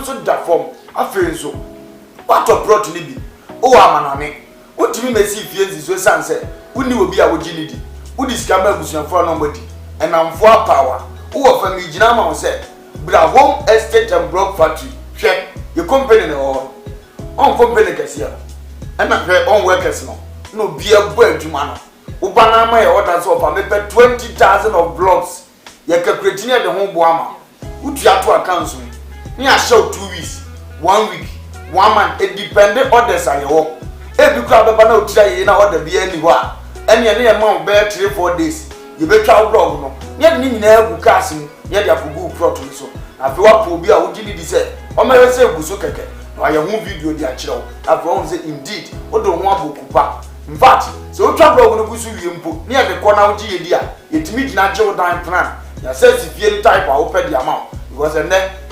so da form afei so what of brought ni bi o amaname wotimi mesi fienzi so sanse woni obi a wogi ni di wodi skamba busuafo no mbodi enamfo power wo fa mi gina ma wo se bra home estate and block factory hwe your company no on company kase ana hwe on workers no bia bo adwuma no wo bana ma ye order so fa me 20,000 of blocks ye calculate ni de ho bo ama utu ato accounts ni a show 2 weeks 1 week 1 month it depend orders ayewo e bi kura baba na otira ye na order bia ni ho a ene ne ye ma be 3-4 days ye be twa blog no ye ni nyina egu cars mu ye de akogu plot ni so afi wa po bi a wo gidi di se o ma ye se egu so keke na ye ho video di a kire afi won say indeed o do ho abokupa in fact so o twa blog no gusu wie mpo ni ye de ko na wo gi ye di a yetimi gina je wo dan plan ya say si fie ni type a wo pe di ama because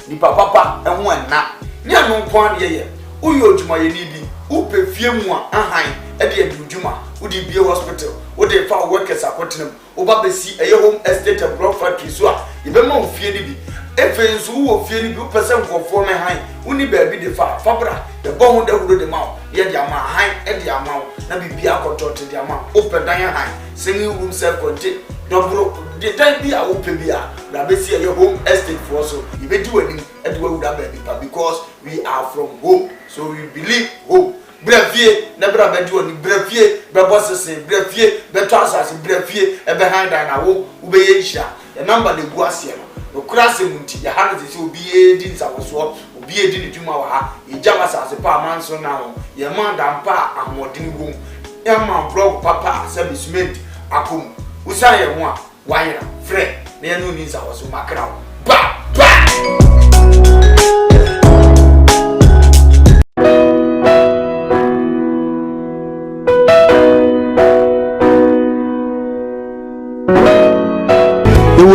ni papa ehun enna ni anu nko an ye uyo odwuma ye ni bi upe fie mu a ahan e de adwuma udi bie hospital udi fa workers akotenam oba besi eye home estate and block factory so a ye be ma fie ni bi efe nso wo fie ni bi upese nkofo me han uni ba bi de fa fabra de bo hu de huro de ma ye de ama han e de ama na bibia akotote de ama open dan han singing room self contained dobro the time bi a open bi a na be see your home estate for so you be do any e do we that baby because we are from home so we believe home brefie na bra be do ni brefie be bosses brefie be transas brefie e be hand na wo be ye hia the number le gu ase no krase munti ya hanu se obi e di nsawoso obi e di ni dwuma wa ha e jama sase pa manso na ho ye man da mpa ahomodin wo ya man blog papa servicement akom usa ye ho a wayra fre na ye no ni nsawoso makra ba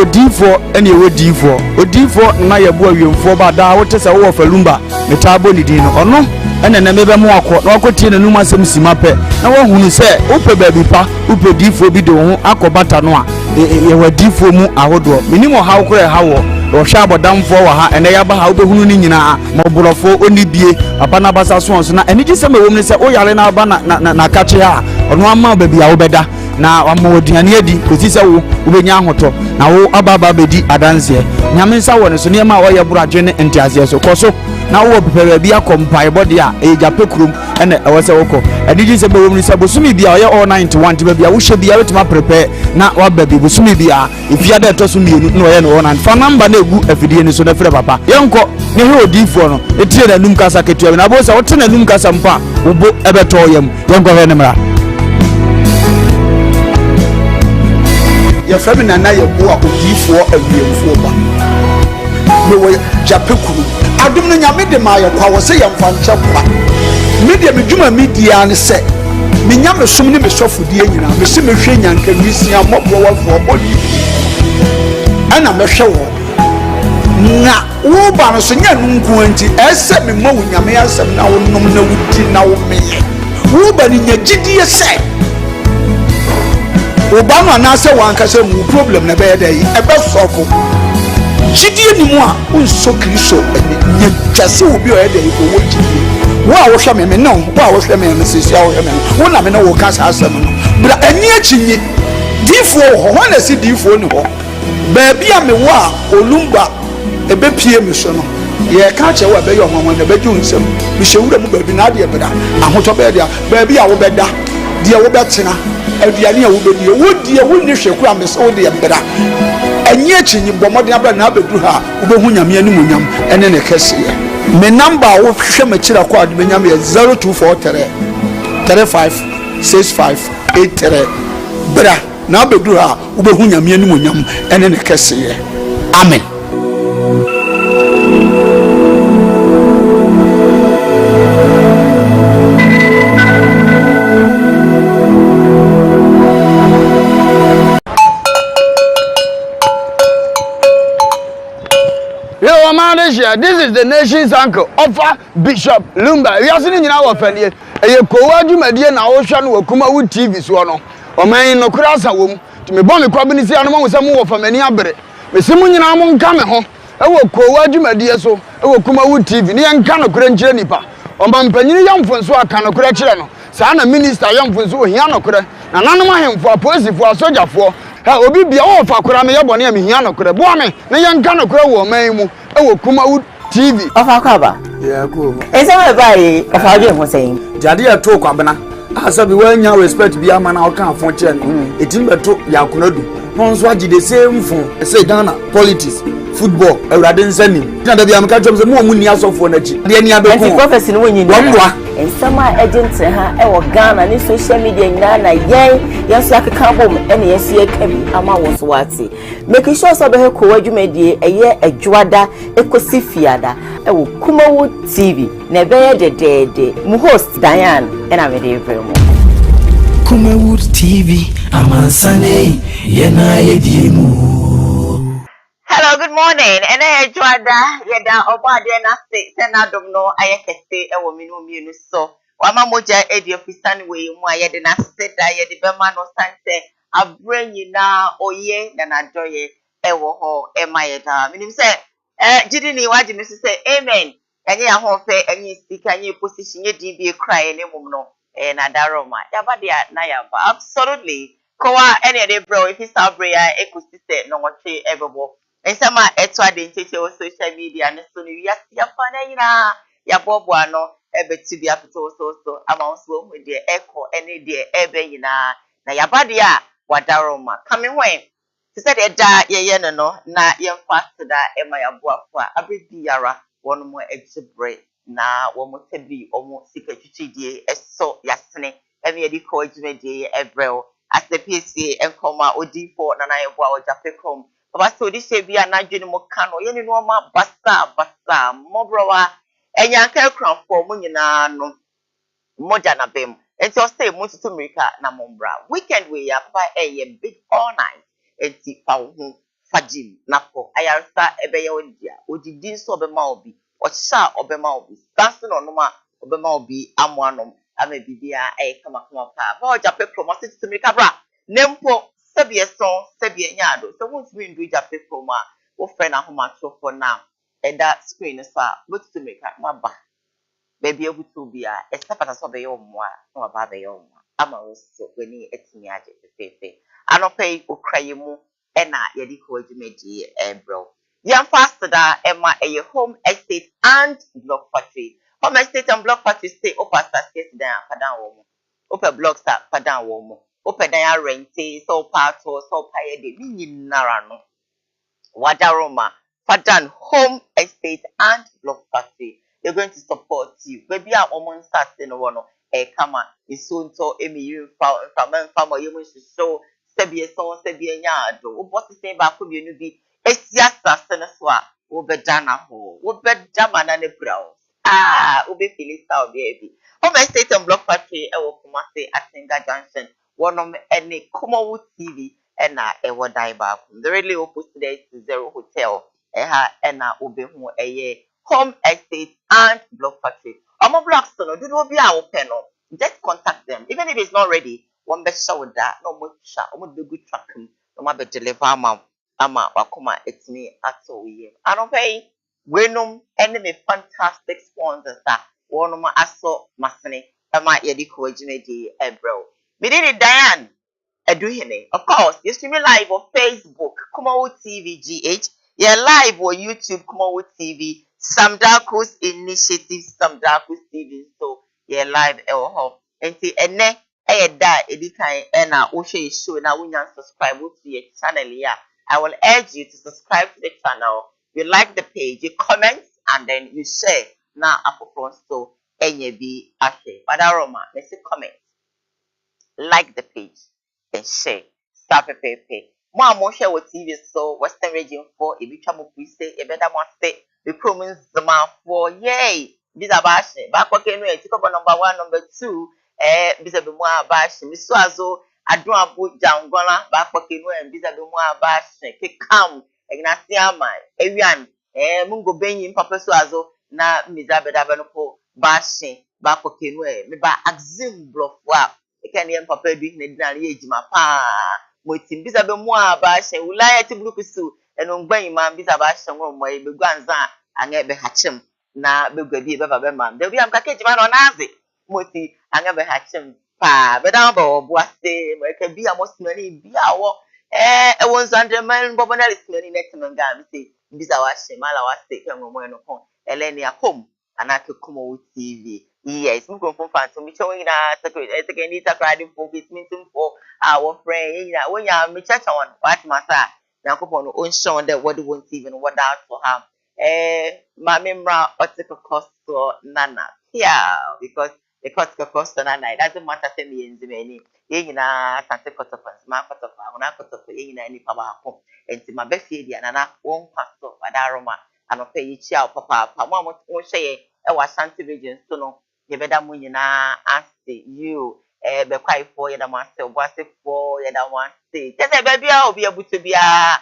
odifo ene ye odifo na ye bo awemfo ba da wote se wo falumba metabo ni din ono ene na mebe mo akọ na akotie na numa asem simape na wo hunu se ope baabi pa ope difo bi de ho akobata no a ye wadifo mu ahodo minimo ha ukure hawo wo hwa abodamfo wa ha ene ya ba ha obehunu ni nyina moborofo oni bie papa na basa so na ene gi se mewom ni se o yare na ba na kache ha ono ama baabi a wo beda na amoduane adi kosi se wo ubenya ahoto na wo ababa bedi adanse nyame nsa wo ne so ne ma wo ye buradwe ne ntiase so koso na wo pepere bia kompai body a ejape krum ene ewo se woko adiji se bewom ni se bosumi bia ye all 91 ti bia wo hye bia wetima prepare na wa babi bosumi bia ifia da to so mienu na wo ye no 1 fa number na egu afidie ni so na fere papa yenko ne he odifo no etire na num kasa ketua na bo se wo te na num kasa mpa wo bo ebeto yam yenko he ne mra ya famina na ye bo odifo awiemfo ba me wo japekuru adum no nyame de ma ye kwa wo se ye mfanche kwa media medwuma media ne se me nyame som ne me sofodie nyina me se me hwe nyanka wisia mobwo wafo bodi ana me hwe wo na wo ba no so nya nunku anti ese me ma wo nyame asem na wo nom na wudi na wo meye wo ba ni nya gidie se Obama na se wanka se mu problem na be dey e be sofo gidie ni mu a unso kristo nya twase obi o dey ko wo gidie wo a wo hwe me no wo a wo hwe me sisi a wo hwe me wo na me no wo ka sa asem no bra ani achinyi difo ho na si difo ni ho ba bia me wo a olumba e be pie me so no ye ka che wo be yo hwamwa na be ju nsem bi hewura mu ba bi na de bra ahoto be dia ba bia wo be da de wo be tena aduane a wo be die wo die wo ni hweku amese wo de bra anyi achinyi bomode abra na abedu ha wo be hu nyame animu nyam ene ne kese me number wo hwe ma kira kwa de nyam ye 0243 356583 bra na abedu ha wo be hu nyame animu nyam ene ne kese amen. This is the nation's uncle, Offer Bishop Lumba. We are sitting in our family. A Koowaa Show na Ocean wo KUMAWOOD TV so no. O man no krasa wom. To me bomb kwabini si anamo wo samu wo famani abere. Me simu nyina mo nka me ho. ewo Koowaa dwumadie so ewo KUMAWOOD TV ne yanka no kora nkyere nipa omba mpanyini yamfo nso aka no kora kyere no saa na minister yamfo nso ohia no kora na nanom ahemfo apolisifoɔ asogyafoɔ ha obi bia wo fa kora me yebɔ ne me hia no kora boa me ne yanka no kora wo man mu ewo KUMAWOOD TV ofa kwaba Yeah, cool. ese we bai ofa je ho sein Jade ya to kwabena. Asabi wanya respect bi ama na oka afon che no. Etim beto yakonadu. Won so agi the same phone. Say Ghana politics, football, Ewrade nsanim. Na da bi am ka twem se mo mu ni asofo na chi. De ani abeko. anti prophecy no wonyi ni Wamwa. ensama agent ha e wo Ghana ni social media nyina na yen so akeka bom ene yesu akabi ama wo so wate make sure so be he Koowaa dwumadie eye adwoada ekosifiada e wo KUMAWOOD TV na be ye dedede mu host Diane ena me de vremo KUMAWOOD TV amansane yena yedimu. Hello, good morning. And I Joada, Yeda, Obade, and I say, Senadom no, I can say, I will mean so. Wama moja edi ofisani we mwa yede na seda yede bema no sante a bring you na oye na na joye ewo ho ema yeda. Minim say jidi ni waji mi say amen. Enye ya ho fe enye sika enye position ye din bi cry ne mum no na daroma. Ya ba dia na ya ba absolutely. Kowa ene de bro if you sabre ya ekosiste no ngoche ebebo. Ensama etwa de ncheche o social media ne so ni ya fa na yina ya bobo ano ebeti bia pito so ama so mu de echo ene de ebe yina na yaba de a wadaroma coming when se said da ye no na ye fast da e ma yaboafo a abedi yara wonu mo ejibre na wo mo tebi o mo sika twitwidie eso yasene eme ye di ko ejimedie ebrel as the pc enkoma odifo na ye boa o japecom baba so di se bia na dwene mo kano ye ni no ma basa mobrowa enyanka kranfo mo nyina no moja na bem enti o say mo tutu America na mombra weekend we ya pa big all night enti pa ho fajim na po ayarsa ebe ye odia odidi nso obema obi o sha obema obi sanse no no ma obema obi amoanom ama bibia kama pa ba o jape promote tutu America bra nempo sebie so sebie nyaado so won tumi ndu jape promo a wo fe na ho ma trofo na eda screen sa tutu America ma ba baby obutu bia esapata so be yo mwa no ba be yo mwa ama so weni etimi age fefe anope okraye mu na yedi ko adwumadi bro yan fast da ema home estate and block factory home estate and block factory stay opasa space dan fadan wo mu opa block sta fadan wo mu opa dan rente so pato so paye de nyinara no wadaroma fadan home estate and block factory. They're going to support you. Baby, I'm almost starting one. Kama isunto emi you from you show sebie so sebie nyaado. Wo boss say ba ko bienu bi esia sase ne so a wo bedana ho. Wo bedama na ne brows. Wo be feel style baby. Home estate and block factory e wo Kumasi Atinga Junction. One of any KUMAWOOD TV na e wo dai ba ko. The really opposite there is Zero Hotel. Na obe hu home estate and block factory. Omo blocks no do no be a open no. Just contact them. Even if it's not ready, one be show that no mo sha, omo do good track no ma be deliver ama wakoma etimi ato we. I don't pay wenum enemy fantastic sponsors that one ma aso masene ama yedi ko ejimedi ebro. Me did Diane Eduhene. Of course, you stream live on Facebook, KUMAWOOD TV GH. You're live on YouTube, KUMAWOOD TV. Sam Darkus Initiative, Sam Darkus TV. So, you're live at home. And see, and then, edikai, and I will show you show now when you subscribe to your channel. Yeah, I will urge you to subscribe to the channel. You like the page, you comment, and then you share. Now, upon so, and you be ashe. But Aroma, let's see comment. Like the page and share. Stop pepe. Mo share with TV so Western region for a bit more pre say a better one say the promise the man for yay. This abash back okay no take up number 1 number 2 bisa be mo abash mi so azo adun abu jangona back okay no and bisa be mo abash ke kam ignasi ama ewian mungo benyin papa so azo na miza beda be no ko bash back okay no me ba axim bluff wa ekane papa bi na dinare ejima pa motim bisa be mu aba hye wilaya ti blukusu and on going man, be about some way, be guanza, and ever hatchem, na be good be better man. There'll be a package man on Nazi, Moti, and ever hatchem, pa, but I'm about what day, can be almost many be our. I was under man, Bobonel is many next man, say, Bisa washe, mala was taken on no home, Elenia home, and I could come with TV. Yes, we go from fun to me showing that again, it's a crying for this meeting for our friend. When you are me chat on what matter, now go on own show that what won't even what out for him. My member article cost for Nana. Yeah, because the cost on Nana, it doesn't matter to me in the many. You know, Santa Cotopans, my Cotopa, when I got up in any power home, and to my best idea, and I won't pass off at Aroma, and I'll pay you chow, papa, Papa, won't say, I was Santa Region, so no. Yebeda mu nyina ase you be kwai for yeda master gwase for yeda wanse tese be bia obi abuto bia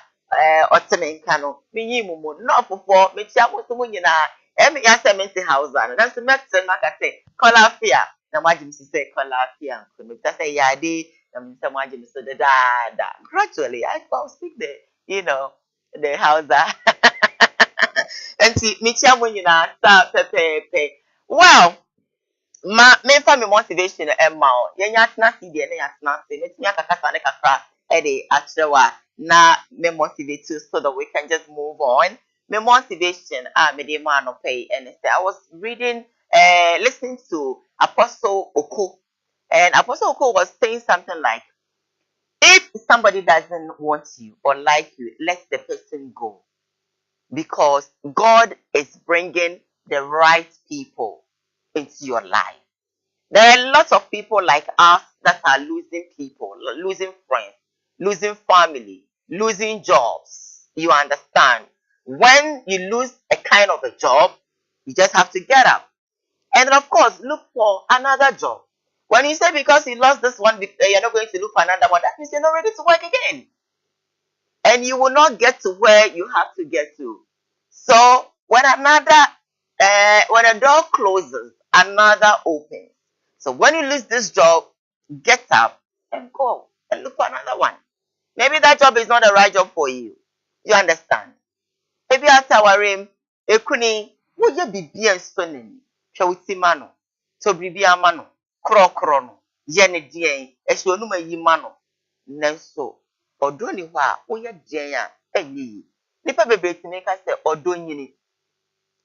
oteme nka no menyi mumu no fofo me tia mo so mu nyina me ya se mente house an na so metse maka say kolafia na magim say kolafia ko me tese ya de na me say magim so da gradually I found speak the house and see me tia mo nyina sa pepe well me fa me motivation ma o yenya tena si de na ya tena si me tinya kakasa ne kakra e de atrewa na me motivate you so that we can just move on. Me motivation me de man no pay and I was reading listening to Apostle Oko, and Apostle Oko was saying something like, if somebody doesn't want you or like you, let the person go, because God is bringing the right people into your life. There are lots of people like us that are losing people, losing friends, losing family, losing jobs. You understand? When you lose a kind of a job, you just have to get up. And then, of course, look for another job. When you say because you lost this one, you're not going to look for another one, that means you're not ready to work again. And you will not get to where you have to get to. So when when a door closes, another opens. So when you lose this job, get up and go and look for another one. Maybe that job is not the right job for you. You understand? Maybe after our aim, ekuni, would you be bien stunning? Shawiti mano, to bribia mano, crono, yene dien, eswonuma yi mano, nenso, odoni wa, oya dien enyi. Nipa bebe tineka se odoni ni.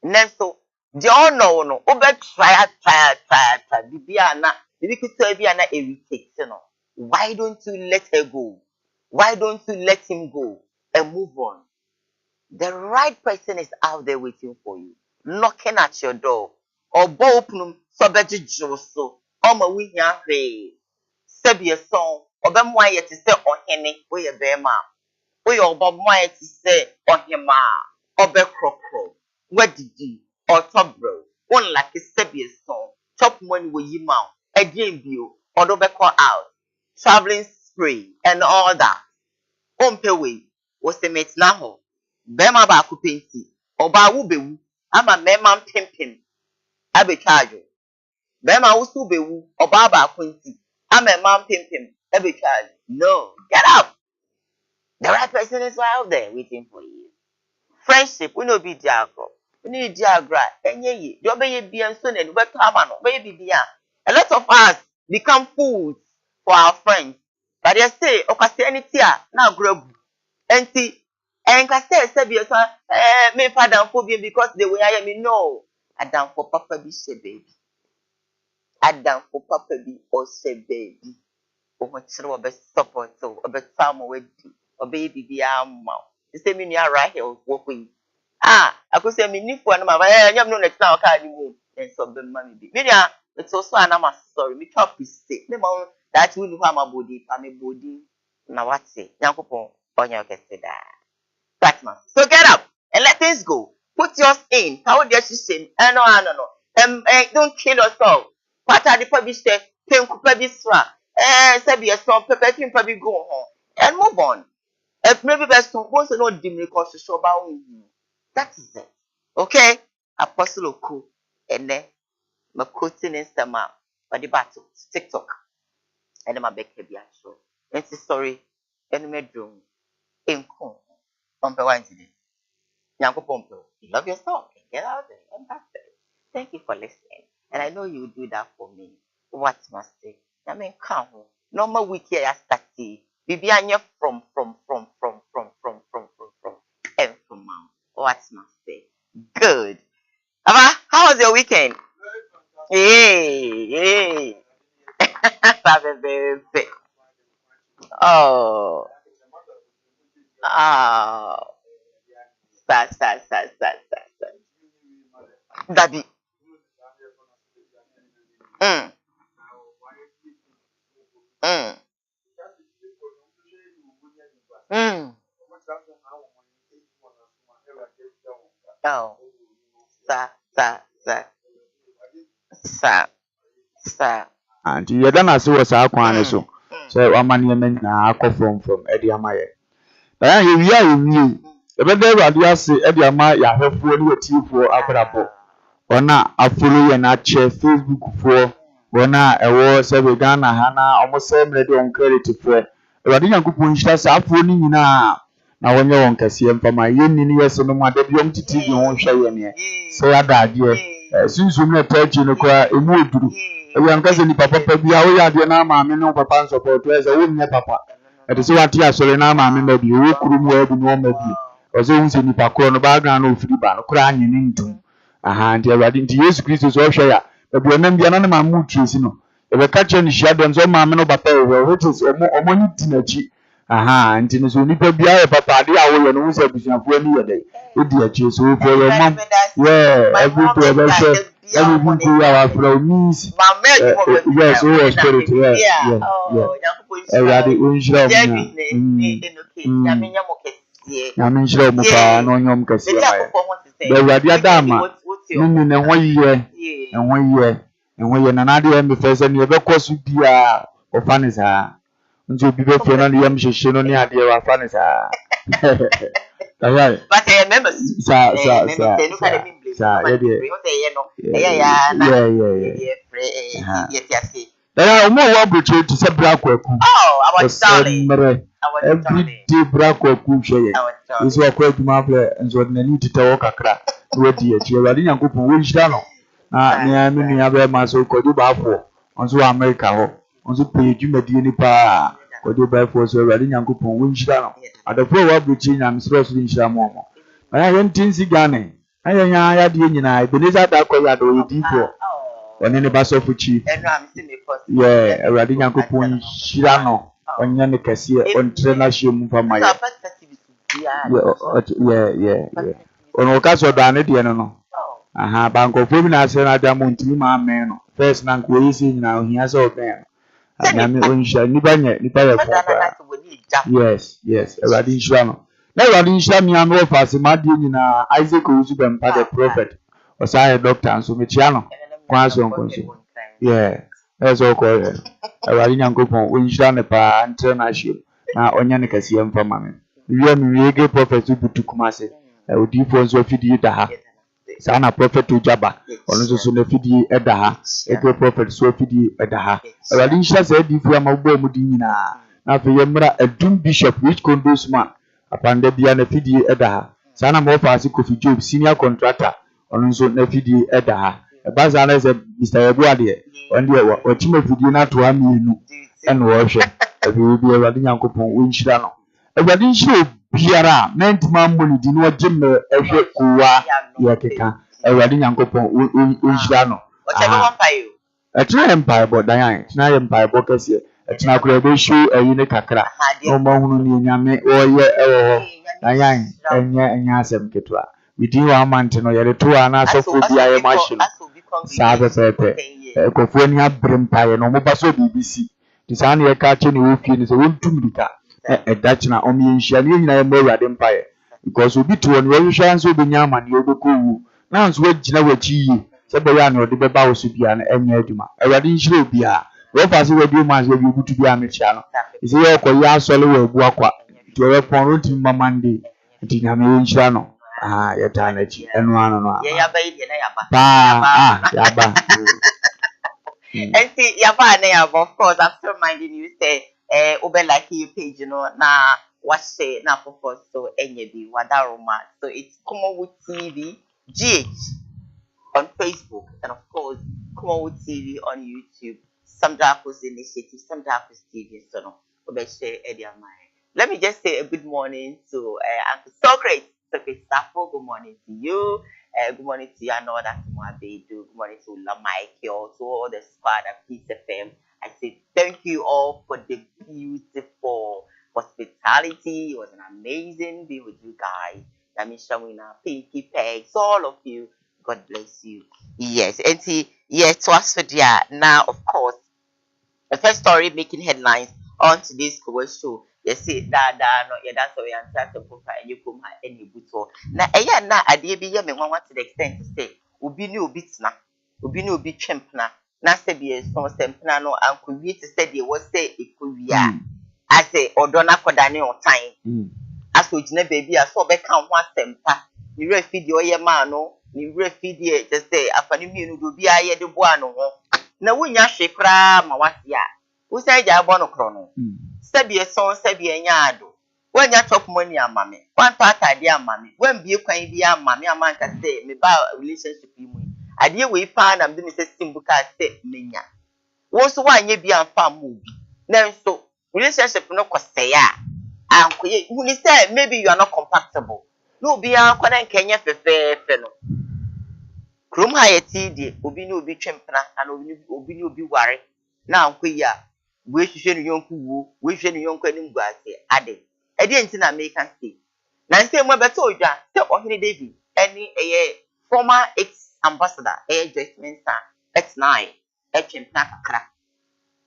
Nenso, di ono no, obe try, bibia na, bibi kito na irritate no. Why don't you let her go? Why don't you let him go and move on? The right person is out there waiting for you, knocking at your door. Or bopnum, so better joso, or my wing ya way. Sebi a song, or them why yet to say on henny, we a bema. We all bob why to say on him, or be crocro. What did you, or top bro? One like a sebi a song, top money with you mount, a game view, or do call out, traveling spree, and all that. Ompewe was the mate now. Bema ba kupenti, oba wubewu, ama mema pimpim, abe charge. Bema usu bewu, oba ba kunti, ama mema pimpim, abe charge. No, get up. The right person is out there waiting for you. Friendship, we no be diagram. We need diagram. Enye ye, do be ye bi enso na we to amano, be ye bibia. A lot of us become fools for our friends. But they say, okase anything na grow. Enti and can say me father for being because they will hear me. No, Adam for papa be say baby. Adam for papa be or say baby. O what sure be support so o be farm we do. O baby be am. You say me near right here work with. I could say me ni for na ma nyam no next time ka ni mo. And so be mommy be. Me dia it's also an am sorry. Me chop is say. Me ma that we know am body, pa me body. Na what say? Yankopon onya okese da. Batman. So get up and let things go. Put yours in. How dare she say? No. Don't kill yourself. What are the published? Think publish say a song, pepper probably go home and move on. If maybe best once you know dim because you show about you. That is it. Okay? Apostle Oku and then my quoting in summer for the battle TikTok and then my back be show. And sorry, and my room in Pompe one today. Yanko Pompe. You love yourself. Get out there. And that's it. Thank you for listening. And I know you will do that for me. What must say? I mean, come on. Normal week here, I start. Bibianya from. And from mom. What must say? Good. Aba, how was your weekend? Hey. Oh. Oh. Sa. Daddy. Mm. Mm. Mm. Oh. Sa. Anti yɛda no ase wɔ saa kwan no so sɛ wama nneɛma nyinaa akɔ from ɛde ama yɛ na yɛwie a yɛwie yɛbɛda awurade ase ɛde ama yɛahwɛfoɔ ne yɛtiefoɔ abrabɔ wɔn a afolo yɛn akyɛ facebookfoɔ wɔn a ɛwɔ sɛbe ghana ha na ɔmo sɛ mmerɛ de wɔn creditfoɔ awurade nyankopɔn nhyira saa afoɔ no nyinaa na wɔnyɛ wɔn kɛseɛ mfama yɛnni ne yɛsɛ no mu ada bi ɔmo tete bi ho hwɛ yɛn neɛ sɛ yɛada adeɛ sunsum no ɛtɔ akyi no koraa ɛmu oduru ɛwia nka sɛ nipa papa bi a woyɛ adeɛ na maame ne wo papa nsɔpɔɔto ɛ sɛ wonyɛ papa ɛte sɛ wate asɔre na maame ma bi ɔwɔ kurom wɔ abi na ɔma bi ɔsɛ hu sɛ nipa korɔ no background na ofiri ba no koraa nye ne ntom nti awurade nti yesu kristo sɛ ɔhwɛ yɛ a baabi ɔnam bia na ne maame mu tue si no yɛbɛka kyerɛ no hyia dɛm sɛ ɔmaame no papa ɛwɔ which is ɔmo ne ti n'akyi nti no so nipa biara yɛ papa adeɛ a woyɛ no ho sɛ abusuafoɔ ani yɛ dɛ ɛdi akyi so wofoɔ yɛ mom everyday ɛbɛhwɛ every day a wafrɛ wo means yes wo wɔ spirit awurade ɔnhyira wo nyame nhyira wo paa na ɔnyɛ ɔm kɛseɛ ma yɛ bɛ awurade ada ama ne nu ne ho yɛ na n'adeɛ mefɛ sɛ ne yɛbɛkɔ so biaa ɔfa ne saa nti obi bɛfrɛ no ne yam hyehyɛ no ne adeɛ wafa ne saa ɔmo wɔ aburokyire te sɛ bra kwaku mmerɛ everyday bra kwaku hwɛ yɛ ɛsɛ wakɔ adwuma afrɛ nso ɔde n'ani tetɛ wɔ kakra na wadi akyi awurade nyankopɔn wɔnhyira no na nea me nua bɛrima so kɔde baafoɔ ɔnso wɔ amerika hɔ ɔnso pɛ dwumadie ni paa kɔde baafoɔ so awurade nyankopɔn wɔnhyira no adɔfoɔ wɔ aburokyire nyamesrɛ so de nhyira mo ɔmo na yɛnti nsi gane na yɛnya yadeɛ nyinaa ebeneza da akɔ yɛ adɔ yɛ diifoɔ ɔne ne ba sɔfo chief awurade nyankopɔn nhyira no ɔnyɛ ne kɛseɛ ɔntrɛ no ahyɛ mu mfa ma yɛ ɔno ɔka sɛ ɔdɔ ane deɛ no no bankɔfoɔ bi na asɛ no ada mo ntimi ma amɛn no first na nka wɔyɛ sɛ nyinaa ohia sɛ ɔbɛn no nyame ɔnhyira nipa yɛ fo koraa yes awurade nhyira no na awurade nhyira mmea no wɔfa ase ma adeɛ nyinaa Isaac owusu bɛmpa the prophet ɔsaa yɛ doctor nso mekyia no kwan so nko nso ɛsɛ ɔkɔ awurade nyankopɔn ɔnhyira ne paa ntrɛ no ahyɛ mu na ɔnyɛ ne kɛseɛ mfa ma me mewie ge prophet so butu kuma ase odiyifoɔ nso afidie da ha saa na prophet ogyaba ɔno nso so n'afidie ɛda ha ege prophet so afidie ɛda ha awurade nhyira saa adiyifoɔ ama wobɔ mu din nyinaa na afei yɛmmra adum bishop rich condos man apanda bia n'afidie ɛda ha saa na ma wɔfa ase kofi job senior contractor ɔno nso n'afidie ɛda ha ɛba saa na sɛ mr yabu adeɛ ɔno deɛ ɔkyim afidie no ato ha mmienu ɛna wɔhwɛ afei bi awurade nyankopɔn wɔnhyira no awurade nhyira biara a na ntoma mmɔ ne di na ɔgye mmerɛ ɛhwɛ koowaa yɛkeka awurade nyankopɔn ɔnhyira no ɛtena yɛ mpaebɔ dan ɛtena yɛ mpaebɔ kɛseɛ ɛtena koraa ɛbɛhyew ayi ne kakra na ɔmahunu ne nyame ɔyɛ ɛwɔ hɔ dan ɛnyɛ asɛm ketewa bidin wɔ amante no yɛde to a na asɔfoɔ bi ayɛ mahye no saa pɛpɛɛpɛ ɛkɔfoɔ ni abere mpaeɛ na ɔmoba sɛ biribi si nti saa na yɛka kyɛ ne wɔfie no sɛ wɔntu mirika ɛda kyena ɔmo yɛnhyia ne yɛnyina yɛmmɔ awurade mpaeɛ because obi to hɔ no wɔhwehwɛ nso wobɛnya amanneɛ wobɛkɔ wuo na nso woagyina w'akyi yie sɛ bɛyɛ a ne ɔde bɛba wo so bia no ɛnyɛ adwuma awurade nhyira obiaa wɔfa sɛ wadi mu ase bi obutu bi a mekyia no ɛsɛ yɛ ɔkɔyɛ asɔre wɔ abu akwa nti ɔbɛpɔn no ntimi mama nde nti nyame yɛnhyira no yɛtaa n'akyi ɛno ano no paa yaba Yaba, of course, I'm still reminding you, say, Uber like your page, you know, now, watch it now for so any wadaroma. So it's KUMAWOOD TV GH on Facebook, and of course KUMAWOOD TV on YouTube. Some Darkos Initiative, some Darkos TV, so no. Let me just say a good morning to Uncle Socrates. Socrates Sappho, good morning to you. Good morning to you, I know that's what they do. Good morning to La Mike, to all the squad at Peace FM. I say thank you all for the beautiful hospitality. It was an amazing day with you guys. Shawina, Pinky Pegs, all of you. God bless you. Yes, and see, yes, to us for dear. Now, of course, the first story making headlines on today's Koowaa Show. You see that no, yeah, that's why I'm trying to put you come any buto. Now, na idea be me one to the extent to say, ubi ni ubi tina, ubi ni ubi chempna. Na se be so sempna no uncle we to say they was say ikuya. I say odona kodane on time. As we jine baby I saw be kan one sempa. Ni re feed your ye man no, ni re feed ye just say afani mi no do bi aye de boa no ho. Na wonya hwe kra ma wasia. Wo say ja bo no kro no. Sebie son sebie nyaado. Wonya chop money amame. Wan to atade amame. Wan bie kwan bi amame amanka say me ba relationship yi mu. Ade we pa na me say simbuka say menya. Wo so wanye bi amfa mu bi. Na so relationship no kwasaya. Ankoye hu ni say maybe you are not compatible. No bi ankwana nkenya fefefe no. Krom ha yeti die obi ni obi twempna ana obi ni obi ware. Na ankoye we hwehwe no yonku wo we hwehwe no yonku anim guase ade ede enti na American state na nse mo beto odwa se ohene David any former ex ambassador Joyce Mensah X9 twempna kakra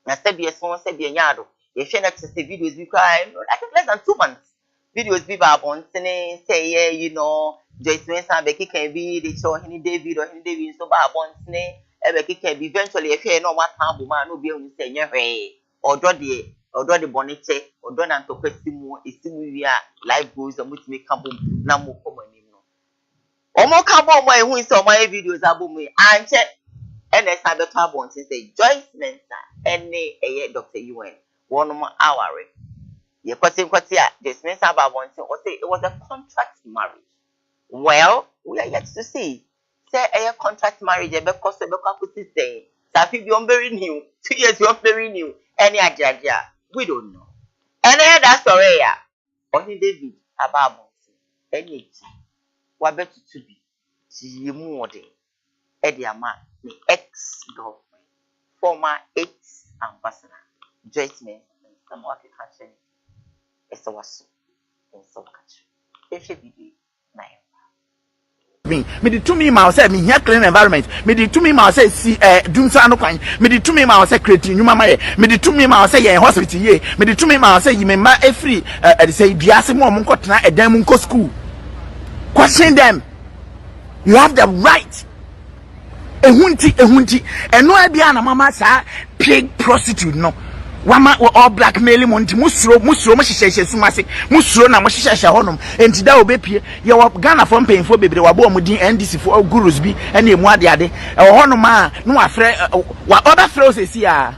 na se be so se be nyaado ye hwe na tse videos bi kwa I think less than 2 months videos bi ba bontene say you know Joyce Mensah be kika bi de show ohene David so ba bontene ebe kika bi eventually ye hwe no wata bo ma no bi ehun se nyehwe odo de bonite odo na ntokasimu esimu wi a live goes amutimi kabo na mo komani no omo kabo mo ehun se omo videos abomu anche ene sabe to abontin say Joyce Mensah ene Dr. UN one mo aware ye kwati a Joyce Mensah abontin o say it was a contract marriage. Well, we are yet to see say a contract marriage e be cost e be kwakuti say safi bi on very new 2 years you very new any ajaja we don't know and that story ya only David ababonsi any wa betu to be ti mu ode e dia ma ni ex girlfriend former ex ambassador Joyce Mensah some what you can say it's a was in so catch if she be na me the to me ma say me here clean environment me the to me ma say see dumsa no kwan me the to me ma say create nyuma ma me the to me ma say ye hospital ye me the to me ma say me ma e free say biase mo mo nkotena edan mu nko school. Question them, you have the right ehunti eno e bia na mama sa pig prostitute no wama all blackmail mo nti musuro mo hyehyehye sumase musuro na mo hyehyehye honom enti da obepie ye wa Ghana for mpemfo bebre wa bo mo din NDC for gurus bi ene emu ade honom a no afre wa obafre osesi a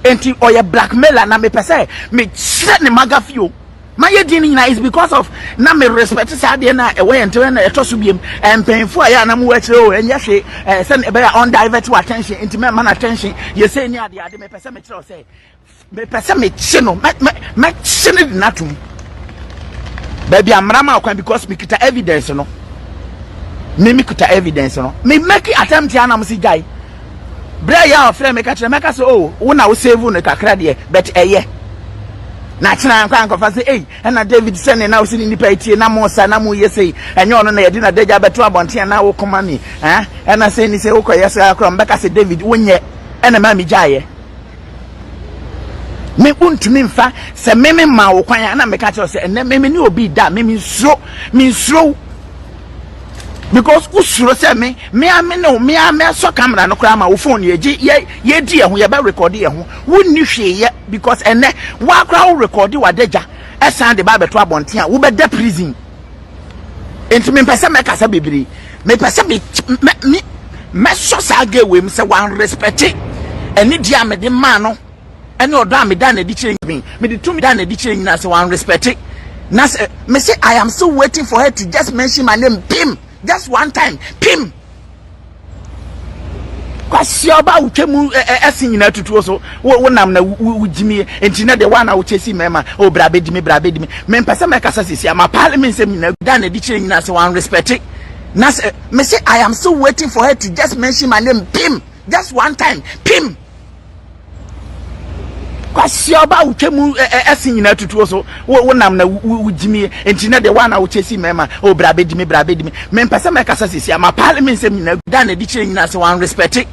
enti oye blackmailer na me pese me chere ne magafio my din is because of na me respect say na e way ente na etoso biem mpemfo a ya na mo wa kire o enye hwe say e be on divert attention enti me man attention ye say ni ade me pese me kire o say me pese me chino me chine di natum baby amrama akwan because me kita evidence no me kita evidence no me make attempt ya na mo si gai bra ya ofre me ka kire me ka so oh wo na wo save no kakra de but eye na china kwa nkofa say eh na David sene na wo si ni nipa etie na mo sa na mo yesei enye ono na yedi na deja beto abonte na wo komani na say ni say wo koyesa akra mbeka say David wonye ena ma mi jaye me untumi mfa se meme ma wo kwan na me ka che se ene meme ni obi da meme nsuro because usuro se me so camera no kra ma wo phone ye di ye ho ye ba record ye ho wonni hwe ye because ene wa kra wo record wa deja esan de ba beto abonte a wo be da prison enti me pese me kasa bebiri me pese me so sa ga we me se wan respect eni dia me de ma no ene odo ameda na di kire me de tumi da na di kire nyina se wan respect Me say I am still waiting for her to just mention my name, Pim, just one time, Pim. Kwasi oba ukemu esin nyina tutu so wo nam na wujimi enti na de one na chesi mema o brabedi me mpesa me kasa sisi ama parliament sem nyina da na di chire nyina se wan respect it. Me say I am still waiting for her to just mention my name, Pim, just one time, Pim. Kwasi oba ukemu esin nyina tutu so wo nam na wujimi enti na de one na chesi mema o brabedi me me mpesa me kasa sisi ama parliament sem nyina da na di chire nyina se wan respect it.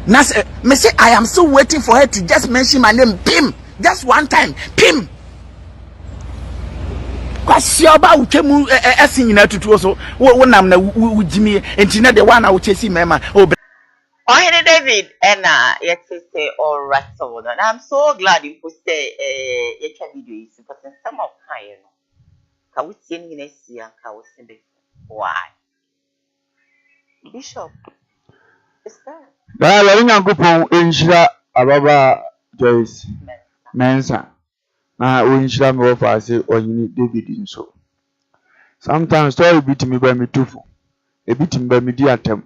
Me say I am still waiting for her to just mention my name, Pim, just one time, Pim. Kwasi oba ukemu esin nyina tutu so wo nam na wujimi enti na de one na chesi mema o Oye David and yet say all right so and I'm so glad you could say your video is but some of kind can we see in next year can we see why Bishop is that Ba la Nyankopon enhira ababa Joyce Mensa na onhira me wo fa se oyini David nso. Sometimes story bit me ba me tufu. E bit me ba me di atem.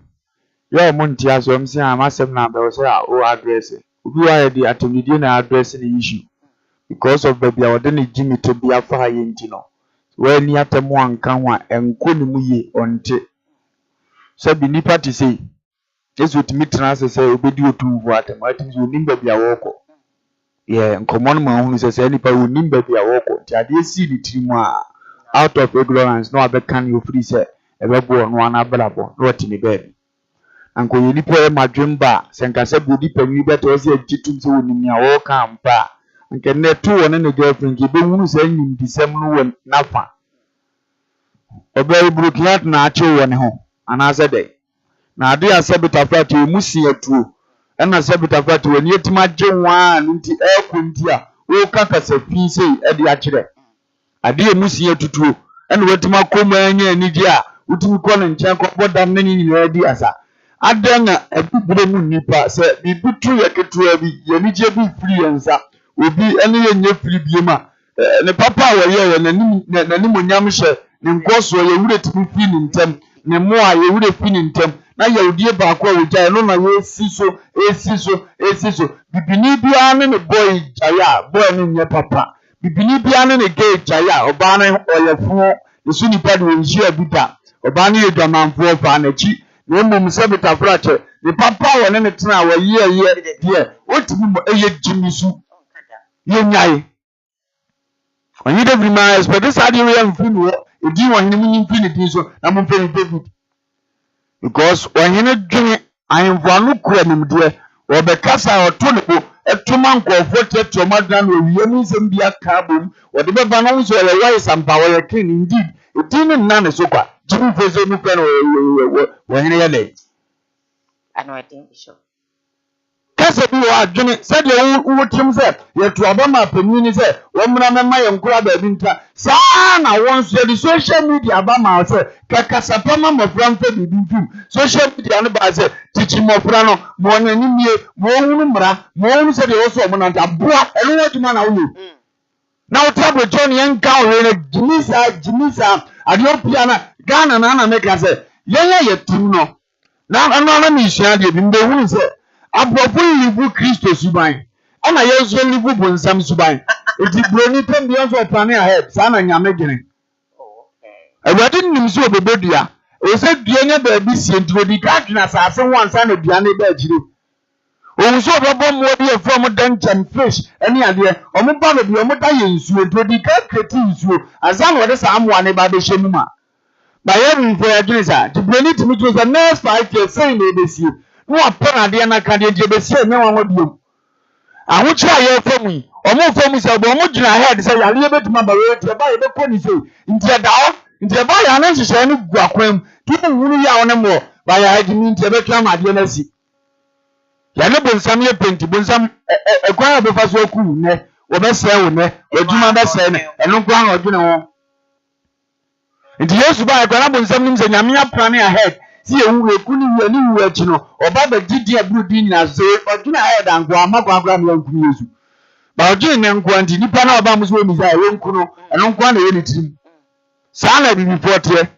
Yo mo ntia so mse amasem na be wo say o address. Obi wa ye di atem di na address the issue. Because of baby a wode ne gimi to bia fa ha yenti no. We ni atem anka ho a enko ni mu ye onte. So bi nipa ti say Jesu timi trans say obedi otu vo atem atim so nimba bia woko. Yeah, nkomon ma hu say nipa wo nimba bia woko. Ti ade si ni tirimu a out of ignorance no abekan you free say ebebo no ana belabo no watini be. Anko ye nipa e madwemba senka se bodi panwi beto say agitum so wonimi a wo ka ampa. Anke netu wona ne girlfriend ke be hunu say nim disem no won nafa. Obe brukiat na ache woni ho anase dey. Na ade asebita fati musi atuo na asebita fati woni etima gyenwa nti ekunti a wo kakasa fi sei e de akire ade musi atutuo na wetima koma anya anidi a utimi kɔ ne nkyɛn kɔ bodam na nyina di asa adana ebubure mu nipa se bibutu yeketua bi yenije bi free ensa obi ene yenye free biema ne papa wo ye nanim onyam hye ne nkoso ye wure timi fi ne ntem ne mo a ye wure fi ne ntem na yahudie ba kwa wogya no na ye esiso bibini bia ne boy jaya boy ne nye papa bibini bia ne gay jaya oba ne oyefo ne suni pad wo nji abita oba ne yedamanfo fa na chi ne mmom se bitafra che ne papa wo ne tena wo ye die otimi mo eye jimisu ye nyai onye David ma expect sadi we am finu wo edi wo hene munyi finu din so na mo fenu David because ohene dwene ayemfano kura nimde obekasa otonebo etuma nkofo teto madran owie mu nsem bia ka bom ode beba no nso le wise ampa wo kin indeed edin nna ne so kwa jibu feze mu kwa no ohene ya le anointing Bishop kasa bi wa adwene said wo tim se yetu abama panini se wo mra mema ye nkura ba bi nta saa na won so the social media abama se kakasa pama mofra mfa bi ntum social media no ba se tichi mofra no mo onyanimie mo hunu mra mo hunu se de wo so mo na aboa eno waduma na wo na wo tabo John yen ka wo ne jimisa adiopia na Ghana na make se ye tim no na mi hia de bi mbe hunu se abofo yibu Kristo suban ana yeso libu bonsam suban eti broni pembia so plan ahead sana nyame gene awade nim so obebedua o se dua nya ba bi sie ntro di ka dwena saase ho ansa na dua ne ba agire o so bobo mo bi e from danchan fish ani ade o mo ba bi o mo da ye nsuo ntro di ka kreti nsuo ansa na wode sa amoa ne ba be hyemu ma ba ye mfo ya dwene sa di broni timi to sa next 5 years say na ebesie no apona de na ka de jebesie nya wanwa biom ahochira ye famu omo famu se bo mo gyina head se yale ye betuma ba we tie ba ye be koni se ntie dawo ntie ba ya na nhyehyɛ no gu akwam tu hunu ya wona mo ba ya adimi ntie be twa made na si ya ne bonsam ye penti bonsam ekwan be fa so ku ne wo be se wo ne adwuma be se ne eno kwa na odwene ho ntie Yesu ba ekwan na bonsam nim se nyame aplan ahead si ewu ekuni wi ni wi achi no oba ba didi abrudi na so odwina head anko amakwa me anku Yesu ba odwina ne nko anti nipa na oba muso mi za we nku no eno nko na ye ne tirim Sana bi reporte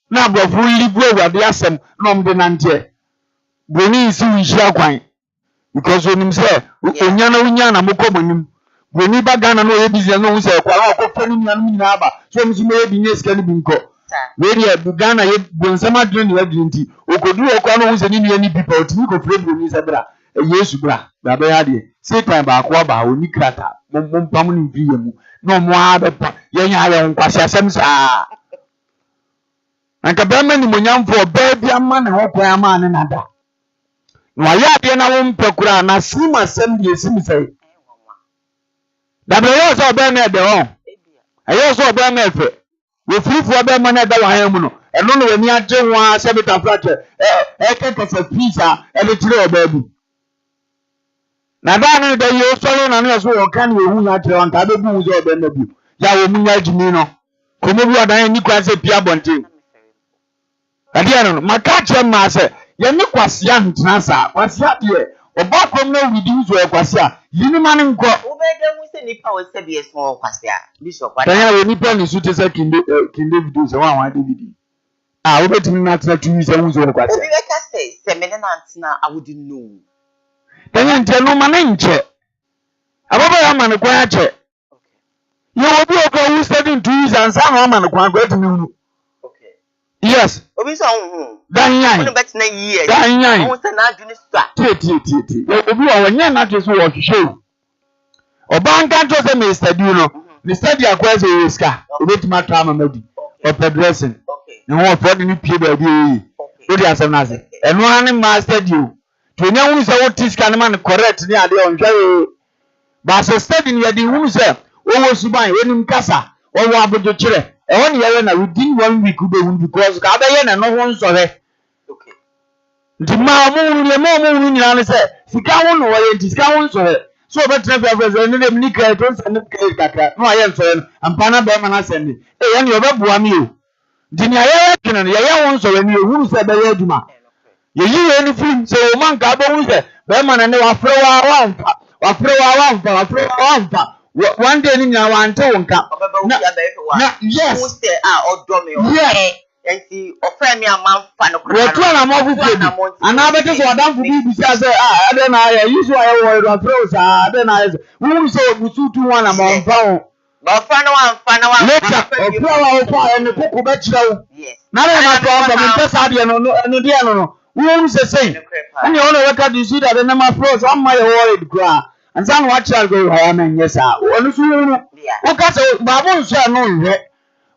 na abrofo libu awade asem no mde nante broni isi wihia kwan because onim say onya na mokomonim broni ba Ghana no ye business no say kwa akofo ni nanu nyina aba so mzi me bi nyeska ni bi nko we dia Ghana ye bonsama dre ni wadri nti okodu okwa no say ni ni bi pa otimi ko fre broni sabra Yesu bra ba ba ya de Satan ba akwa ba oni krata mompam ni mfi yemu no mo abepa yenya ya nkwasi asem saa anka bema ni monyamfo ba bia ma ne ho kwan ama ne nada no ya de na wo mpakura na sim asem de sim sai da be yo so ba na de ho ayo so ba na efe we frifo ba ma na da wa mu no eno no wani age ho a sebita fracture kekesa pizza ele tire obabu na da no da yo so na no so wo kan we hu ya tire anka be bu zo ba na bi ya wo munya jimi no komo bi adan ni kwa se pia bonte adia no makache ma se ye ni kwasia ntnasa kwasia de obakom na widi zo kwasia yini mane nko ubede mu se nipa wo se bi eso kwasia bishop kwada ya we nipa ni sute se kinde video se wa David ubetimi na tena tumi se wuzo kwasia obi weka se me na ntena I wouldn't know tanya nte no mane nche ababa ya mane kwa ache you obi okwa who studying 2 years and some man kwa gwetimi hu yes obi so hu dan yan onu betina years dan yan won se na adwini sta ti obi wa wanya na to so wo hwehwe obanka to se me study no ni study akwa se yeska obetima trauma madi o dressing ne ho for ni pie ba bi o di asem na se eno ane master di o to nya hu se wo tiska ne man correct ni ade on hwe ba so study ni ade hu se owo suban wenim kasa owo abodo kire e won ye na within 1 week ube hu because ka ba ye na no ho nsore di ma mu ni nyina ne se sika ho no ye nti sika ho nsore so betre fe ne dem ni kra to se ne kakra no aye nsore ampana ba ma na se ni ye ne obebua mi o di ni aye twene ye ho nsore ni hu se be ye aduma ye yi ni film se o man ka ba hu se ba ma na ne wa fre wa ampa one day ni na wante wonka na yes who say odo me o enti ofra mi amanfa no kra we try na mo fu ana bete so adam fu bi say ade na ya yiso aye wo afro sa ade na yes wu so obusu tu wan na mo mfa wo ba ofra no amfa na wa later ofra wa wo fa ene koko be kira wo na le na to ba mo pesa ade no de no wu se say ani ono weka di see that na ma afro so am my worried cry and some watch out go home and yes onu so no o ka se babu nso no nwe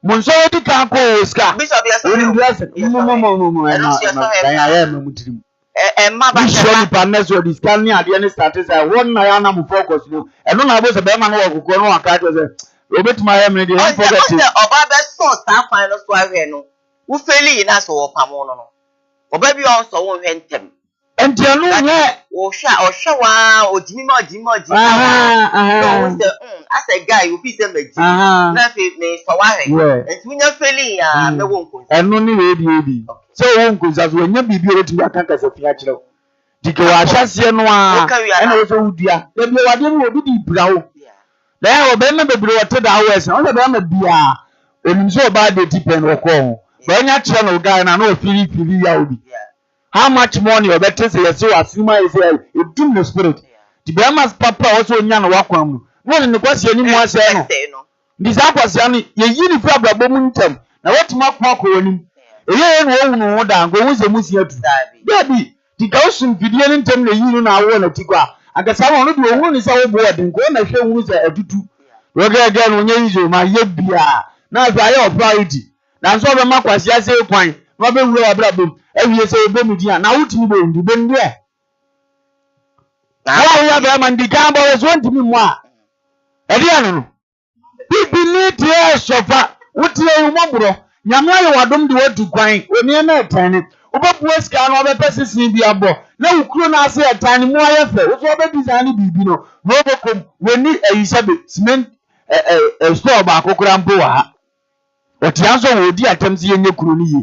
mo nso di kan ko ska bishop yes onu dress mo na ya ma mutirim ma ba bishop pa na so di scan ni ade ni start say won na ya na mo focus no eno na bo se be ma no okoko no aka to say obetima ya me dey forget it oba be so sa kwan no so ahwe no wo feli na so wo pamo no oba bi on so wo hwe ntem entianu nye o hwa wa ojimi no say as a guy you be say meji na fe me so wa hwe enti unya feli ya me wo nko enu ni we di so wo nko za so nya bibi o ti aka kasa fi akire dike wa ahase no a ena wo so wudua da bi wade no obi di brawo da ya obe me bebere wote da wes on da ma bia onim so ba de tipen wo ko ba nya kire no guy na no fili ya obi how much money you better say yes asima is it do no spirit the bemas papa also nya no wakwan mu no ne kwase ani mu ase no ndisa kwase ani ye yini problem mu ntem na wetima kwa ko wani eye no wo no da ngo wo se musi atu baby the gausun video ni ntem na yini na wo na tikwa agasa wo no de wo ni se wo bo odin ko na hwe wu se atutu roga no nya yizo ma ye bia na afa ye priority na so be makwase ase kwan no be wura abrabom ewie se obe mudi na wutimi bo ndi be ndue na ya be man di kan bo so ntimi mu a ede anu no bibili tie sofa wutie umobro nyame ayo wadom de wadu kwan oni na etani obebu eska na obepesisi bi abo na wukuro na ase etani mu ayefe wo so obe design bibi no no bokom weni ayisebe cement store ba akokora mpo wa ha otianso wo di atamsi yenye kuro ni ye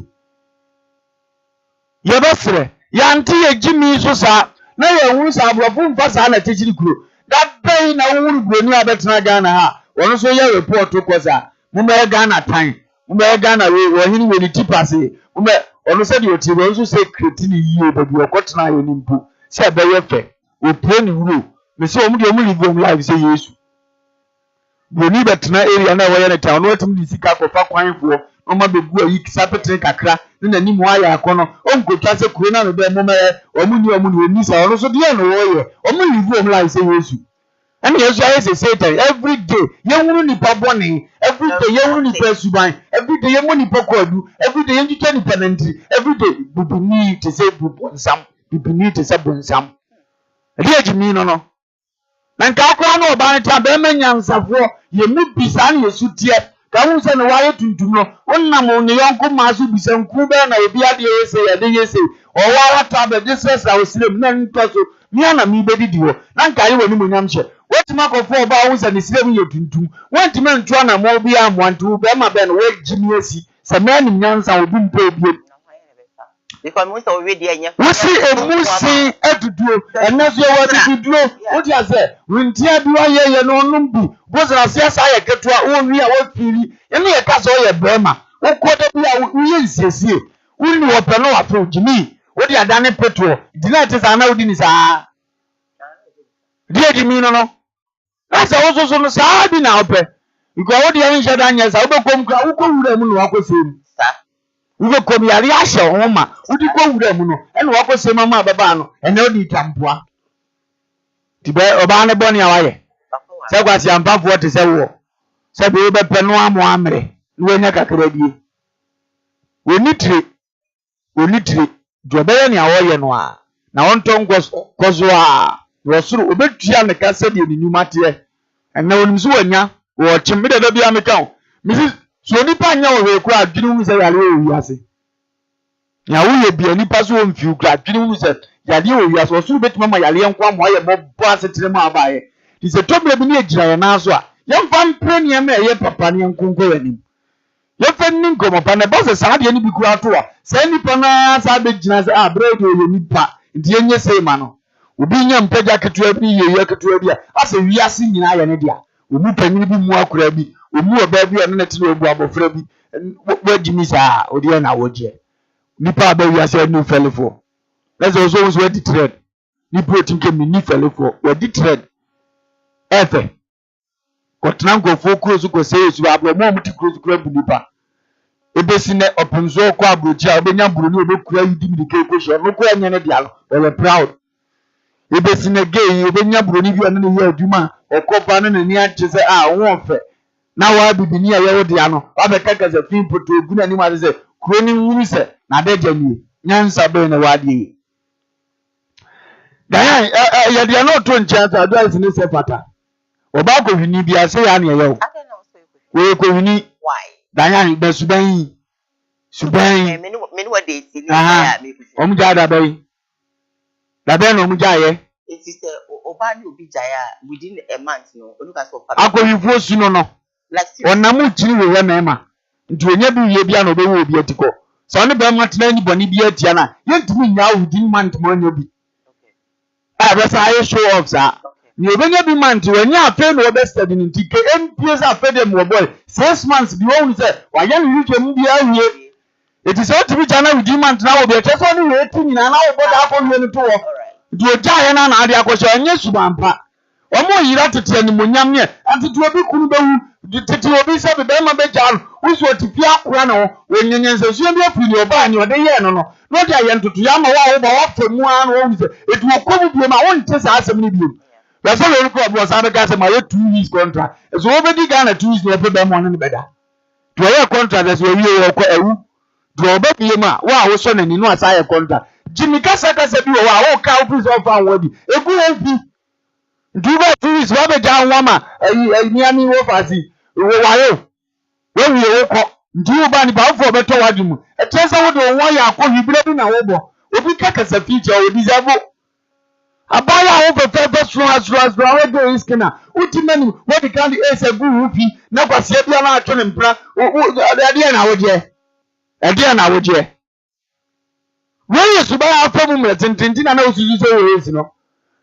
yebesre yanti ye jimi so sa na ye hu sa abrofo mfa sa na techiri kuro that day na wuru broni abetena Ghana ha wono so ye report ko sa mo me Ghana tan ume Ghana we hini we ni tipase ume ono said you ti we nso say creatine yie baby okotena yo nimpo say be ye fe we pray ni wuro me say omu de omu live on life say Yesu boni betena area na we ye ne town no tim di sika ko fa kwanfo no ma begu ayi sapete kakra ne nani mu aya akono onkotwa se kuro na no be mo me omu ni oni sa ono so de no wo ye omu live on life say Yesu. And yes, I say Satan every day. You won't nipa boni. Every day you won't nipa subai. Every day you won't nipa kodu. Every day you can nipa nentri. Every day we need to say bonsam. We need to say bonsam. Ready me no. Nanka akwa no ba nta be manyansafo ye mu bisa na yesutie. Ka hu se no waye tuntum no. Onnam ne yonko maso bisa nku be na obi ade yese ye de yese. O wa wata be Jesus a osirem na ntoso. Mi ana mi be didi wo. Nanka ye wani munyam hye. What Marco for about was an Islam you to want to man to an amobia want to be my ben wait genius. Some man in Yansa will be paid. Because most already we see a musi to do, and that's what to do. What you say? When Tia do I no numbi, was as yes I get to our own real work freely, and me a castle a Burma. What quarter we see? We know what no approach me. What you are done petrol. Delight is an audience. Dear me no. That's also so sad now, pe. Because what the answer Daniels, I will come to Uko Wako Sim. We will come here, Yasha, Oma, Udiko Muno, and Wako Simama Babano, and no di Tampua. Tibe Obana Bonnie away. Say what's your pump what is a war. Say we be Penoa Moamre, Luenaka Credi. We need to Jobani away noir. Now on tongue was Kozua. Wasuru obetua ne kasa de ni nyumate and na onimso wanya wo chimbe da bia meka mrs so nipa nya wo kura adwene mu se yale wo wiase ya wo ye bia nipa so mfiu kura adwene mu se yale wo wiase wasuru betima ma yale enko amo aye bobbo asetere mu abaye ti se tobre bi ne egira ye na so a yemfa mprenia ma ye papa ne enkonko wanim yefa ninko mo pa ne boss sa de ni bi kura to a sa nipa na sa be gina se a bredo ye nipa ndi enye sei ma no obi nya mpaja ketua bi ye ketua bi ase wiase nyina ya ne dia omu panyin bi mu akura bi omu oba bi ene neti obu abofra bi wagimi sa odi na woje nipa ba wiase ni felifo let's also was wedi trade ni protein ke mi ni felifo wedi trade efe kotna ngofo krozu ko se yesu abro mo muti krozu kura bu nipa ebesi ne openzo ko abrochi a obenya buru ni obekura yidi mi ke ko sho no ko anya ne dia lo proud ebesi ne gay obenya broni bi ane ne ye aduma okopa ne nani ache se won fe na wa bibini a ye wo dia no wa be kaka se fin poto ogu na ni ma se kroni wuru se na de jani nyansa be ne wa die dan ya dia no to ncha ta advice ne se fata oba ko hwini bia se ya ne ye wo we ko hwini why dan ya be suban me no dey see me omu jada be da be no mu jaye it is oba ni obi jaya within a month no oluka so papa akoyifo su no like onamu chiri we na ema nti onya bi ye bia no be wo obi atiko so ne be matena ni boni bi atia na yentimi nya within month mo nya bi be say I show off sa ni obenya bi month onya afa no be study ni tike MPS afa dem wo boy 6 months bi won say wa ya ni ruche mu bi awie it is what bi jana within month na wo be cheso ni we ti nyina na wo boda akọ ni to wo di oja na ade akọsọ enye subampa omo yira tete ni monyam ne atete obi kunu bewu tete obi se be ma be jan usu otifi akora na onyenyen se so bi afiri ni oba ni ode ye no de aye ntoto ya ma wa wo ba wa famu an wo wi se etu okobu bi ma won te sa asem ni bi be so le ko bo sa be ga se ma ye 2 weeks contract so wo be di ga na 2 weeks no pe be mo ne be da to ye contract so wi ye ko ewu do oba bi ma wa wo so na ni no asa ye contract Jimmy kasa bi wa o ka office of an wadi egu obi duba tourist wa be jan wa ma ni ani wo fasi wo wayo we wi wo ko duba ni ba fo be to wadi mu e tesa wo do won ya ko hibire bi na wo bo obi kasa feature o deserve abaya wo fe stro we do iskina utimani wo di kan ese gu rufi na kwase bia na atwe ne mpra ade na wo je when you suba afamu mretintintina na osusu se we esi no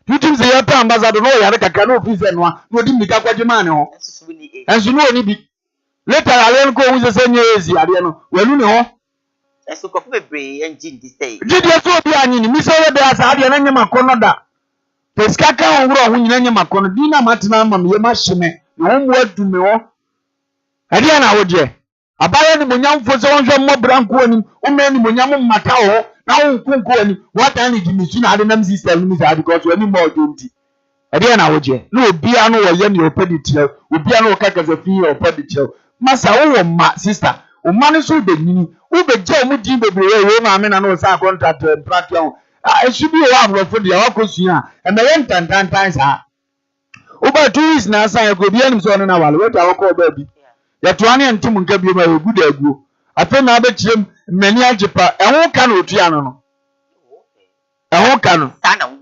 tutim se yata ambassador no yare kaka no office no odi mika kwaje man ho ensu no oni bi Later I go with the same easy adiano. Well you know. Eso ko bebre engine this day. Did you so be any mi so there as adiano nya makono da. Peska ka onwuro ho nyina nya makono di na matena ma me ma hyeme. Na wo mo adume ho. Adiana wo de. Abaya ni monyamfo se wonhwe mo branko ani. O me ni monyam mmata ho. Na wo nkunko ani. What an di mi na ade nam system ni sa because we ni mo odonti. Adiana wo de. Na obi anu wo ye ni opediti. Obi anu wo kaka za fi opediti. Masa wo ma sister. O ma ni so be nyini. Wo be je o mu din bebre we ma me na no sa contract pratia. It should be one for the Akosia and the Yentan sa. Over 2 weeks now, I could be any son in our what I call baby. Yet 20 and Tim can be my good ego. I think I bet him many Japan and won't canoe Tiano. I won't canoe.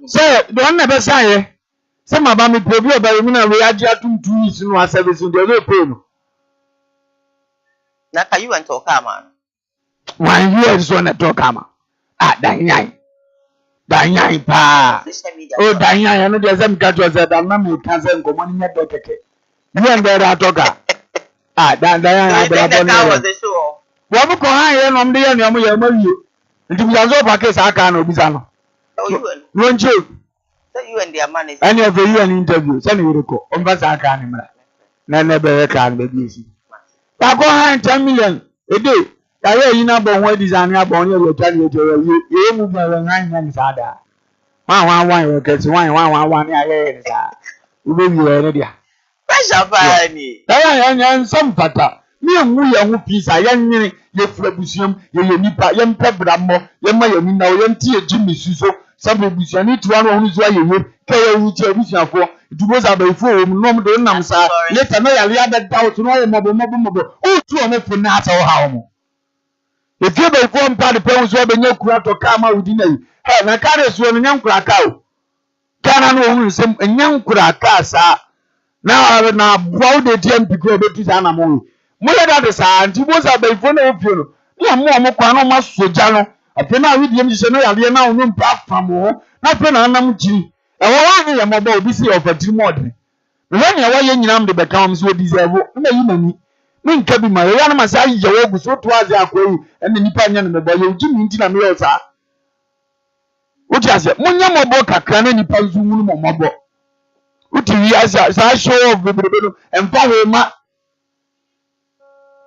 Say, don't never say. Some about me probably about me and we had 2 weeks in our service in the other pain. Naka you and talk man. 1 year is on a talkama. Ah, Danyai. Danyai pa. Oh, Danyai, I know there's some catch was that I'm not my cousin, come on in your keke. You and there talker. Ah, Danyai, was the show. What we call high and on the end of you. It was all packets I can of Bizano. Oh, Won't you? So you and their man is Any of you an interview, send you recall. On Basaka, never can be busy. I go high 10 million a day. I hear you know what design up on your tell you to you move my 9 months. One, because one, I hear it. We will be ready. pressure Barney. And some pata. Me and we are who peace. I am your Flabusium, your Nipa, young Pebramo, your Miami, now young Tia Jimmy Suso. Some people need to run who's why you will carry with your vision for. It was a before, no, don't answer. Let another other doubt to know mobile. Oh, 2 on it for not or how. If you be form part of the parents who have been your crowd to come out within a hey, my car is one young crack out. Can I know some young crack sir? Now I now bow the gem to go to Sanamo. Mother that is and he was a by phone of you. No more Mokano must so jano. A penna with him, you say, no, I now no back from more. Not penna namuchi. I want him about this of a Timothy. When you are young, the becomes what deserve. No, min kabi ma yana masai jawo guso twaze akoyi ene nipa nya ne boye ujimi ntina me yosa uti ase munya mobo kakra na nipa nzungu no mobo uti wi asa sa show of bebrebe emfa we ma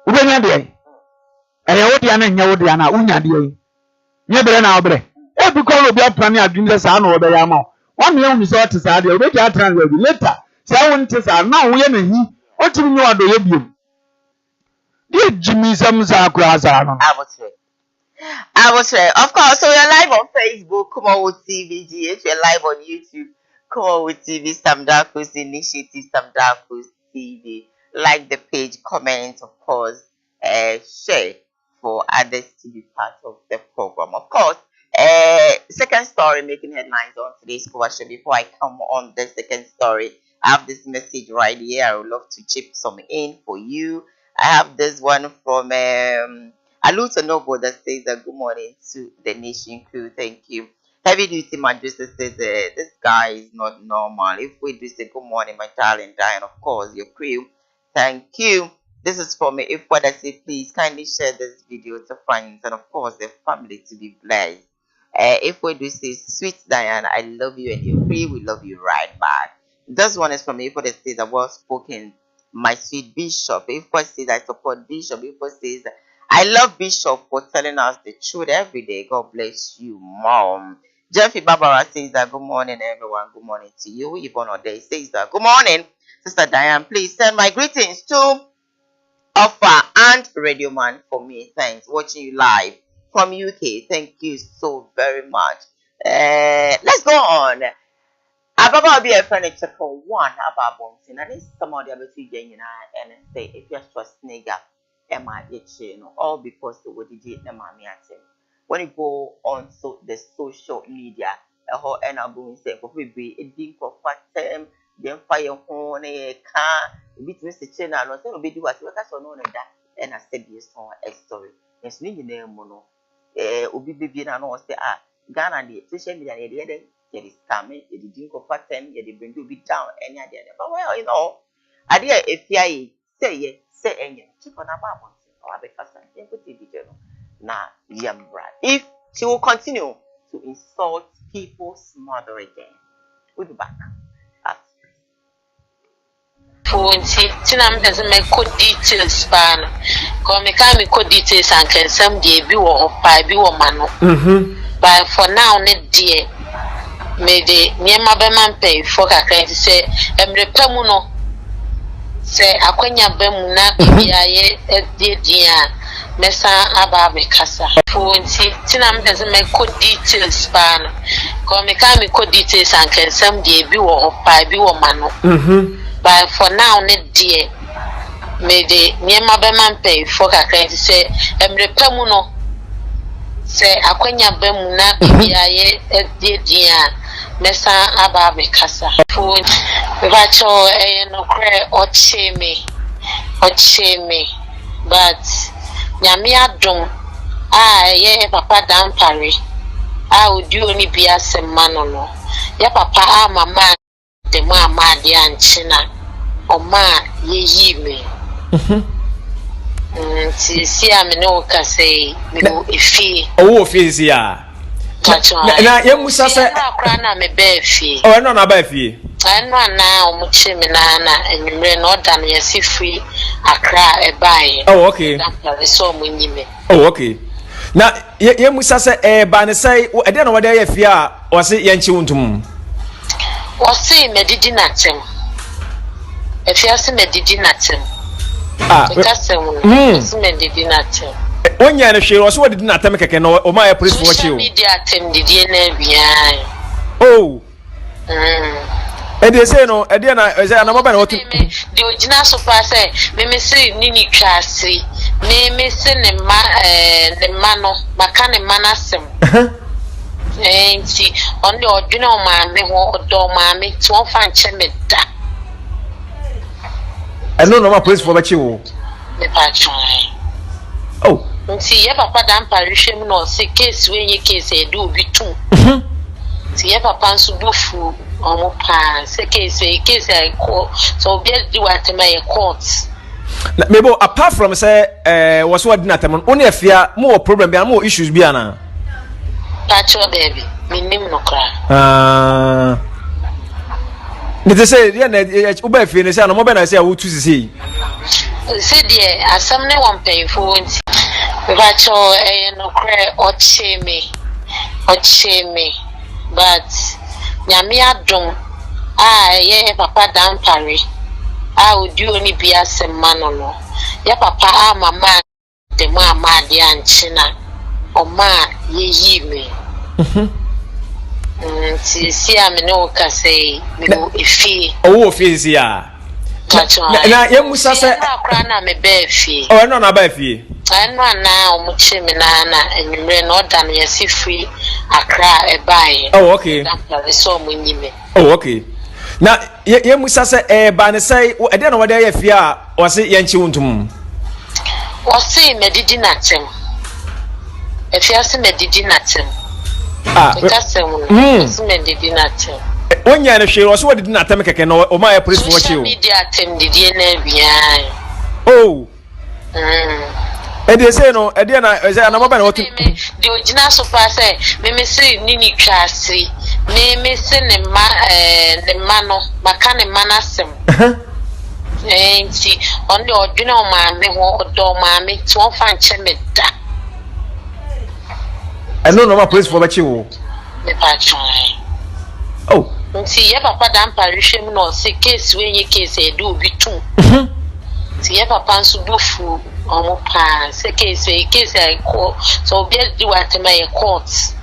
ubenya de eye wodi ana nya wodi ana unya de nya bere na obre e bi ko obi apani adwin sa na obe ya ma wa me hu so te sa de obe ja transfer bi later sa won te sa na wo ye na hi o ti nyo ado ye bi Jimmy Samsa Krasano. I was right. Of course, so we're live on Facebook, KUMAWOOD TV, GH. We're live on YouTube, KUMAWOOD TV, Sam Darkus Initiative, Sam Darkus TV. Like the page, comment, of course, share for others to be part of the program. Of course, second story making headlines on today's Koowaa Show. Before I come on the second story, I have this message right here. I would love to chip some in for you. I have this one from Aluta Nobo that says good morning to the nation crew. Thank you. Heavy Duty Majesty says this guy is not normal. If we do say good morning, my darling Diane, of course, your crew. Thank you. This is for me. If what I say, please kindly share this video to friends and of course the family to be blessed. If we do say sweet Diane, I love you and your crew, we love you right back. This one is from me. If what I say the well spoken. My sweet Bishop. If God says I support Bishop, if God says I love Bishop for telling us the truth every day. God bless you, Mom. Jeffy Barbara says that good morning, everyone. Good morning to you. Yvonne O'Day says that good morning, Sister Diane. Please send my greetings to Offer and Radio Man for me. Thanks. Watching you live from UK. Thank you so very much. Let's go on. Ababa will be a furniture for one about bouncing. And this some of the other two and say if you're trust nigga, all because the what did it when you go on the social media, a whole enable say for be a ding for fat term, then fire horn a car, bit Mr. Chena, no so be do what you know that and I said this on a story. Yes, you name mono. Ubi baby and all say Ghana the social media there is coming, you didn't go part time, you didn't bring you be down any idea. But well, you know, idea if you say any chick on a mama or because I put the video na yambra. If she will continue to insult people's mother again, we'll be back. Fonti tinam doesn't make code details span. Come me code details and can some day be or pie be or mano. But for now, net dear. May the near my man pay for a client to say, Emrepamuno say, Aquanya Bemuna, dear, Messa Ababe Casa. Fonti tinam doesn't make code details span. Come me code details and can some day be or pie be or mano. But for now, net dear, may the near my man pay for a client to say, Emrepamuno say, Aquanya Bemuna, dear, Messa Ababe Casa. Food, Vacho, no cray or shame me, but Yamia dum, papa down parry. I would you only be as a man or no. Ya papa, I'm a man. The ma dear and china or ma ye me. See, I'm no say, no, if he oh, Fizia. Na ye musa se na me be fie. Oh, no na ba fie. I know now much me na enwure no dan ye si free Accra e bae. Oh, okay. So munyime. Oh, okay. Na ye musa se ba ne sai e de na wode ye fie a o se ye nchi wuntum. Wasi medidi natem. Efiasi medidi natem. Because medidi natem. Onya na hwe o so wodi natem keke no o ma ya police for social media atem didi na bia. Oh. E dey say no, e dey na na mobile what the original super say me say nini twase. Me say ne ma no maka ne manasem. Enti on the original man me ho do mama to on fan cheme da. I know no ma police for bachi wo. Me pa try. Oh. Nti ye papa dan parihwem no se case we nye case e do obi tu. Nti ye papa nso dofu omo pa se case e ko so obi di watema ye court. Na mebo apart from say was what dinner time on afia more problem be more issues be ana. Pacho baby, minim no kra. They say yeah na uba fie ne say na mo be na say wo tu sisi. Say there asam ne wan pay for nti. Pacho no kra o cheme. But nyame adom ye papa dan pare. Would you only be as a man or no? Ya papa mama the ma dear and china. O ma ye me. See, I'm no say, no, if oh, Fizia. Na ye musa se na me be fie. Oh, no na ba fie. I know now much me na enwure no dan ye si free Accra e bae. Oh, okay. So munyime. Oh, okay. Na ye musa se ba ne sai e de na wode ye fie a o se ye nchi wuntum. O se medidi natem. Efiase medidi natem. Because medidi natem. Onya na hwe o so wodi natem keke no o ma ya police for you. Media atem didi na bia. Oh. E dey say no, e dey na say na mobile what the original super say me say nini twase. Me say ne ma no maka ne manasem. Enti on the original ma me ho do ma me to on fan cheme da. I know no ma police for bachi wo. Me pa try. Oh. Nti ye papa dan parihwem no se case we nye case e do obi tu. Nti ye papa nso dofu omo pa se case e ko so obi di watema ye court.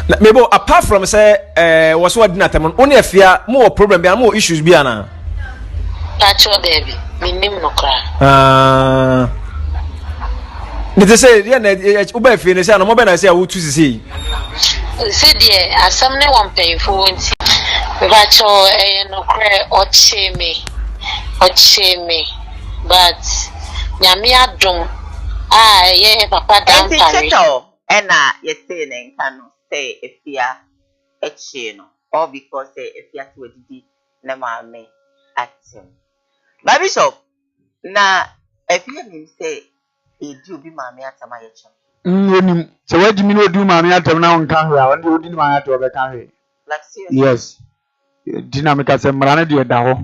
Na mebo apart from say was what dinner time on afia more problem be more issues be ana. Pacho baby, minim no kra. They say yeah na uba fie ne say na mo be na say wo tu sisi. Say there asam ne wan pay for nti. Pacho no kra o cheme. But nyame adom ye papa dan pare. Ena ye say ne nka no say efia echi no or because say efia to didi na maame atim. Bishop Na if you mean say e do be maame atama ye chem. Onim. So what do you mean we do maame atam na on kan hwe? When do maame atam be kan hwe? Like seriously. Yes. Dynamic se mrane de da ho.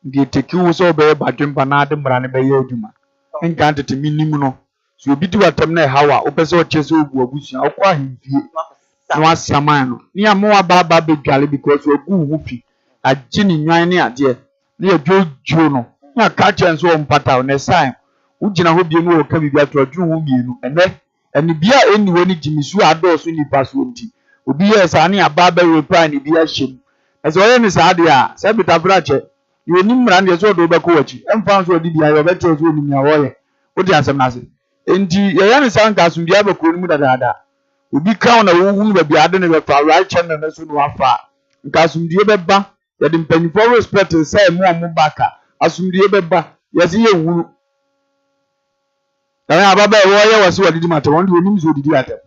De teki wo so be badwem pa na de mrane be ye adwuma. Enka tete minim no. So obi di watam na hawa, opese o chese obu abusia, okwa himfie. No asaman no. Ni amo aba be dwale because ogu hu fi. Agye ni nwan ne ade. Ne adwojo no. Na ka chen so mpata na sign. Ugina ho bie no o ka bibia to adwo ho mienu. Ene bia eni woni gimisu adoso ni paso nti. Obi ye sa ne aba be reply ni bia hyem. Ese oye ni sa ade a, se bitafra che. Yo ni mra ne so do be ko wachi. Emfa so odi bia yo be to so ni mia wo ye. Odi asem na se. Enti ye ni sa nka so bia be ko ni mu dada. Obi ka na wo hu be bia ade ne be fa right channel na so no afa. Nka so die be ba, ye de mpanyifo respect say mo baka. Asumdie be ba, ye se ye hu. Na ababa e wo ye wase wadidi mate won de onim so didi atem.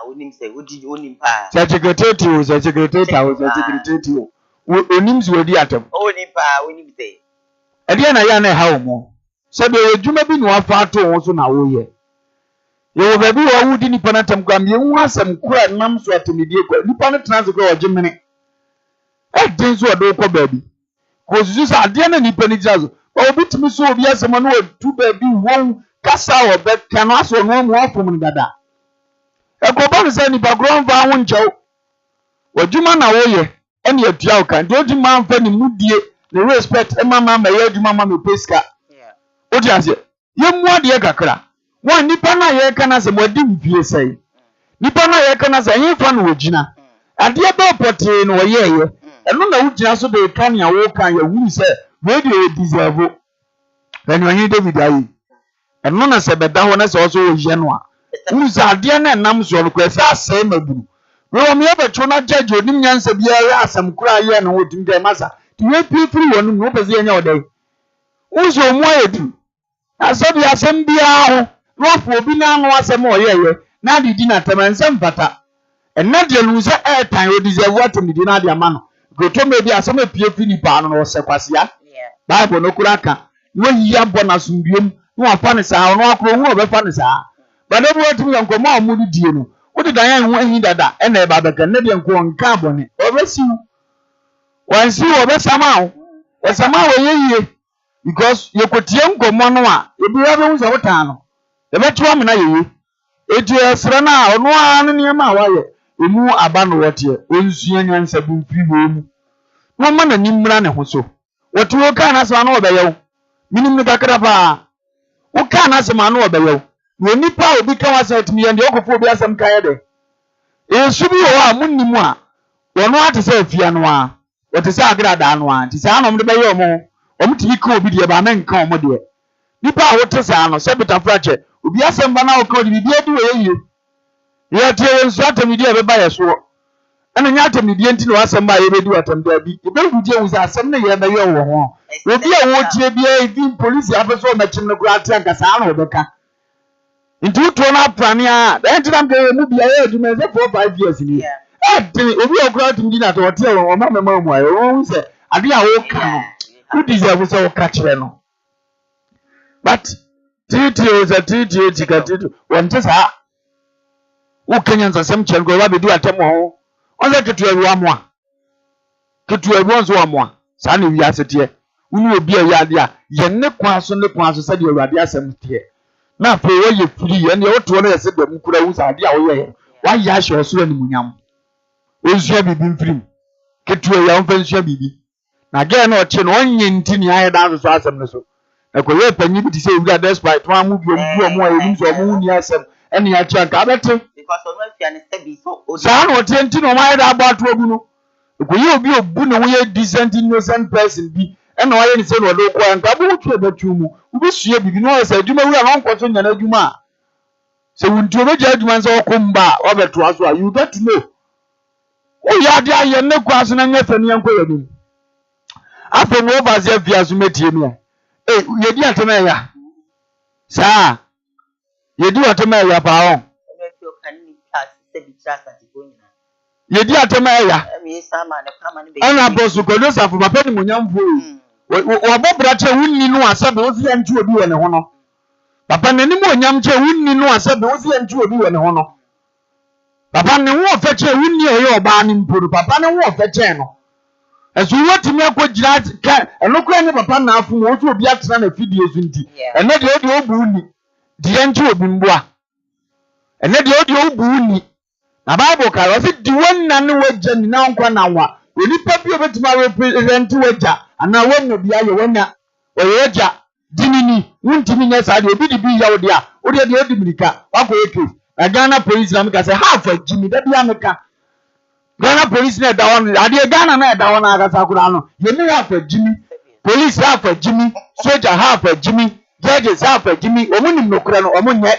Onim say odi onim pa. Secretary onim so wadi atem. Onim pa, onim say. E de na ya na ha wo mo. Se be adwuma bi no afa ato wo so na wo ye. Ye wo ba bi wo wudi ni pa na tem kwa me hu asem kura nam so atemidie kwa. Ni pa no transit kwa ogimene. E den so do kwa ba bi. Ko zuzu sa ade na ni pa ni jazo. Obi timi so obi asem no tu ba bi won kasa wo be kan aso no mo afom ni dada. Ekoba ni se ni background va ho nchew. Wadwuma na wo ye, ene atua wo kan. De odwuma amfa ni mudie, ni respect e mama ma ye adwuma mama peska. Yeah. Odi ase. Ye mu ade kakra. Won nipa na ye kan ase modi mfie sei. Nipa na ye kan ase yin fa no wogina. Ade be pote no wo ye. Eno na wogina so de kan ya wo kan ya wu se we dey deserve. Then when you David ayi. Eno na se beda ho na se also wo ye no a. Uzade na nam so no kwese asem maburu. We o me abecho na judge onim nyansa bia asem kura ye na wodim de masa. Ti we pifiri wonu no pese enya odai. Uzo mu ayedu. Asabi asem bia ho. No fo obi na anu asem o ye na didi na tamansem pata. Ena de luze airtime o deserve what me di na de ama no. Goto me bi asem pifiri ni pa no se kwasia. Bible no kura ka. No yi abo na sumbiom. No afa ne sa no akro hu obefa ne sa. But everyone to come on moody deal. What did I want him that and about the Canadian corn carbon? Over see one see over somehow. Or somehow ye because you could young go monoa, you be everyone's over town. The better woman I you. It is Rana or no one near my way. You move about what here, when Sian Sabin free room. No man and Nimran and so. What you can as one over you? Meaning the Bacaraba. Who can as a man over you? We nipa obi ka wasa timi ye de okofo obi asem kan ye de e subi wo a munnimu a wono atese afia no a wotese agrada no a tise anom de be ye omo timi ka obi de ba na nka omo de nipa a wotese ano se bitafra che obi asem ba na o ka odi bi edi we ye tie nso atamidi e be ba ye so ena nya atamidi enti no asem ba ye be di watam da bi e be gudie wo asem na ye be ye wo ho obi a wo tie bi e di police afeso o machim no kura tia nka sa ano be ka into to na plani a then time dey mu bia e adwuma say 4-5 years ni obi okura tum di na to hotel o ma mema mu ayo o say ade a wo ka who deserve say o ka kire no but titi tikati won te sa wo kenya nsasem kire go ba be du atem ho on say ketu awu amoa ketu awu onzo amoa sa na wi asete unu obi a ya ade a ye ne kwa so say de awurade asem tie na fe wo ye firi ye ne woto no yese dam kura wu sa ade a wo ye wa ya hye osoro ni munyam ozua bibi mfirim ketu ya mfa nsua bibi na ge na oche no onye ntini aye da so asem ne so na ko ye panyi bi ti se wi despite wa mu bi omu a elim so omu ni asem ene ya chia ka bete because on afia ne stebi so sa na oche ntini o ma ye da agba to ogu no ko ye obi obu na wo ye decent innocent person bi ena wa ye ni se no do ko anka bo tue batu mu ubi sue bibi no se adwuma wura no nkoso nya na adwuma se wuntu obeja adwuma nse okomba obeto aso a you get to know o ya dia ye ne kwa so na nya fani yanko ya nim afa no baze afia so metie mi ye di atema ya sa ye di atema ya pa ho ye di atema ya ana bosu ko do safu papa ni munyamfo bobra che wunni no asabe wo se ntu obi wo ne ho no papa nanim onyam che wunni no asabe wo se ntu obi wo ne ho no papa ne wo fa che wunni oye oba ne mpuru papa ne wo fa che no esu wotimi akogina ka enokura ne papa na afu wo so obi atena na fidie su nti ene de odi obu uni de ntu obi mboa ene de odi obu uni na bible ka wo se di wonna ne wagya ni na nkwa na wa onipa bi obetima represent wagya ana wonna bi aye wonna wagya dinini wuntimi nya sa de obi di bi yawo de a odi de odi mirika wakoyeke na Ghana police na meka say half a jimi da bia meka Ghana police na da won ade Ghana na da won aga sakura no ye me half a jimi police half a jimi soldier half a jimi judges half a jimi omunim nokura no omunye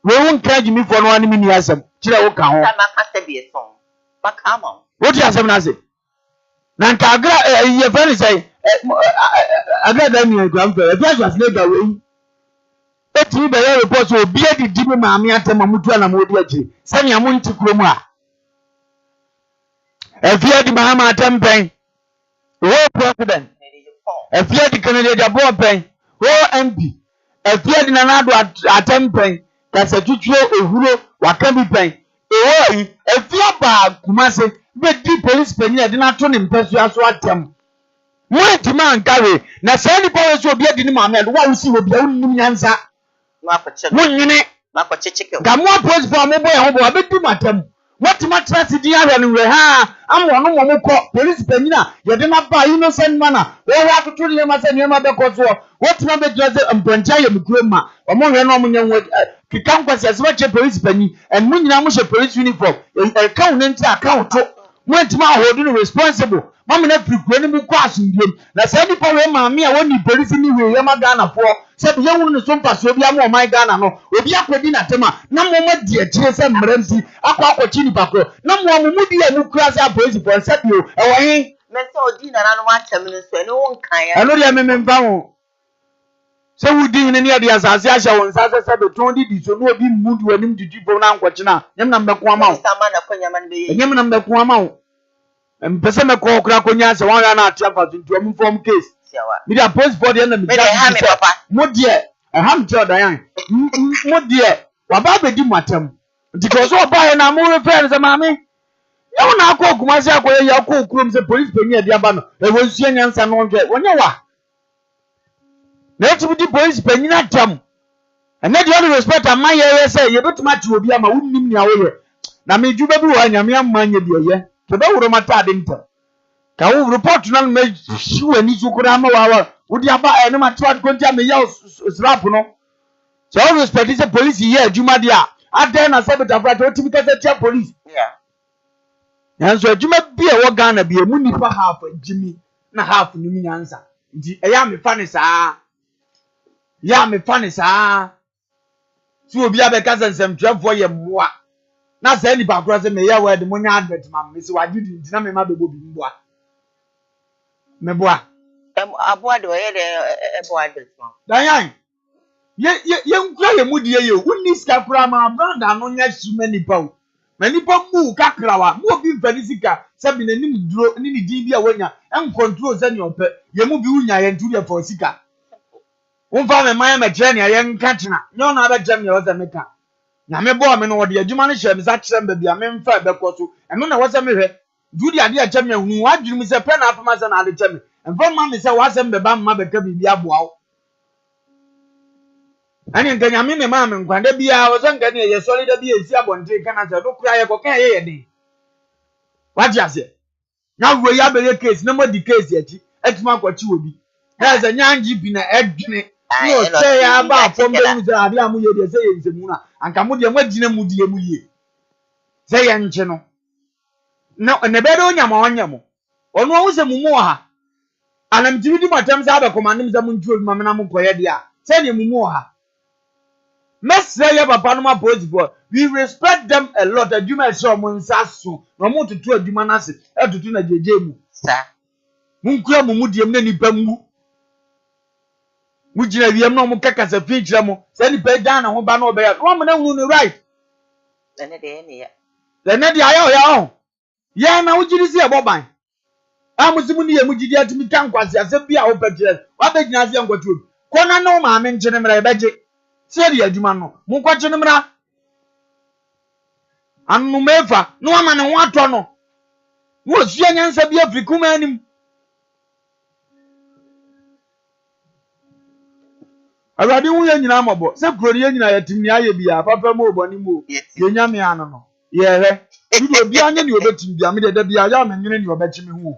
we won ka jimi fo no ani mi ni asem kire wo ka ho sama ka se bi so makama wo ti asem na se na nka agra ye fani say agra da mi ekwa mfe e bi asas le ga we eti be ye report so obi edi di mi maami atema mutu ana mo di achi sani amu nti kuro mu a efia di mahama atempen wo president efia di Kennedy Jabo pen wo MP efia di nanado atempen kasa tutuo ehuro wakabi pen ewo efia ba kumase be di police pen ya di na to ne mpesu aso atem mo enti man kawe na sani power so obi edi ni maami ado wa usi obi a unnim nyansa munyine makochecheke gamu police for mo boy ho bo abedi matem what matter si di ara ni we ha amwo no mo ko police panyina ye de na ba innocent mana we wa tutu ni ma se ni ma be ko so what ma be dress mponcha ye mkuro ma omo hwe no mo nyen kika nkwasi ase ba che police panyi en munyina mo she police uniform e account nti account mo ntima ahodu no responsible mama na prikuro ni mu ko asundiem na se di pa we ma me a woni police ni we ye ma Ghana fo se bi ye wonu ne so mpa so obi am o man Ghana no obi akodi na tema na mo ma di akire se mmeranti akwachi ni pakro na mo mu di anu kura se police for se bi o e wo hin me se odi na nanu atem no so ene won kan ya eno dia me mpa ho se wudi ne ne dia asase ahya won sase se be ton di so no obi mudi wanim didi fo na nkwachi na nyem na mbeko ama o sama na konya man be ye nyem na mbeko ama o mpese me ko kura konya se won ya na atia fa tuntu am form case mi da post for the na mi da ha me papa mo die ham tell dan mo die wa ba be di matem because oba ye na mo refer se mami ye wona akọ kumasi akọ ye akọ okurum se police penye dia ba no e wonsu nyansa no nhwe wonye wa na etu di police penye na tam ene di all respect am ye say ye betuma ti obi ama wunnim ni awoye na me juba bi wa nyame amanye bi ye ke ba wuro mata de nta ka wo report na me shiwe ni sukura ma wa wodi aba ene ma twat konti am ya slap no so all respect is police here adwuma dia adan na sabita frata otimi ka se tia police yanso adwuma bi e wo Ghana bi e mu nipa half jimi na half ni nyansa nti e ya me fa ne saa ya me fa ne saa so obi abeka sensem twefo ye mmoa na se ni ba kro se me ya word mo nya advert ma me se wagidi nti na me ma bebo bi mboa me boa aboa de ye de eboa de so dan ye nkura ye mudie ye wonni sika kura ma brand ano nya shima nipa o ma nipa mu kakrawa mu obi mfani sika sabi na nim duro ni din bi a wanya en control se ni ope ye mu bi unya ye ntu ye for sika wonfa me man ma kire ne ye nka tena nyo na ba jam ye woza meka na me bo me no wode adwuma no hye me sa kire mba bia me mfa be koso eno na woza me hwe dudi ade a jam ye hu wadwuru mi se pe na afama se na ade jam mfa ma me se wasem be ba mma be ka bi aboa wo ani nganya me ma me nkwande bia wozo ngane ye solid bia esi abonte kana se do kura ye ko kan ye den wati ase na wo ya be case na mo di case achi atuma kwachi obi na ze nyanji bi na edwene no se ya ba fom be mu se ade amu ye de se ye nsemu na anka mo de mo gina mu die mu ye se ye nche no na ne be do nya ma onya mo onu wo se mu mu ha anam tibi di matam sa ba komanim za mu ntuo bi ma me na mo koye de a se ne mu mu ha Messenger papa no ma police we respect them a lot adwuma show mo nsaso no mo tutu adwuma na se etutu na jeje mu sa munkura mu mudiem na nipa mu mugina wiem no mo kaka sa fi kire mo se nipa dan na ho ba na obeya no mo na hu no right ene de ene ya le ne dia ya o ya na ugiri si eboban amusimu ni emu jidi atimi kan kwase asem bia wo pekire wa begina ase nkwatu kona no ma me nkyene mra ebeje se ri adwuma no mu nkwakye mra anu mefa no ama ne ho atɔ no wo sua nyansa bia frikuma anim awade hu ye nyina mɔbɔ se kuro ye nyina yatimni aye bia papa mo obɔni mo ye nyame ano no ye hɛ bi bia anye ni obetim bia me de bia ya me nwene ni obɛkye me hu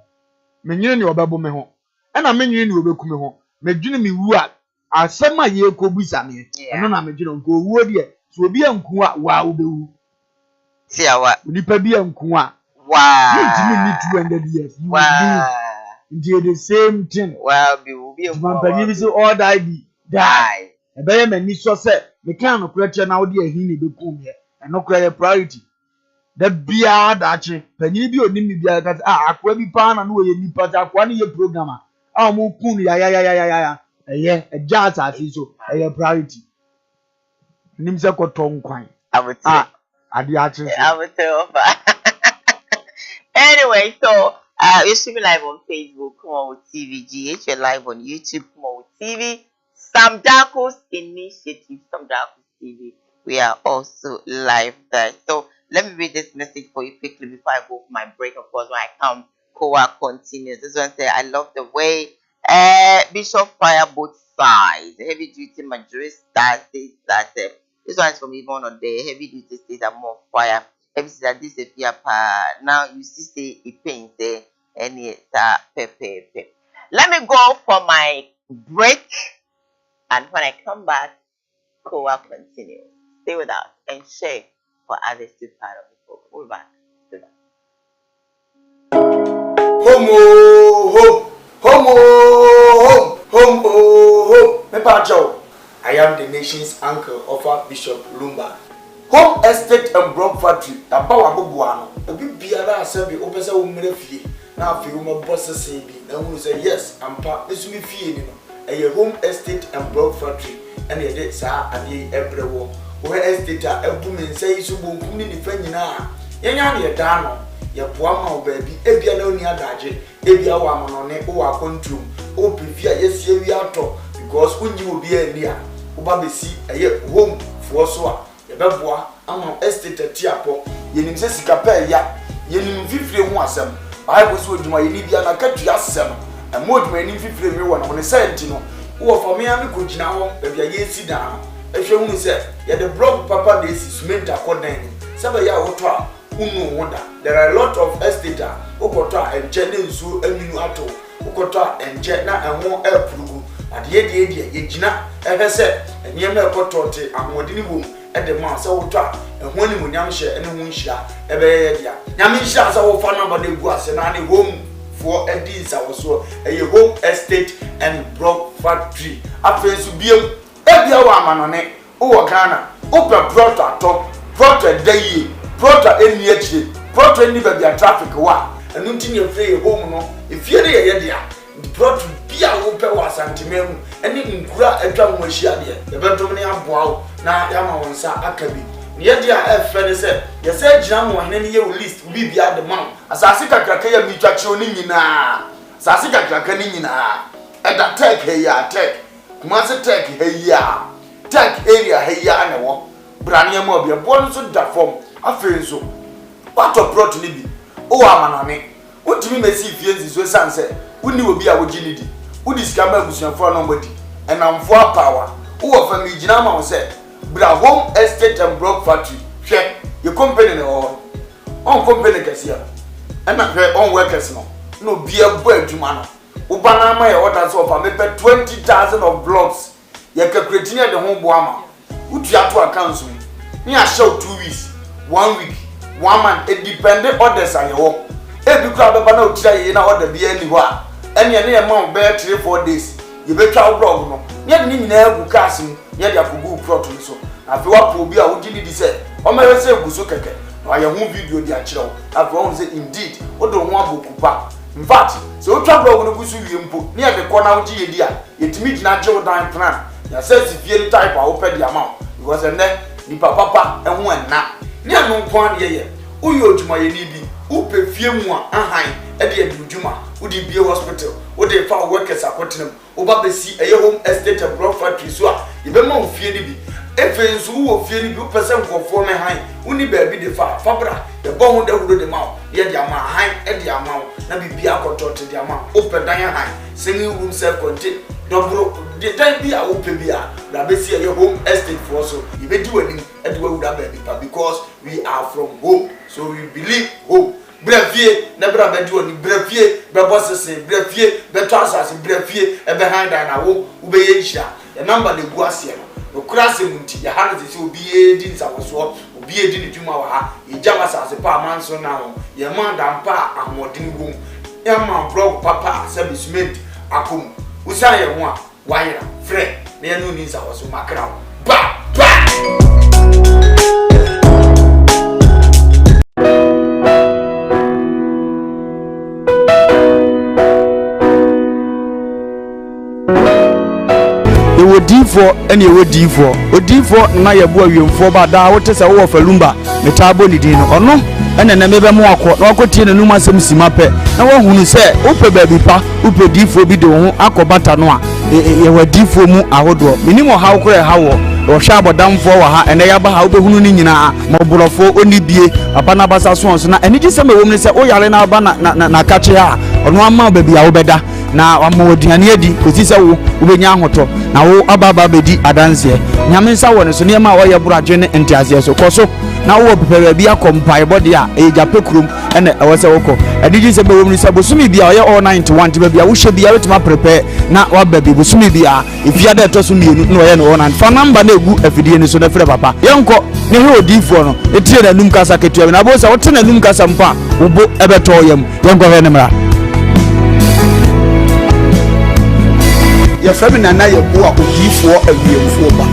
me nwene ni obɛbo me ho ɛna me nwene ni obeku me ho me dwene me wu a asɛm a ye kobusa me ɛno na me dwene nko owuo de so obi anku a wa obewu si awa nipa bi anku a wow you need 200 years you wow do the same thing wow be anku man bi so all die ebeye mani so se me kan no kura che na wo de ahin ne bekum ye eno kura ye priority da bia da che panyi bi oni mi bia ka akwa bi pa na no ye nipa ta akwa ne ye program a mo kun ya eye eja asase so eye priority nim se ko ton kwan adi a che anyway so you're streaming live on Facebook, KUMAWOOD TV, GH, you're live on YouTube, KUMAWOOD TV, Sam Darko's initiative, Sam Darko's TV. We are also live there. So let me read this message for you quickly before I go for my break. Of course, when I come, Koowaa continues. This one says, I love the way Bishop fire both sides. Heavy duty majority that says that this one is from Yvonne on the heavy duty states are more fire. Heavy says that this is now you see say it pains there and it's pepe. Let me go for my break. And when I come back, Koowaa continues. Stay with us and share for others to be part of the program. We'll be back. Home. I am the nation's uncle of Bishop Lumba. Home estate and block factory. About Abubuano. A big biara assembly opens a woman fee. Now, if you my bosses say, and we say yes, I'm part. This will be fee. A home estate and block factory. And a dead sir and ye every war. Where estate a woman says you won't come in the friend now. Yan dano. Ya poama baby, ebia no near daje, ebia woman on it, or a control, or prefer yes, we are talk because when you will be a near, Ubabi see a home for so. Yabeboa ama estate tiapo yenim se sika pa ya yenim fifire hu asem bible so djuma yeni bia na katu asem amodjuma yenim fifire mi wona wona senti no wo fa me ami ko gina ho ba bia ye si dan ehwe hu se ye the block papa dey si cement akodan ni sebe ya woto a unu wonda there are a lot of estate okoto a enje ne nsu aminu ato okoto a enje na enwo apurugu ade ye ye gina ehwe se enye na ekoto te amodini bom at the man so when you nyam share any moon share ebe ya nyam share so for number de gu ase na ne home for a deals so a home estate and block factory afen so biem ebia wa amanone o Ghana open prota top prota day prota eni echi prota eni ba bia traffic wa enu nti ne free home no efie de ye dia prota bia wo pe wa santimemu eni nkura atwa mo ahia de ebetom ne aboa na yama wonsa akabi ne dia efene se ye se gina mo hene ne ye list bi bia de man asase kakraka ya mitwache oni nyina asase kakraka ni nyina eda tech heya tech kuma se tech heya tech area heya na wo brane ma obi bo so da form afenso wato prot ni bi o amanane wotimi mesi fienzi so sanse woni obi a wogi ni di wodi skama abusuafo no mbodi enamfo power wo fa mi gina ma wo se bra home estate and block factory hwe your company no on company kasia and on workers no bia bo adwuma no wo bana ma ye order so fa me pe 20,000 of blocks ye calculate ne de ho bo ama utu ato account so ni a show 2 weeks 1 week 1 month it depend orders ayewo e bi kra beba na otira ye na order bia ni ho a ene ne ma be 3-4 days ye be twa blog no ne de ni nyina agu cars mu ye de akogu prot so afi wa po bi a wo gidi di se o ma we se eguso keke na ya hu video di a kire afi won say indeed o do ho abokupa in fact se o twa blog no gusu wie mpo ne ye de ko na wo gi ye di a yetimi gina je wo dan plan ya say si fie type a wo pe di ama because ne ni papa enho enna ne anu kwan ye ye o yo odwuma ye ni bi upe fie mu a ahan e de adwuma udi bie hospital udi fa workers akotenam oba besi eye home estate and block factory so a yebema ofie ni bi efe nso wo fie ni bi person nkofo me han uni ba bi de fabra de bo ho de hudo de ma ye de ama han e de ama na bibia akotote de ama open dan han singing room self contained dobro de dan bi a ope bi a da besi eye home estate for so yebedi wani e de wuda ba bi pa because we are from home so we believe home brefie na bra bedi woni brefie be bossese brefie be transas brefie e be hand na wo ube ye hia the number de gu ase no krase munti ya hanu se obi e di nsawoso obi e di ne dwuma wa ha e jama sase pa manso na ho ye man da mpa amodin wo ya man blog papa servicement akom usa ye ho a wayra frɛ na ye no ni nsawoso makra ba odifo ene odifo na yebo awiemfo ba da wote se wo falumba metabo ni din no ono ene na mebe mo akọ na akotie nanum asem simape na wo hunu se ope baabi pa ope difo bi de ho akobata no a ye wadifo mu ahodo minimo ha wokore ha wo hwa abodamfo wa ha ene ya ba ha obehunu ni nyina moborofo oni bie papa na basa so na ene gi se me wo mu se o yare na aba na kache ha ono ama baabi a wo beda na amoduane adi kosi se wo ubenya ahoto na wo ababa bedi adanse nyame nsa wo ne so ne ma wo ye buradwe ne ntiase so koso na wo pepere bia kompai body a e jape krum ene wo se woko adiji se be wo mu se bosumi bia ye all 91 ti bia wo hye bia wetima prepare na wa babi bosumi bia ifia da to so mienu na wo ye no one fa number na egu afidie ni so na frɛ papa yenko ne he odifo no etie na num kasa ketua na bo se wo te na num kasa mpa wo bo ebeto yam yenko he ne mra ya fami na na yebo a odifo awiemfo ba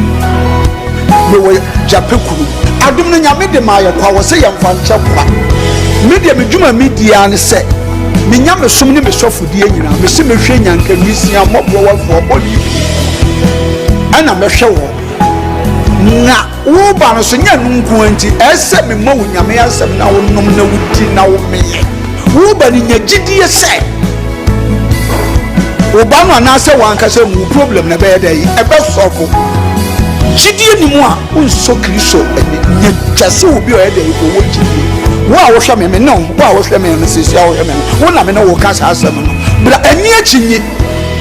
me wo japekuru adum no nyame de ma ye kwa wo se yemfa nche kwa media medwuma media ne se me nyame som ne me sofodie nyina me se me hwe nyanka misia mobro wafo bodi ana me hwe wo na wo ba no so nya nunku anti ese me ma wo nyame asem na wo nom na wuti na wo meye wo ba ni nya gidie se obano na se wan ka se mu problem na be dey e be solve gidie ni mu a unso kristo nya twase obi o e dey ko wo gidie wo a wo hwe me no wo a wo hwe me se sia wo hwe me wo na me no wo ka sa asem no bra ani achinyi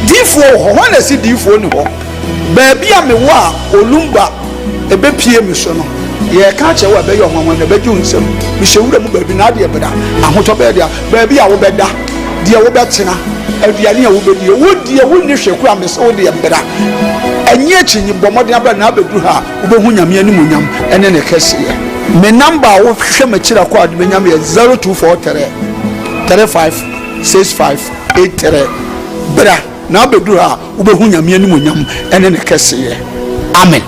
difo ho na si difo ni ho ba bia me wo a olumba e be pie me so no ye ka che wo be yo nwanwa na be ju nsem me hewura mu ba bi na de beda ahoto be dia ba bia wo beda de wo betena aduane a wo bedi wo die wo ni hweku a me se wo de mbra enye achinyi bomode abra na abedu ha wo be hu nyame ani munyam ene ne kese me number wo hwe ma kira kwa de nyame 0243 356583 bra na abedu ha wo be hu nyame ani munyam ene ne kese amen.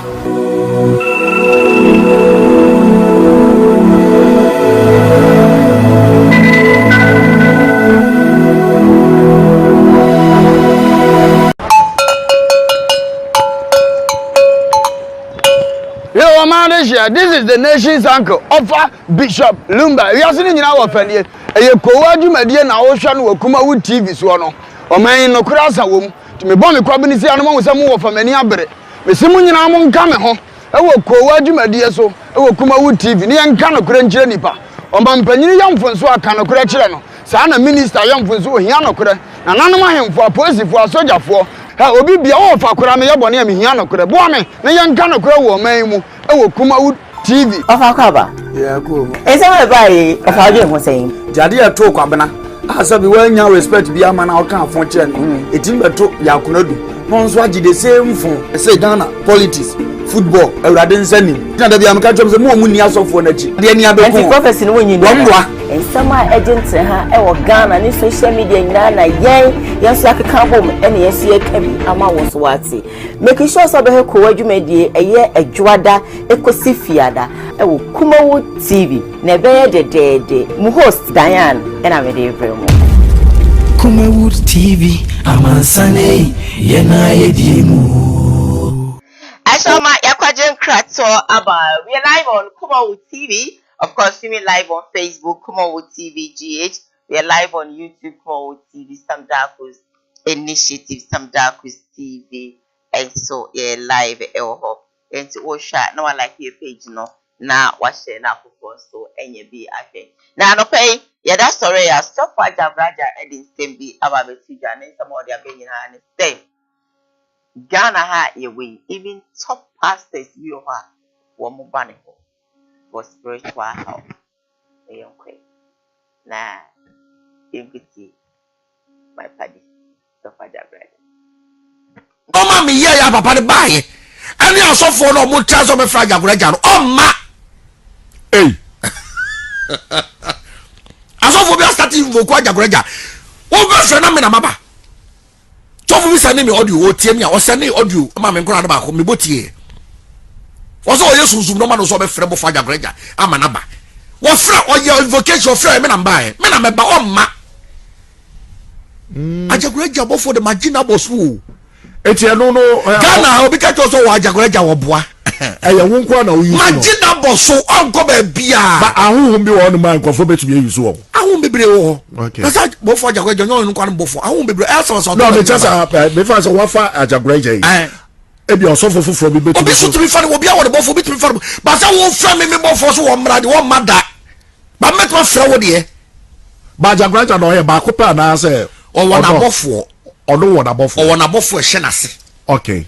This is the nation's uncle, Offa Bishop Lumba. We are seeing in our family. A Koowaa Show na Ocean wo KUMAWOOD TV so no. O man no krasa wom. To me bon me kwabini si anu mo se mo wo famani abere. Me se mo nyina mo nka me ho. E wo Koowaa Show so, e wo KUMAWOOD TV. Ni enka no kura nkyere nipa. O man panyini yamfonso aka no kura kyere no. Sa na minister yamfonso ohia no kura. Na nanom ahemfo apolisifoɔ asogyafoɔ ha obi bia wo fa kura me yebɔ ne am hia no kura boa me na yɛnka no kura wɔ man mu e wo KUMAWOOD TV ofa kwaba ya ko ese we bai ofa je ho sɛn jade ya to kwabena asabi wanya respect bia ma na ɔka afɔ kyerɛ no etim beto yakonadu no nso agide same phone say Ghana politics football awurade nsani na da bia me ka twem se mo mu ni asɔfo na chi de ni abeko anti prophecy no wonyi no ensama agent ha e wo Ghana ni social media nyina na yen so akeka bom ene yesu yekabi ama wo so wate make sure so be he Koowaa dwumadie eye adwoada ekosi fiada e wo KUMAWOOD TV na be ye dedede mu host Diane ena me de vremo KUMAWOOD TV amansane yena yedimu Ashoma yakwajen krato aba we are live on KUMAWOOD TV Of course, streaming live on Facebook, KUMAWOOD TV GH. We are live on YouTube, KUMAWOOD TV, Sam Darkus Initiative, Sam Darkus TV. And so, yeah, live and to all shot. No one like your page, no. Now, what's share now for so any be I think. Now, no pay. Yeah, that's sorry. I stop for Jabraja and then be about the two and some of their being and stay. Ghana ha away, even top pastors you are one more banner for spiritual help. Nah, empty my paddy, so far Jabraja. Oh, mammy, yeah, papa, the buy. And you also for no more chance of a fragile Jabraja. Oh, ma. Hey. As of we are starting for quite Jabraja. Oh, girlfriend, I'm in a mama. So we send me audio or tell me or send me audio. Mamma and grandma home me botier. Was all your sons no man was over friend of Jabraja. I'm an abba. What friend or your invocation friend, men and buy. Men I'm about oh, ma. I Jabraja before the Magina was who. It's a no. Ghana, because also Jabraja or bois. I won't go now. Magina boss so uncle beer. But I won't be one man conformable to be usual. I won't be brave. Okay. That's that before Jabraja, no one before. I won't be brave. No, me just before I wafa a Jabraja. Ebi on so for from be to be funny will be our both for be to be funny. But I won't frame me more for so one mother. But met my friend here. But Jabraja no here back up and I say or one above for or no one above or one above for a shenasi. Okay.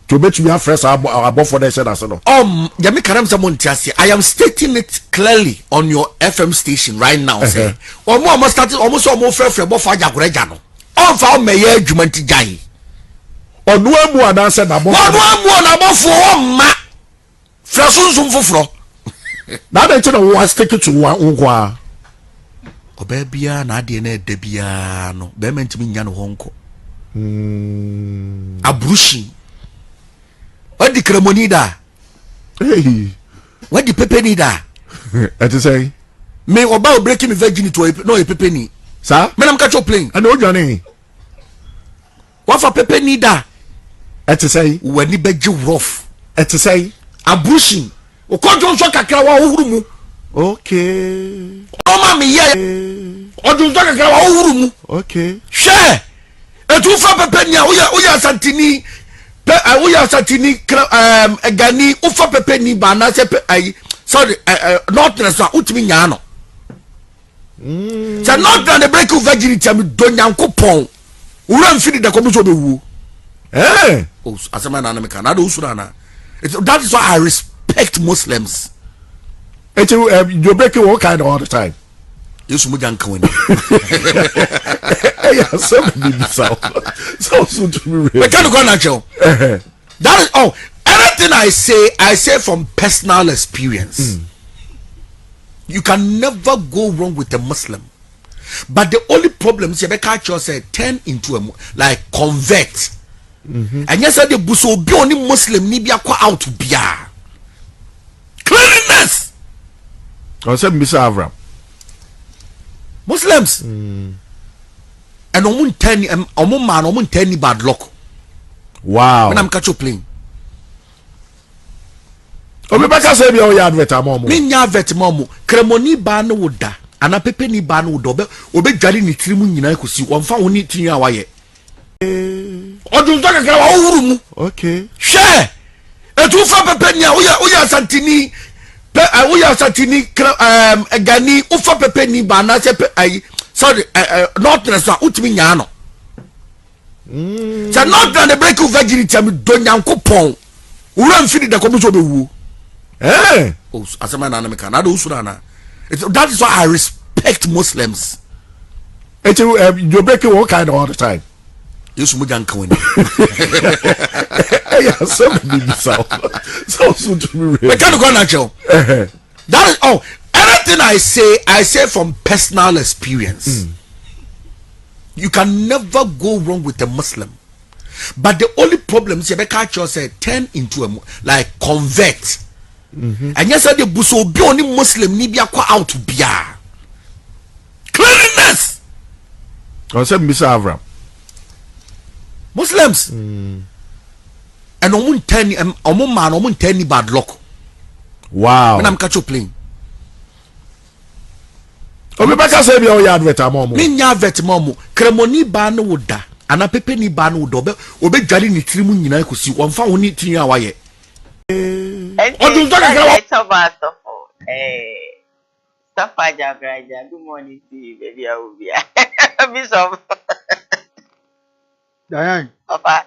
To bet you have friends above for the said as no. Yami Karam Zamontiasi, I am stating it clearly on your FM station right now. Say, or more must start almost friend for Jabrejano. All for Mayor Jumanti Jai. Or no more than said above for ma. Frasun for. Now they tell you was take it to one unqua. Obebia, Nadine, Debiano, Bement Minyan Honko. Abrushi. What the cremonida? Hey, what the pepenida? That is say, me about breaking the virginity to a pepeni. Sir, man, I'm catch your plane. I know Johnny. What for pepenida? That is say, when you beg you rough. That is say, abrushing. O control so kakrawa urumu. Okay. Oh, mammy, yeah. O do kakrawa urumu. Okay. Share. A two for pepenia, Uya Santini. Uya Satini Gani Ufa Pepeni Bana sorry Northern Utimiano. So not than the break of virginity Donyan Coupon. Uran Fidi the Commission of Woo. Eh? As a man American, I do Surana. That is why I respect Muslims. You're breaking all kind all the time. You Sumujan Coin. So soon to be real. We can't go natural. That is everything I say from personal experience. You can never go wrong with a Muslim. But the only problem is you can't just turn into a like convert. And yes, the buso be only Muslim ni be out to be cleanliness. I said Mr. Avram. Muslims. And omun ten bad luck. Wow. When I'm catch you playing. Obi baka say be o ya advert amomo. Me nya advert momo. Kremoni ba no woda. Ana pepe ni ba no woda. Obe dware ni tirimu nyina kosi. Wonfa woni tinu awaye. Odun to kakra wa wuru mu. Okay. Share. Etu fa pepe nia uya santini. Uya santini Gani ufa pepe ni ba na se sorry Northern Utimi Nyano. So not than the break of virginity Donyan Coupon. Uran Fidi the Commission of Woo. Eh? As a man American, I do Surana. That is why I respect Muslims. You're breaking all kind all the time. You Sumujan Coin. So soon to be real. We can't go natural. That is everything I say from personal experience. You can never go wrong with a Muslim. But the only problem is you can't just turn into a like convert. And yes, the buso be only Muslim ni be out to be cleanliness. I said Mr. Avram. Muslims. And omun ten bad luck. Wow. When I'm catch you playing. obi baka say bi o ya advert amomo me nya advert momo kremoni ba no woda ana pepe ni ba no woda obe dwale ni tiri mu nyina kosi wonfa woni tiri a waye odun to ka Stop Graja. Good morning to you, baby. I will be Bishop. Diane. Papa.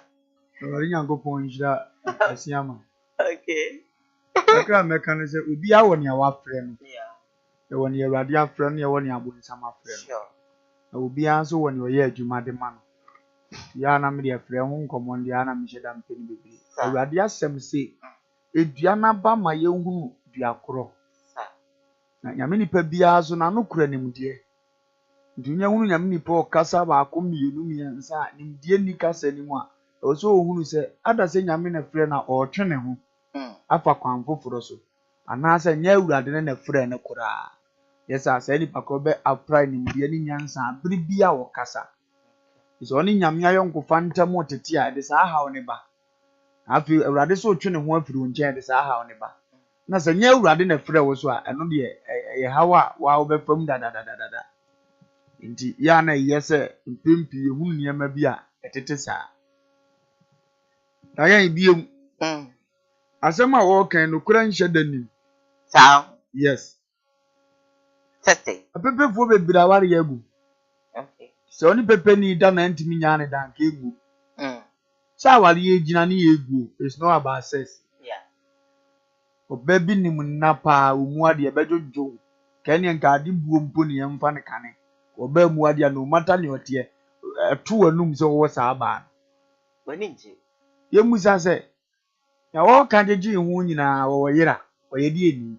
Ori go point that asiama. Okay. Akra meka say obi a woni a wa frɛ no. Yeah. E woni Awurade afrɛ no, e woni abonsam afrɛ no. Sure. Na obi an so woni oye adwuma de ma no. Ya na me de frɛ ho nkomo ndi ana me hyeda mpeni bebre. Awurade asɛm se edua na ba ma yehunu dua koro. Na nyame nipa bia so na no kura nimdie. Dunya hunu nyame nipa okasa ba akomienu miensa nimdie ni kasa ni mu a o so ohunu se ada se nyame na frɛ na o twene ho. Afa kwan foforo so. Ana se nya Awurade na frɛ ne kura. Yesa se nipa ko be apply nimdie ni nyansa abiri bia wo kasa. Iso oni nyame ayonko fanta mo tete a de sa hawo ne ba. Afi Awurade so twene ho afiri nkyɛn de sa hawo ne ba. Na se nya Awurade na frɛ wo so a eno de ye hawa wa wo be fam da. Nti ya na yese mpempi ehunu niam bi a etete saa. Ayan biem. Asema wo kan no kura nhye danim. Sao. Yes. Tete. Apepefo bebira ware yagu. Okay. So oni pepe ni da na ntimi nya ne dan ka egu. Sa ware ye gina ne egu. It's not about sex. Yeah. Obabi ni munna pa omu ade e bejojo. Kan ye nka ade buo mpo ne yemfa ne kane. Oba mu ade no mata ne ote eto anum se wo sa ba. Wani nje. Ye musa se ya wo kan jeji hu nyina wo yira. Oyedi eni.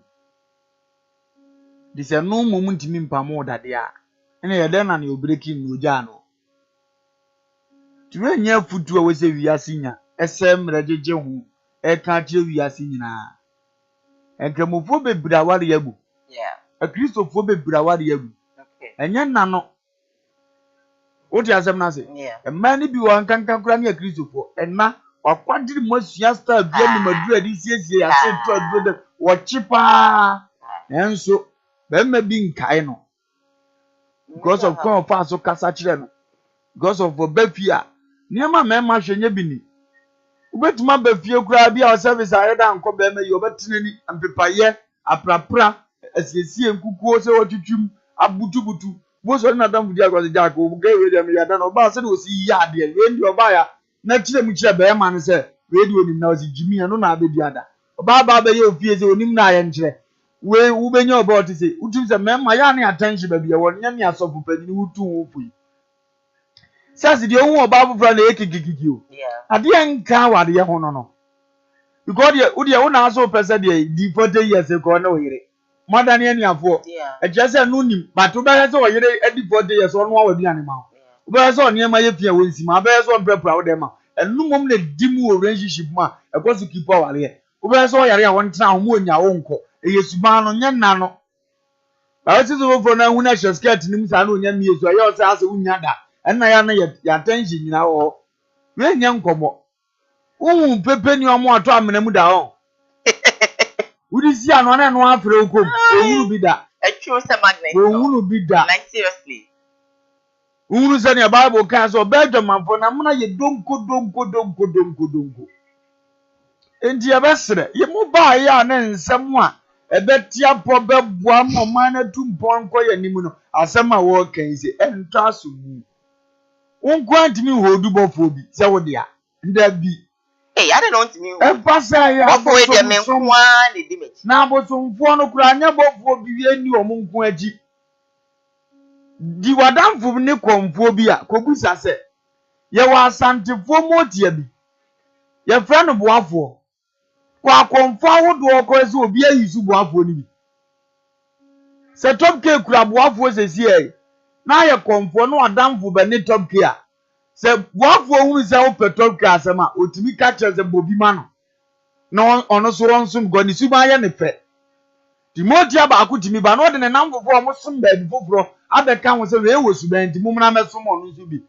Dise no mum ntimi mpamo dade a. Ene ye den na ne obreki no ja no. Tuwe nya futu a wose wiase nya. Esem rejeje hu. E kan tie wiase nyina. Enkramofo bebira ware yagu. Yeah. Akristofo bebira ware yagu. Okay. Enye nna no. Oti asem na se. Yeah. Emma ni bi wan kankan kura ne akristofo. Enna wakwadiri mo sua star bia ni madura di siesie ya se to aduro de wo chipa. Enso bemma bi nkai no. Because of come fa so kasa kire no. Because of obafia. Niema mema hwenye bi ni. Ubetuma bafie kura bia o service ayeda nko bemma yi obetinani ampepaye aprapra asiesie nkukuo se wotwitwum abutubutu. Boso na dam di agwa ja ko ge we dem ya da no ba se no si ya de we ndi oba ya na kire mu kire be ma ne se we di onim na o si jimi no na abedi ada oba ba be ye ofie se onim na ye nkire we wo benya oba o ti se utum se mema ya ne attention ba bia won nya ne asofu panini wutu wo fui sase de ohu oba bufra na ekikikiki o ade enka wade ye ho no because ye wo de wo na aso pese de di 40 years ko na o yire mother ne aniafo e jese no nim but wo be se o yire edi 40 years ono wa aduane ma wo be se o niam ye pia wonsi ma be se o prepare wo de ma enu mom na dimu o relationship ma e go to keep our here wo be se o yare a won tena ho mo nya wo nko e yesuba no nya na no ba we ti so for na hu na skirt nim sa na onya miesu aye o se ase unya da enna ya na ya attention nyina wo we nya nkomo wo pepe ni omo ato amena mu da ho Udi si ano na no afre okom. Ohuru bi da. A true magnet. Ohuru bi da. Like seriously. Ohuru se ne Bible kan so bejo manfo na muna ye donko. Enti ya besre, ye mu ba ya na nsem a ebetia po beboa mama na tumpo anko ya nimu no. Asema wo kan se ento asumu. Unko antimi hodu bofo bi se wo dia. Nda bi. Hey, I don't want to mean. Empasa ya Bofo de me kwa ni dimage. Na abosomfo no kura anya bofo bi we ni omunko aji. Di wadamfo ni komfo bi a kobusa se. Ye wa asantefo motia bi. Ye fra no boafo. Kwa komfo awodo okọ se obi ayisu boafo ni bi. Se top ke kura boafo sesi e. Na ye komfo no wadamfo be ni top ke a. Se boafo hu se o top ke asema otimi ka che se bobi ma no. No ono so ronsom go ni suba ye ne fe. Timotia ba akutimi ba no de ne namfofo omsom ba bi foforo abeka ho se we wo suba nti mumna mesom ono so bi.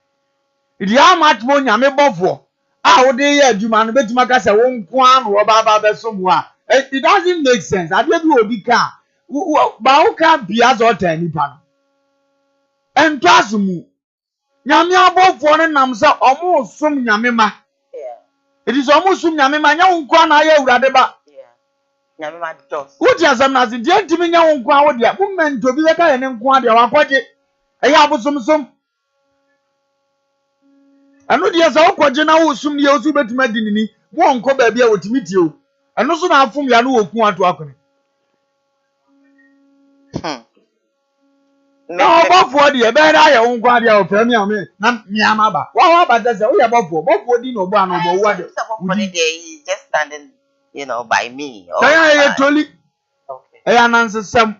Idi amat mo nyame bofo a wo de ye adwuma no betima ka se wo nko an wo ba besom a it doesn't make sense. Ade bi obi ka ba wo ka bia zo tani pa no. ento asumu nyame abofo ne nam sa omo som nyame ma it is omo som nyame ma nya wonko na ya awurade ba nyame ma dos wuti asam na se die ntimi nya wonko a wo dia mumento bi beka ye ne nko a dia wakwaje eya abosomsom anu dia sa wokwaje na wo som ne ye osu betuma dinini wo nko ba bia wotimi tie o anu so na afom ya no woku ato akone na bofo di e be da ye wonko a dia o fa mi ame na mi amaba wa ba se o ye bofo di no bo anu bo wa de he just standing by me ya toli okay anansesam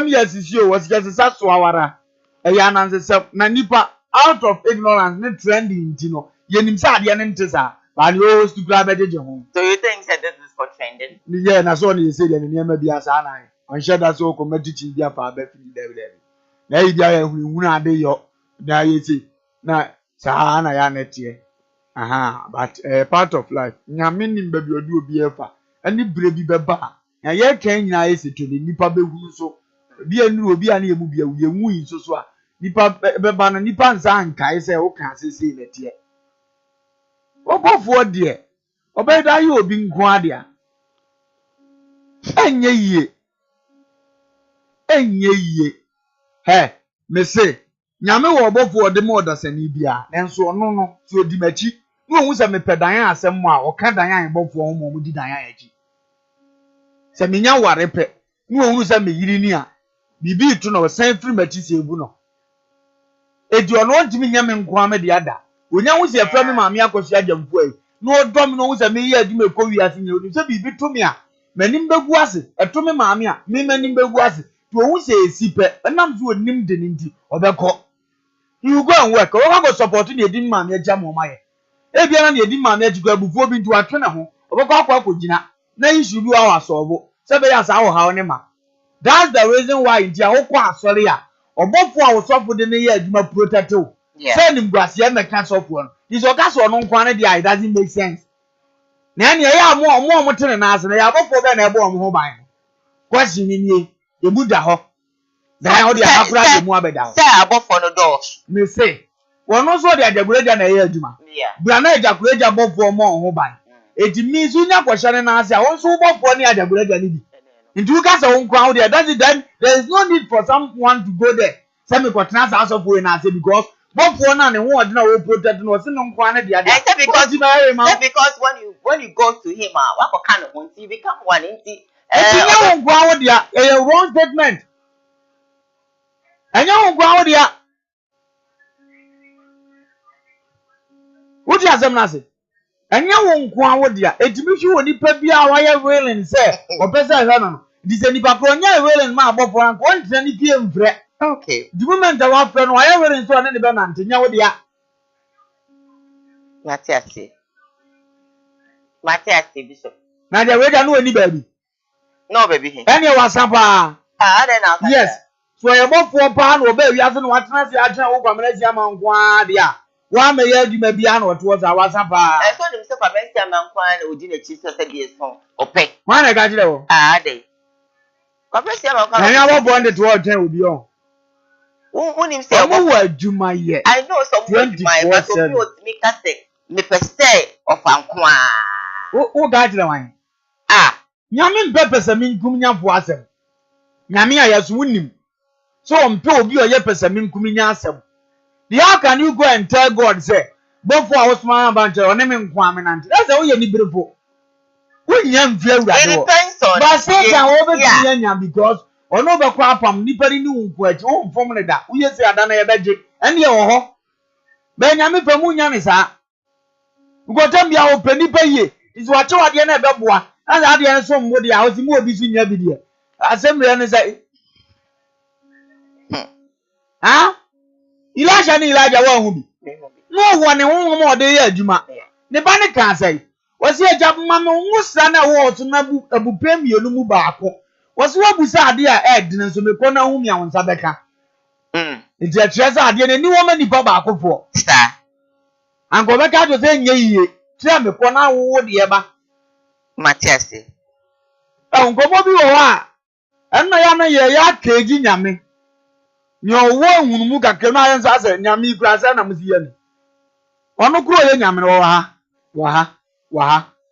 yasisi o was just so awara anansesam na nipa out of ignorance ne trending ntino yenim sa ade ne ntesa ba ne o stu kra bejeje ho so you think that this is for trending yeah na so ne say de ne ma bia sa na on share that so community bia pa ba fi de na yi bia hunu ade yo na yeti na sa na ya netie but part of life nyame nim ba bi odi obi efa ani bre bi beba na ye kan nyina ese to ni nipa behu so bi anu obi an emu bi awu enwu yi so a nipa beba na nipa nsa ankai se wo kan sese netie obofo de obeda yi obi nko ade a enye yie me say nyame wo obofo de mo odasani bia nenso ono no so di machi no hu se me pedan asem mo a oka dan an bofo ho mo di dan aji se me nya ware pe no hu se me yiri ni a bibi tu no san free machi se ebu no edi ono ntimi nya me nko ame de ada onya hu se fra me maame akosi agyamfo ai no odom no hu se me ye adwuma ko wi ase nya odi se bibi to me a manim begu ase eto me maame a me manim begu ase to hu se esipe enam so onim de ndi obekọ you go and work. O go support ni edi maame agya mo maye. E bia na edi maame agya abufuo bi ntu atwe na ho. Obekọ akogina na issue bi wa asobo. Se be ya sa wo ha ne ma. That's the reason why India wo kwa asori a. Obofo a wo sofo de ne ye adwuma protect o. Say ni mgbase e meka sofo no. This okaso no nkwa ne dia it doesn't make sense. Na ne ya mo tene na ase na ya obofo be na ebe o mo ho ban. Question ni ebuda ho. Na o dia akura de mu abeda. Say abofo no doors. Me say wono so de ajagureja na ye adwuma. Bra na ajagureja bofo mo ho ban. Eti mi su nya kwhwere na ase a won so bofo ni ajagureja ni bi. Ntu ka se won kwa there that's it then there is no need for someone to go there. Say me kwotena sa so for na ase because bofo na ne ho ode na wo protect no se no nkwa na dia dia. Because when you go to him wa ko kan ho nti become one nti eti nya won kwa wo dia a wrong statement. Anya won kwa wo dia Wodi asem na se anya won kwa wo dia etimi hwe woni pa bia wa ye willing se opesa hwe no di se nipa pro nya willing ma abofo an ko ntia ni pie mfre okay the moment that wa fre no wa ye willing so na ne be na ntenya wo dia Matiasi bishop na dia we dia no oni baabi no baby he ene wa sapa then now yes so ye bofo pa na oba wi ase no wa tena se agena wo kwamena sia mankwa dia wa me ye adwuma bia na oto za wa sapa so dem se kwamena sia mankwa na odi na chi so se die so ope ma na ga jire wo then kwamena sia mankwa na ya bo nde to oten obi o unim se mo wa adwuma ye I know some my but obi o mi ka se me pese of ankwa o ga jire wan nyame mpepese minkum nyafo asem nyame ayaso unim so mpe obi oye pese minkum nya asem how can you go and tell God say before I was my banche one me nko amenante that's how you ni brefo unya mfia awurade wo but say can wo be nya because ono be kwa apam nipa ni nko achi wo mfom ne da uye se ada na ye beje ene ye wo ho be nyame pam unya ne sa ugotam bia wo panipa ye is wa che wade na be boa na ade en so mmodi a osi mu obi su nya bi de asem ne say Elijah wa hu bi no wo ne honhom ode ye adwuma ne ba ne kan sai wose agya ma me nwusa na wo to na abupem yenu mu baako wose wabusa ade a ed ne so me ko na hu mi awonsa beka nti a tresa ade ne ni wo ma nipa baako fo star anko beka to se nye yiye tira me ko na wo de ba Matiasi anko bo bi wo a enna ya na ye ya keji nyame Nyo wo hunu kakra na ayen sa se nyame kura sa na msiye ni. Ono kuro ye nyame no wa ha.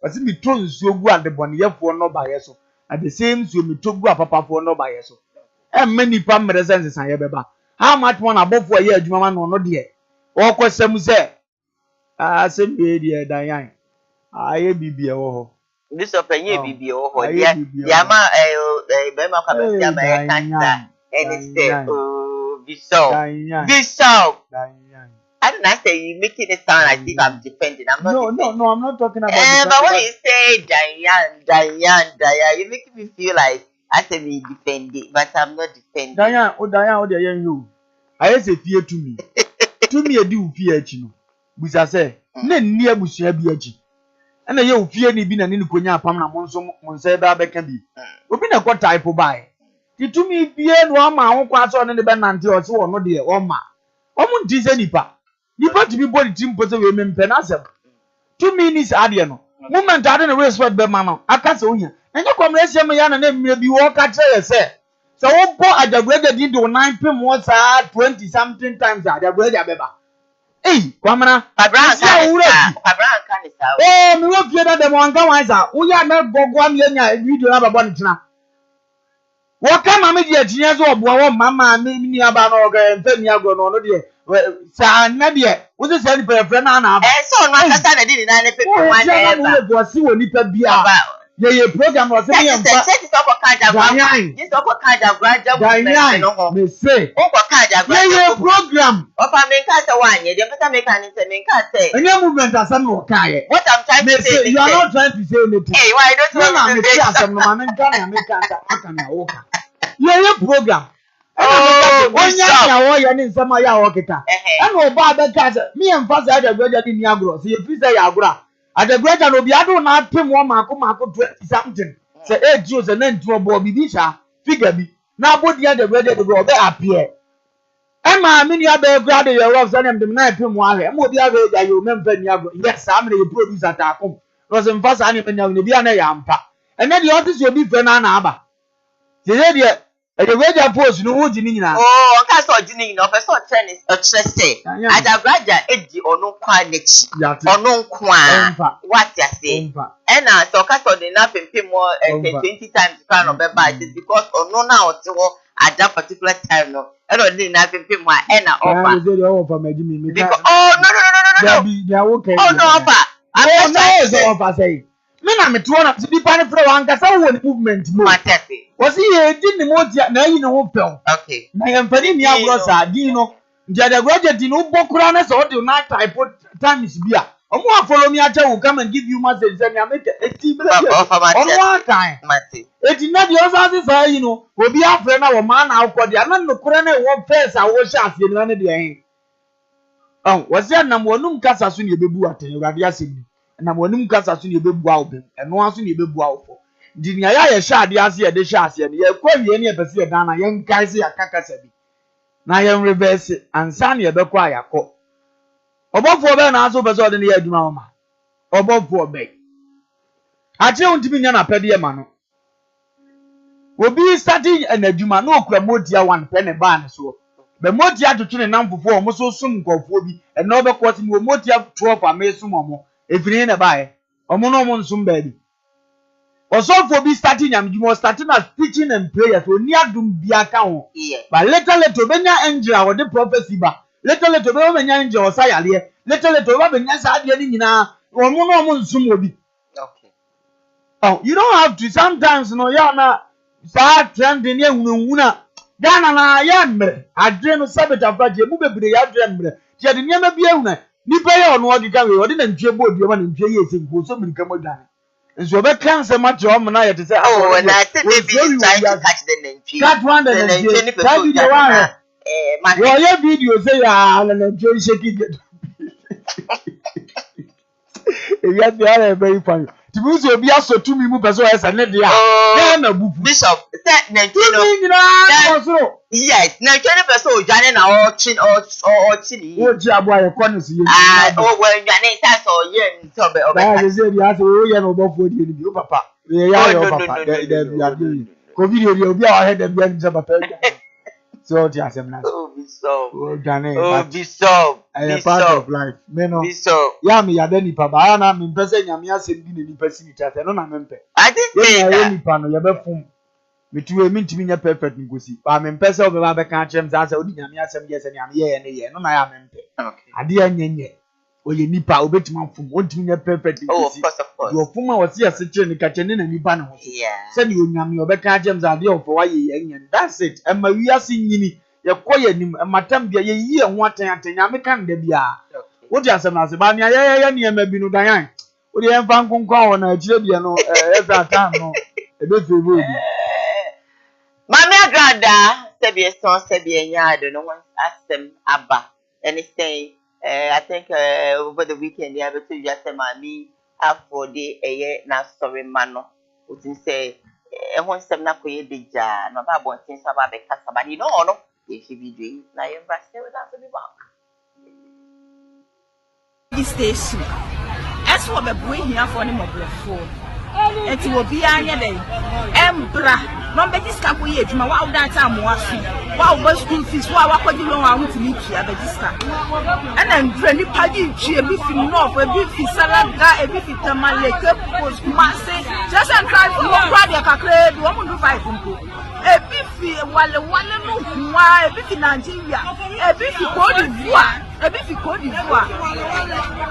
Wasi mi to nsuo gu adeboneyefo no ba yeso. At the same nsuo mi to gu apapafo no ba yeso. Many pam presence san ye beba. How much one abofo ye adwuma ma no de. O kwasam se asem be de dan yan. Aye bibie wo ho. Bishop enye bibie wo ho. Ya ma be ma kwa be ya ma cancer. And it's Bishop. I don't know, say you making it sound as if I'm defending. I'm not defending. No, I'm not talking about but when you say Diane, you make me feel like I say me defending, but I'm not defending. Diane, the young you. I say fear to me. To me, I do fear you. Which I say, near Bushia Biachi. And you fear me being an Inconia Pamna Monseba Beckenby. We've been a what type of buy. To me, Pierre, one my own class on the band or so, no dear, or ma. Omun Tizenipa. You want to be body team put away penasem. 2 minutes adiano. Moment I don't race what Bemano. I can't say, and you come race your man and maybe walk at say. So, what poor at the brother did do 9 p.m. was 20 something times at the brother Beba. Hey, Kwamana, Abraham can oh, me look at the one Gawaza. We are not go 1 year, you do have a bunch now. What come I made your genius or Mamma, me about and Femiago no dear. Sa Nadia, what is any friend? Anna? So, no, I didn't know. Was see when you pay beer. Your program was saying, this is upper kind of graduate. They say, upper kind of program. Upper make us a 1 year, the better mechanism make us say. And your movement are some more kind. What I'm trying to say, you are not trying to say anything. Hey, why don't you your program. Oh, you're in some of your work. I know about that cat. Me and Father had a graduate in Yagro. See if you say Yagra. At the graduate will be I don't have him 1 Marco 20 something. Say 8 Jews and then 2 Bobby Bisha. Figure me. Now, what the other graduate will go appear. Emma, many other graduate your works and them 9 p.m. while I'm with the other that you remember Yagro. Yes, I'm the producer at home. Was in first animal will be an Yampa. And then the artist will be Fernanda Abba. The lady. The radio post no would you know? Oh, I saw Jinny of a sort of tennis, a trustee. I have graduate Eddie or no quantity or no quan. What you say? And I saw Castle enough and pay more 20 times the crown of the bite because or no now at that particular time. No, I don't need nothing pay more and offer. Oh, no, offer. I offer say. Men am to one to be pan for one cassa movement. Was he didn't want now you know pel. Okay. I am penny Rosa, Dino. The other graduate in Ubokranas or the night I put times beer. Or more follow me at will come and give you message and I make a tea one time. It is not yours as I you know will be our friend our man out for the another corner one face I was shot in one of the oh, was there number one cassa soon you be bought in Radia Sydney. Na wonum kasa so ne bebua obem eno aso ne bebua ofo di nya ya sha de ase ye de sha ase ne ye kwawie ne epese ye dan na ye nkai se akakasa bi na ye reverse ansa ne ye bekọ ayakọ obofo be na aso be so de ne ye adwuma ma obofo be ache untimi nya na pede ye ma no obi starting an adwuma no okura modia one pe ne ba ne so be modia twetwe ne namfofo o mo so sum nkofo bi eno be kwoti ne modia 12 amesum omo efiri na bae omo nsum baby osofo bi starting am starting as teaching and prayer so ni adum bia ka ho but later benya angel a wo de prophecy ba later be benya angel o sayale later be benya sa ade ni nyina omo nsum obi. Okay. Oh, you don't have to sometimes no ya na sa trend ni ehunhuna Ghana na ya mre adre no sabeta faje mu bebre ya adre mre je de nyama bi ehuna ni pe ya ono odika we odi na ntwe bo odi ma na ntwe ye ese nko so mirika modwan nso be cancer ma je o na ye te say oh na say baby is trying to catch the ntwe catch one the ntwe that video one wo ye video say ya na ntwe shake it e ya bi ara very funny tibuzo obi aso tumi mu person esa ne dia na bufu bishop say ntwe no yes na ntwe person odwane na o chin o ji abo aye konis ye o we ndwane ta so ye nto be obe ba ze dia so o ye no bofo die ni bi o papa ye ya yo papa de ya bi ko video ri obi a he de bi ni se papa So just am not. Oh, Bishop. Oh, Jane. Oh, Bishop. I am part of life. Me no. Bishop. Yeah, me ya deni pa ba na me pese nyame asem bi ni pese ni chate no na me mpe. I didn't say Yeah, that. ni pa no ya be fum. Me tuwe mi ntimi nya perfect ngosi. Ba me pese o be ba be kan chem za odi nyame asem ye se nyame ye ne ye no na ya me mpe. Okay. Ade anyenye. Oye nipa obetuma fum. Ontimi nya perfect ngosi. Oh, of course, of course. Yo fum a wasi ase kire ni ka chene na nipa ne ho. Yeah. Said you nyame o be kan chem za ade o fo wa ye yenye. That's it. Emma wi ase nyini. Ye nim matam bia ye yi ho aten nyame kan da bia. Wodi asem na se ba ne ye ne ma bi no dan. Wodi en fa nkonkon wona akire bia no every time no e be favor bi. Mami agrada sebie son sebie nyaado no one asem aba and it's saying I think over the weekend they have to just say mami afọ de eye na sorry mano utin say e won sem na koye deja no ba bon tin saba be kasa ba ni no no e fi video na ye bra say we that to be back this station as for the boy here for him of the phone it will be anya dey embra no be this ka koye adwuma wa that time wa fi wa go school fees wa kwaji lo wa hu timi tua be this ka ana ndre ni pagi tue bi fi no for bi fi salaga e bi fi tamale ke post mase just and try for what they kakre do mo do 5 nko e bi fi wale no huwa e bi fi Nigeria e bi fi Cote d'Ivoire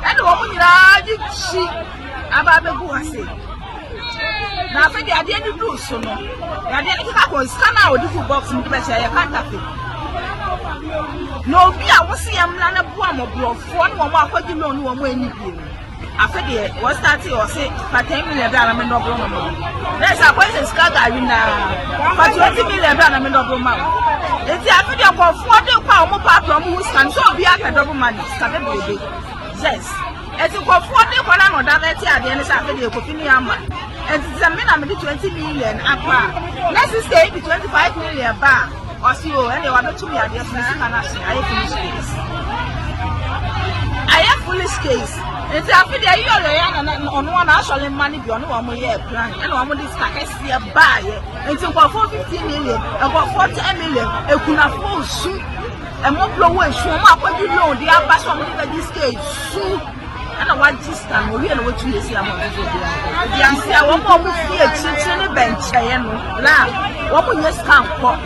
and wo mo nyira ji chi aba be bu ase na fe dia de do so no ya de ka ko scanner o di fu box mu be ya kanta fe no bi a wo se yam na bu amobroфо no mo akwaji no no mo ani bi afa de wo start o se pa 10 million dollar me no bro no there's a question scatter na pa 20 million dollar me no bro ma eti afa de ko fo de kwa mo pa to mo scan so bi aka double money scatter bebe yes eti ko fo de ko na no da eti ade ne sa afa de ko fini ama and I'm 20 million apa. Let's say 25 million ba. Or see you and they want to be at the I have foolish case. It's after the year on one actually money beyond 1 year plan. And one of these cars here buy it. It's about 15 million, about 40 million. A kuna full shoot. And more blow away. So much what you know, the abbas from this case. And I want this time, we are what you see. I'm going to do. I say, I want more to see a chicken bench. I know. Now, what will you stand for?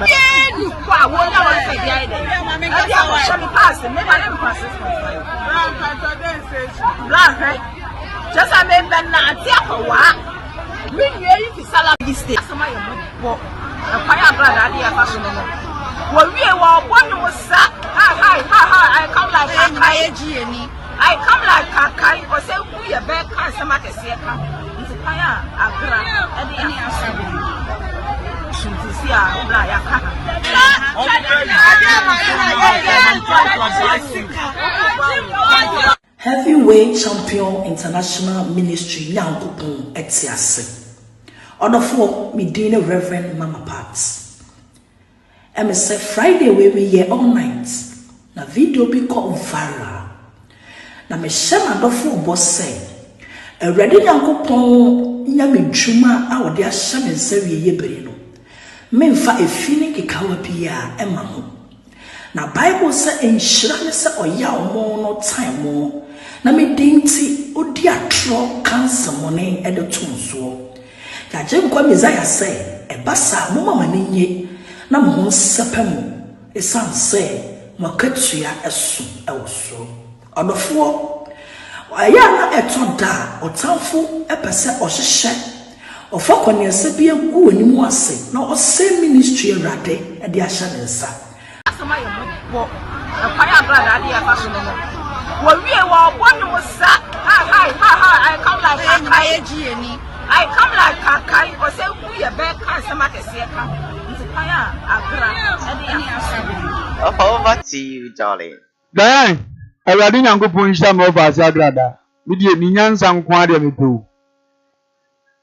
Yeah, you are one hour a day. I will show me pass it. Never let me pass it. Black, right? Just I made them not take a while. We knew you to salad this day. Some of your book. A fire brother, I fashion. Well, we are one was sat. I come like I come like Kakai or say we are back and some at the second. It's a fire, Agra, and the answer. To see our Heavyweight champion international ministry Nyankopon Etiase. Order for me dinner Reverend Mama Parts. I say Friday we here all night. Na video be called viral. Na me share my dofo boss say. E ready Nyankopon nya me dwuma a wo de ahye me nsa wie ye bere no. Me mfa efini kekawa bia e ma ho. Na Bible say enhyira ne se oya omo no time mo. Na me dinti odi atro cancer money e de tonso. Ya je nkwa Messiah say e basa mo mama ne nye. Na mo sepem esan say makatua esu ewso odofo aya na etoda otamfo epese ohhehye ofakoniese bi egu onimu ase na ose ministry awrade e de ahye ne nsa asama ye mo fire brother ade ya fashion no wo wie wo bonu musa I come like Kakai I come like Kakai or say who ye be kan sama kese ka fire agra ade ya fashion. Over to you, darling. Diane, I read in Uncle Puncha Mova Sagrada. With the Nyan San Quadia me too.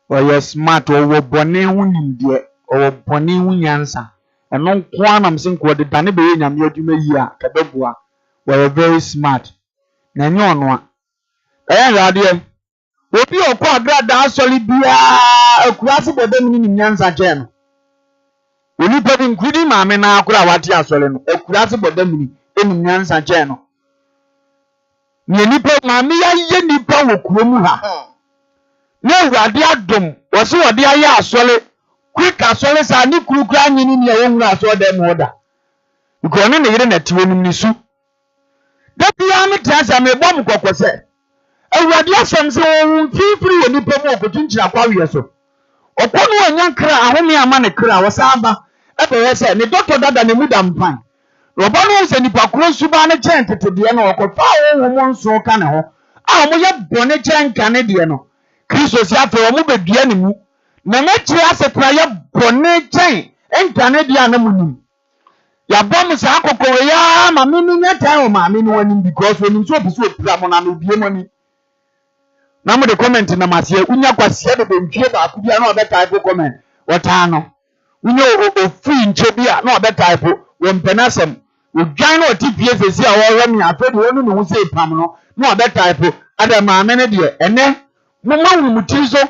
Or you're smart or bonnet winning dear or bonnet winyansa. And no quantum sink what the Tanabe and Yotumia, Cadobua, were very smart. Nanyon one. Diane, Radia. Would you a quadra dance solid be a classic of them in Yansa Jen? Oni pa bi nkudi maame na akura wate asole no akura se bodamini enim nyansa che no ne nipa maame ya ye nipa wo kurom ha na awurade adom wo se wode aye asole quick asole sa ni kurukura nyini ne ye nwura asole dem oda because ne yire na tiwo nim nisu da bia me transa me bom kokose awurade asem se wo fifiri wo nipa mu okotunkyira kwawe so okono anyankra ahome ama ne kra wo saba ebe yese ne doctor dada ne mudampan roba no se nipa kro suba ne chen tetede no okofa wo mo nso ka ne ho a mo ye bone chen ka ne de no Kristo si afa wo mo bedua ne mu na me kire asekra ye bone chen enka ne de ana munim ya bom sa akoko ya ma me ni nyata o ma me ni wani because woni so biso opira mo na no bie mo ni na mo de comment na masie unya kwasie de bentwie ba ku bia na obe type comment wota no unya ofui nche bia na obe type we mpenasem odwan na otipie sesi a wo hwe mi afedi wonu no hu se pam no na obe type ada ma me ne de ene mo ma wu mutizo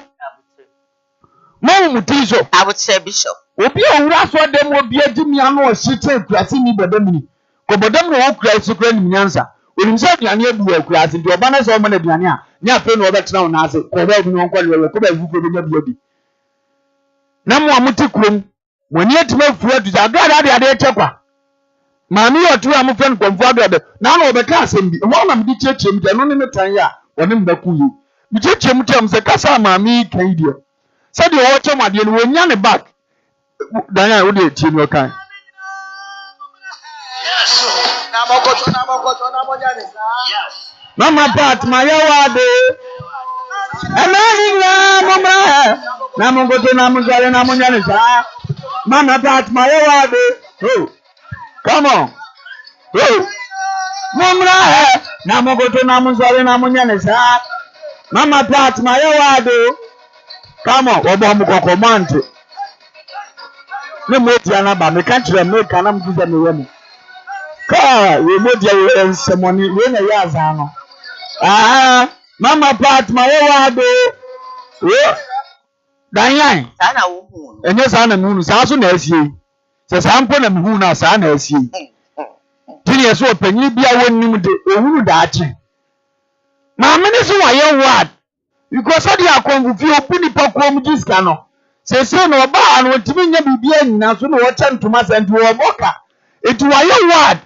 I would say bishop. Obi owura so dem obi agimi ano o hite kurase ni bodamini ko bodamini wo kurase kura ni nyansa onim se aduane abu kurase ndi oba na so mo na aduane a ni afa no obetena wo na ase ko ba bi no kwale ko ba fu ko be nya bi na mo amuti kurom woni etima fu adu agada de ade chekwa maami otu am fen konfu adu na na obeka asem bi mo na mdi cheche mi no ne metan ya woni mbaku yi mi cheche mi tem se kasa maami kan die se de wo che made no wonya ne back Danya wo de tie no kan Mama pat mayawade Amina mama na mongoto na muzale na munyane sa Mama pat mayawade oh come on oh mumra na mongoto na muzale na munyane sa Mama pat mayawade come on obo mu kokomante ne moti anaba me kan kire me kan am guza me wemu ka we modi ayi ensemoni we na ya azano mama pat ma we wado we danyan Sana wo hu enye sana me hu sa so na asie se sampo na me hu na sa na asie tini eso opanyi bia wonnim de ohunu daache ma me ne so wa ye wad because odi akongu fi opuni pakom jiska no se no ba no timi nya bibia nyina so no wo chantuma santi wo boka etu wa ye wad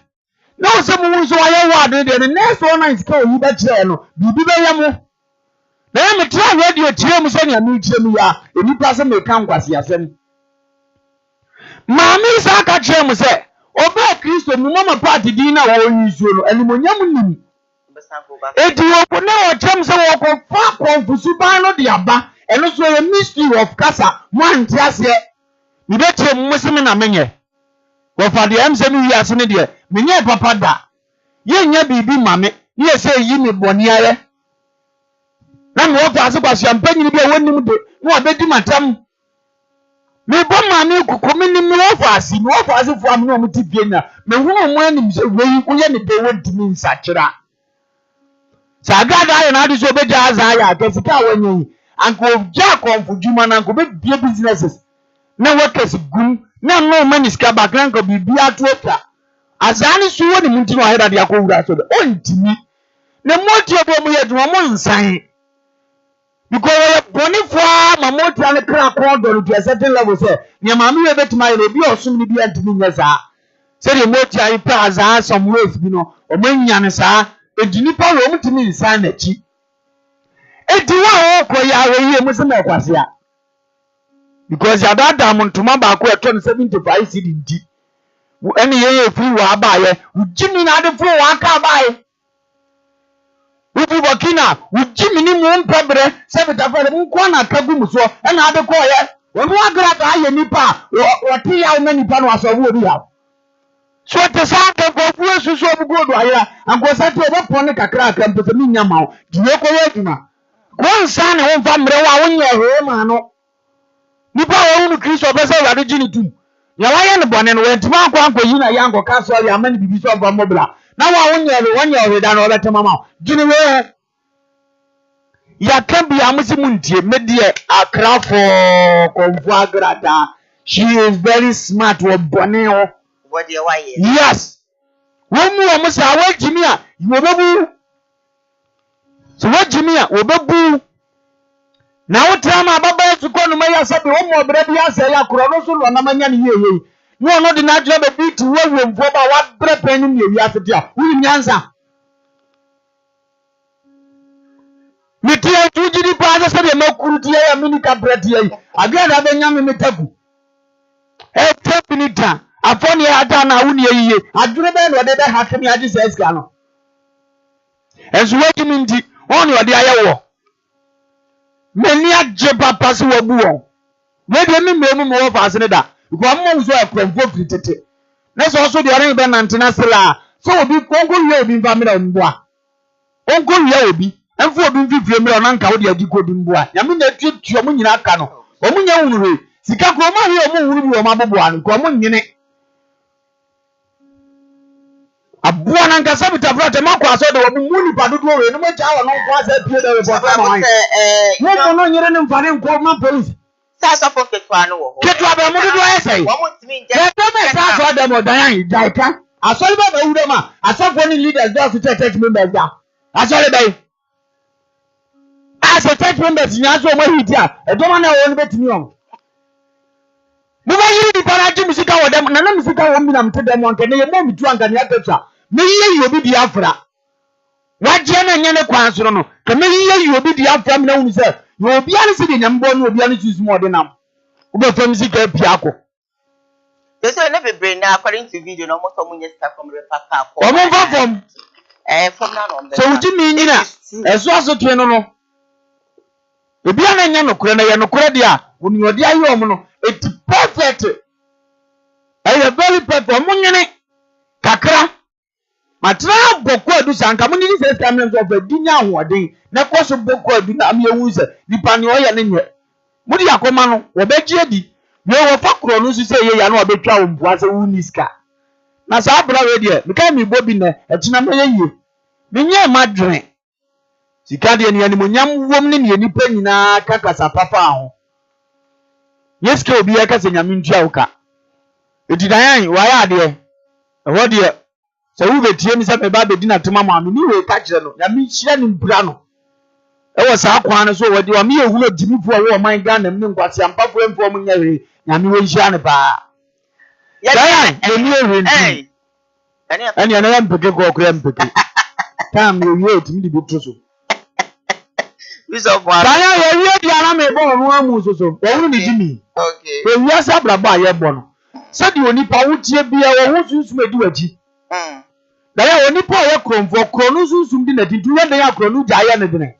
na o se mu so wa ye wad de ne next one night ka oyi ba kire no bibi be ya mu na me tra radio kire mu so nya me kire mu ya enipa se me kan kwase asem ma mi sa ka kire mu se oba Kristo mu mama party din na wo yi so no animonyam nim eti wo na wo chem se wo ko fa konfusu ban no de aba eno so a mystery of kasa one tiase mi betre musimi na menye wo fa de emse mi wiase ne de menye papa da ye nya bibi mame ye se yi mi boni are na mo fa se kwaso ampanyi bi a wonim de no abedi matam me bo mame kukomi ni mi wo fa asi fu am no mo tipie na me hu mo anim se wei uye ne be wodimi nsakira sa gada ya na adi so be jaza ya kesika wanyi anko Jacob juma na anko be businesses na workers gum na no money ska background ko bibia tuota azani suwo ni mutino aheda dia ko wura so o ntimi na moti obo mu yeduma mo nsan because bonifo ma moti an kra ko do to a certain level say ne ma me betima ile bi osum ni bi antimi nyesa say the moti ayi pa azan some ways bi no o manya ne sa edini pa wo mutimi nsan na chi ediwa ko ya we musema kwase a because ya dada muntuma ba ko eto 75 cedi ndi eni ye free wa abaye ujimi na de free wa aka abaye ubi bokina ujimi ni mu mpebre se bitafa mu kwa na kagu muso ena ade ko ye wonu agra ta aye nipa woti ya o nipa no aso wo bi ya so te sa ka ko fu esusu obugodo ayira anko sa te obepone kakra aka mpese mi nyama o diye ko ye aduma Kwansa na won fa mre wa wonye he ma no nipa wo unu Kristo be se wade gini tum ya wa ye ne bone no wentima akwa yi na ya nko ka so ya mani bibi so ba mobla na wa wonye he da no obetema ma gini we ya kan bi amusi muntie medie akrafo konfu agrada She is very smart with Boneo. What do you want? Yes. One more say what Jimmy you will. So what Jimmy will be. Now tell my baba to go to my said one more baby I say ya Kuroso or Namanya ye. You are not the natural baby to work with what bread penny you have to do. We answer. Metia tuji di pa se de makuruti ya minika breti yi agada be nyame metaku e tepinita afoni ada na wuni yiye adure be no de be hakemi agi se eska no enso wagi minti oni ode ayewo meni agye papa se wabu won me de mi memu mo wo fa se ne da ko mo so ekronfo fitete na so de ore be nantena sela so obi konko ye obi mfa me na mboa onko ye obi enfu obi mfifie mre ona nka wo de agiko bi mboa nyame na tutuo mo nyina aka no omo nya hunure sika ko ma hwe omo huru bi o ma boboa no ko omo nyine abua na nka sabita brate makwa so de obi muni padodo we no ma cha wa no kwa sa pie de report ma mo no nyire ne mfane nko ma police sa so fo ketwa no wo ketwa be mo dodo ayesai wo mo timi nje be sa so de mo dan daika asori ba ba wure ma asofo ni leaders do to church members da asori ba as a church members nyaso mo hitia edoma na wo no betimi on mo ba yiri di para ji musika wo dem na musika wo mi na mte dem on kene ye mo mitu anka ne atwa me yi obi di afra waje na nyane kwan so no ke me yi obi di afra me na hu se yo obi ani se de nyambo no obi ani choose mo de nam wo be fam sika pia ko they say na be brain na according to video no mo so mo nyesta from repaka ko o mo from from na no so uji mi nyina eso aso tue no obi ana nya no kure na ye no kure dia woni odi ayo mo no it perfect ay very perfect mo nyene kakra matra boko adu sanka mo ni se scam so fa dinya ahoden na koso boko adu na am yewu se dipa ne oye ne nye mo di akoma no wo beji edi we wo fa kro no se ye ya na obetwa wo mboa se wuni ska na sa abra we de me kai mi bobi na etina me ye me nye madwen sika de ne animonyam wom ne nipa nyina kakasa papa ho yeske obi ya kase nyame ntua uka edidan wa ya de eho de se wo betie mi se me ba bedi na tema ma ni we ka kire no nyame hira ni mpura no e wo sa akwan no so wo de wa me ehunu dimifu wo man ga na me nkwase ampafo emfo mo nya we nyame wo hira ne ba ya ni ewe ni ani ana ya mpeke ko kure mpeke tam yo yo timi di bitro Bishop wa banya ye wie di ara me bo no amu so wo hu ni jimi okay we wi asa braba ye bo no se di oni pa wutie bia wo hu sunsun edi waji da ya oni pa ye kromfo kronu sunsun di na tintu we dan ya kronu ja ya ne dine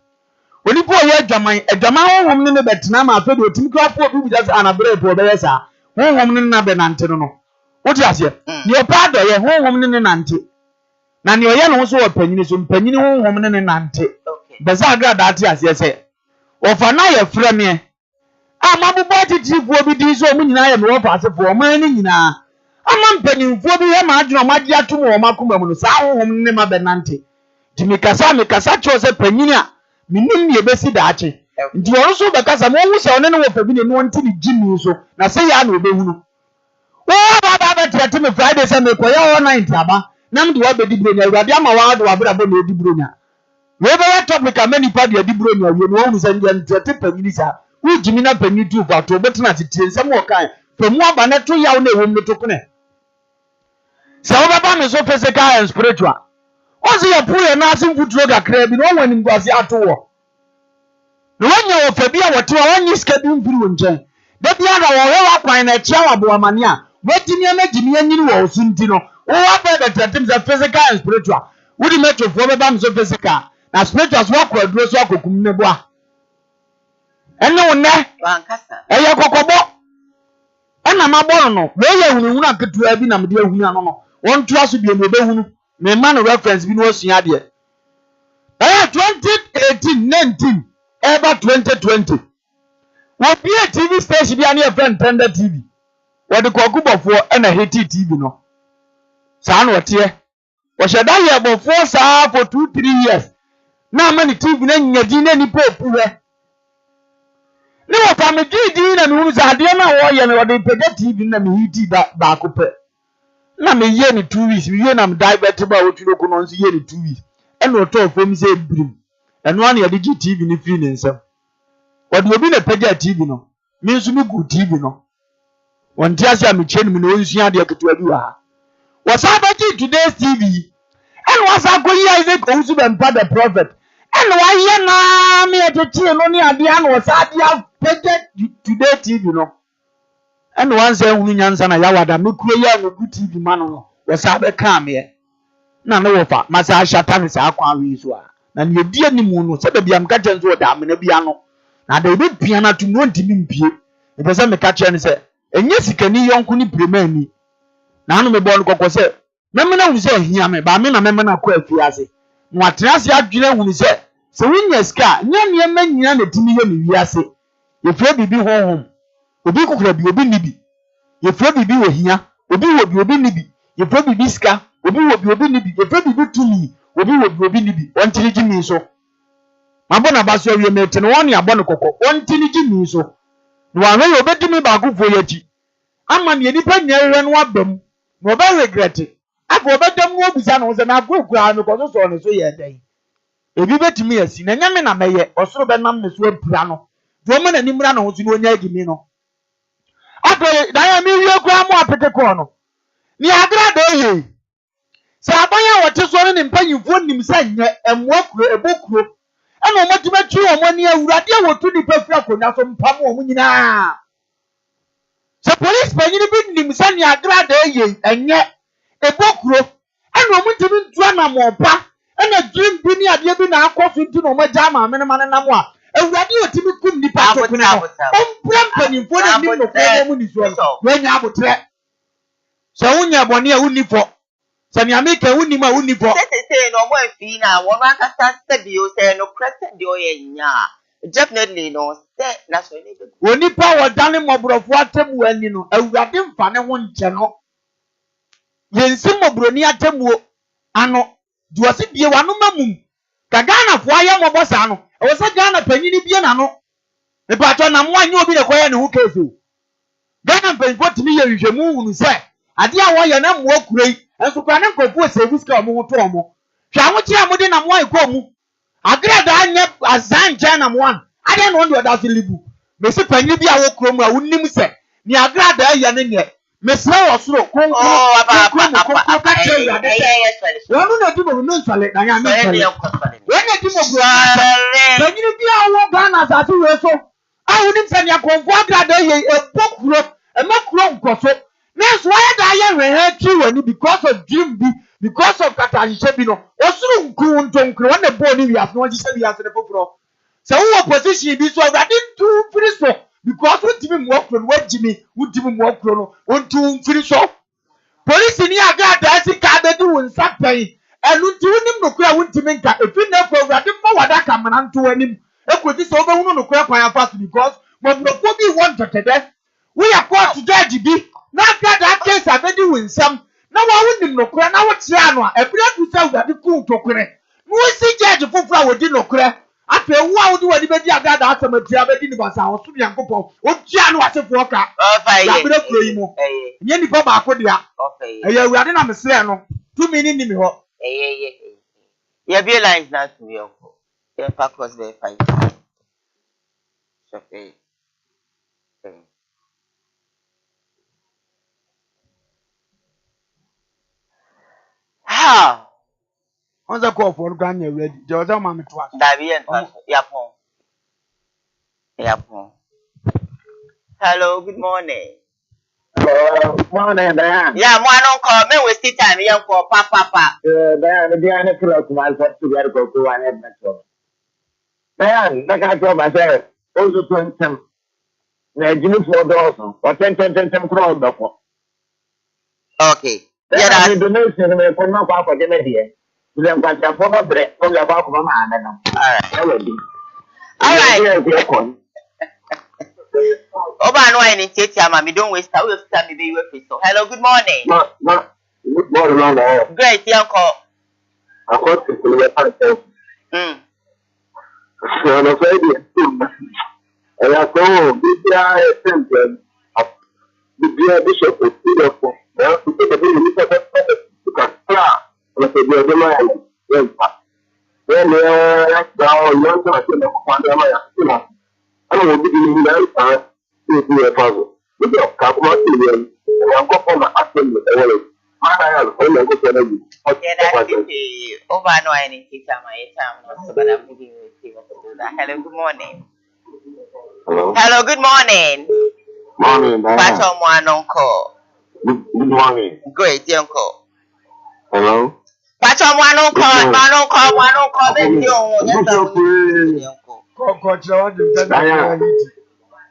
oni pa ye adwaman hom ne betina ma fe do timi krafo obi bu just anabere po be yesa hom ne na be nante no wo ti ase ye pa do ye hom ne nante na ne oye no so wo panyini so panyini hom ne nante beza agrada ati ase se ofa na ye frɛ me amabubo titifu obi di so mu nyina ye me wo fa asefo ma ni nyina ama mpanimfo bi he ma adwena ma di atum wo makoma mu no sa honhom ne ma benante ti me kasa cho se panyini a minim ye besi daache nti won so be kasa mo hu se one ne wo fa bi ne no nti ni gimi so na se ya na obehunu wo ba tete me Friday se me koya o 90 aba nam de wo be di bronya awurade ama wa do abra bo na odi bronya we be topic amani pa de dibro nya we no hu se ndia ntete panyini sa wo jimi na panyi tu fa to betina tete nsem wo kan famu aba na to yaw na ewom to kune se wo baba me so physical and spiritual o se ya puye na asim futuro kakra bi no wani ngwase ato wo no wanya wo fa bia wote wa wanyi ska bi mfiri wo nchen da bia na wo wa kwan na chia wa bo amane a wetimi amagimi anyini wo sunti no wo wa ba da tete se physical and spiritual wo di metro fo baba me so physical na spirituals wa kwa duro so akokum ne boa ene wonne wankasa eye kokobo ena maboro no we ye hunu aketua bi na mede ahunu ano no won tua so bi me be hunu me ma no reference bi no osua de 2018-19 eba 2020 wo bi TV station bi ane friend tender TV wo de kokubofo ena heti TV no saa no wote wo sheda ye bofo saa for 2-3 years na mani TV na nyadi na nipa opuwe ne wo fa me gidi na me hu za ade na wo ye me wo de pede TV na me hiti ba ko pe na me ye ni 2 weeks me ye na me diabetes ba wo tuno ko no nso ye ni 2 weeks e no to fo mi se brim eno an ye de TV ni free ne nsam wo de obi na pede TV no me nso me gu TV no won ti ase am che ni me no nsu ade ketewa bi wa wo sa ba gi today's TV and was a good year is it also been part the prophet and why ye na me to tie no ni ade an was ade paid today TV no and once e hunu nyansa na yawada me kuro ye no good TV man no was abe ka me na no wofa masa ashata me sa akwa wi so a na ne di animu no se da bia mka chen so da me na bia no na da be pia na tum no ntimi mpie e pese me ka chen se enye sikani yonku ni premani na anu me bo no kokko se memena hu se hia me ba me na memena kwa afiase no atrase adwene hu se se wunya ska nya niema nyina na timi ye me wiase ye fre bibi honhom obi kokura bi obi nibi ye fre bibi wo hia obi wo bi obi nibi ye fre bibi ska obi wo bi obi nibi ye fre bibi tumi obi wo bi obi nibi wontiri gimi so mabona baso awie mete no woni abone kokko wontiri gimi so no wa we obetumi ba akufo yachi ama ne nipa nyere no abam no ba regret afọ obedam wo bisa no se na agukura no ko so ne so ye dan ebi betimi asi na nyame na meye osoro be nam ne so apura no do mo na nimra no so no onya agimi no ato dan ya mi wie kura mo apete ko no ni agra do ye sa abanya wote so ne mpanyimfo nim sa nye emwa kuro ebokuro ana mo timatwi o mo ne awurade wotu ni pafra konya so mpam o mo nyina se police panyini bi nim sa ni agra do ye enye ebokuro ana omu ntimi ntua na mopa ana dream bi ni ade bi na akoso nti no magya ma me na nam a awurade otimi kum nipa to kuna ompra mpanimfo na nim no ko mu ni so no wanya abotre so wunya bone a wuni fo so ni ameka wuni ma wuni fo se no mo afi na wo ma kasa se bi o se no krese de o ye nya definitely no se na so ni woni pa wodane mobrofo atamu ani no awurade mfa ne ho nche no yensi mobroni atamuo ano duosi bie wanu mamum ka Ghana fo aye mobosa no e wosa Ghana panyini bie na no e pa to na mo anye obi de koye ne ho kefu Ghana panyifo timi ye hwehwemu hunu se ade a wo ye na mo akurei enso kwa ne nkofo service ka mo to mo hwa wo kire mo de na mo ayi ko mu agrada anye azanje na mo an ade no ndo da so libu me se panyini bia wo kro mu a wonnim se ni agrada ye ne ne mesra osoro ko ka che ya de wonu na di mo no nsale na ya me nsale wonu di mo bro panyini bia wo Ghana za so we so a wonim se ni akonfo agrada ye ebokuro e makuro nkoso means why da ye rehe tri wani because of dream bi because of katashe bi no osuru nku ntonkro na bo ni wiase no jise wiase ne popro se wo position bi so that two free so because we timi mo okro no wajimi we timi mo okro no ontu free so police ni aga da si ka be di won sapen enu ti wonim no kura won timi nka efi na for urade fa wada ka mana nto anim ekoti so be hunu no kura kwan afa because mo bro bi won totede we are called to judge bi na kada case abedi winsam na wa wonim no kura na wo kire ano a ebire du sa urade ku ntokure no si judge fofura wodi no kura ape wo a wodi wadi bedi agada asamati abedi ni basa wo so yankopon o tia no asefo ka ya bere kuro yi mo nye nipa ba ko dia eya urade na mesre no 2 minutes ni mi ho ya be lines na to yo ya pa cross be 5 okay how on the call for Ghana ready just am me twice that be yapon hello good morning morning Diane yeah mo anon call me waste time yan call papa Diane kula kuma alfa tu yar ko ko wane metro Diane na ka to ba se o zo tntem na jini fo do so o tntem kro do ko okay yeah that donation me ko na kwa de me die ile kwa cha fo ba bre ko ya kwa ko ma na no all right Oba no any tete ama me don't waste time we fit me be you face so hello good morning good morning great yanko akot ko le pa so no say di Yeah, so BBI sentence of BBI Bishop is still now to take a bit of to Castra, but the other man, well, now young person of Pandama, I will be in that time to be a puzzle. Look at Kappa, and I'm going to ask them the way. I have only good energy. Okay, that's it. Over no any teacher, my time, so but I'm giving you that. Hello, good morning. Hello. Hello, good morning. Morning, Pacho Mwanonko. Good morning. Great, uncle. Hello. Pacho Mwanonko, baby, you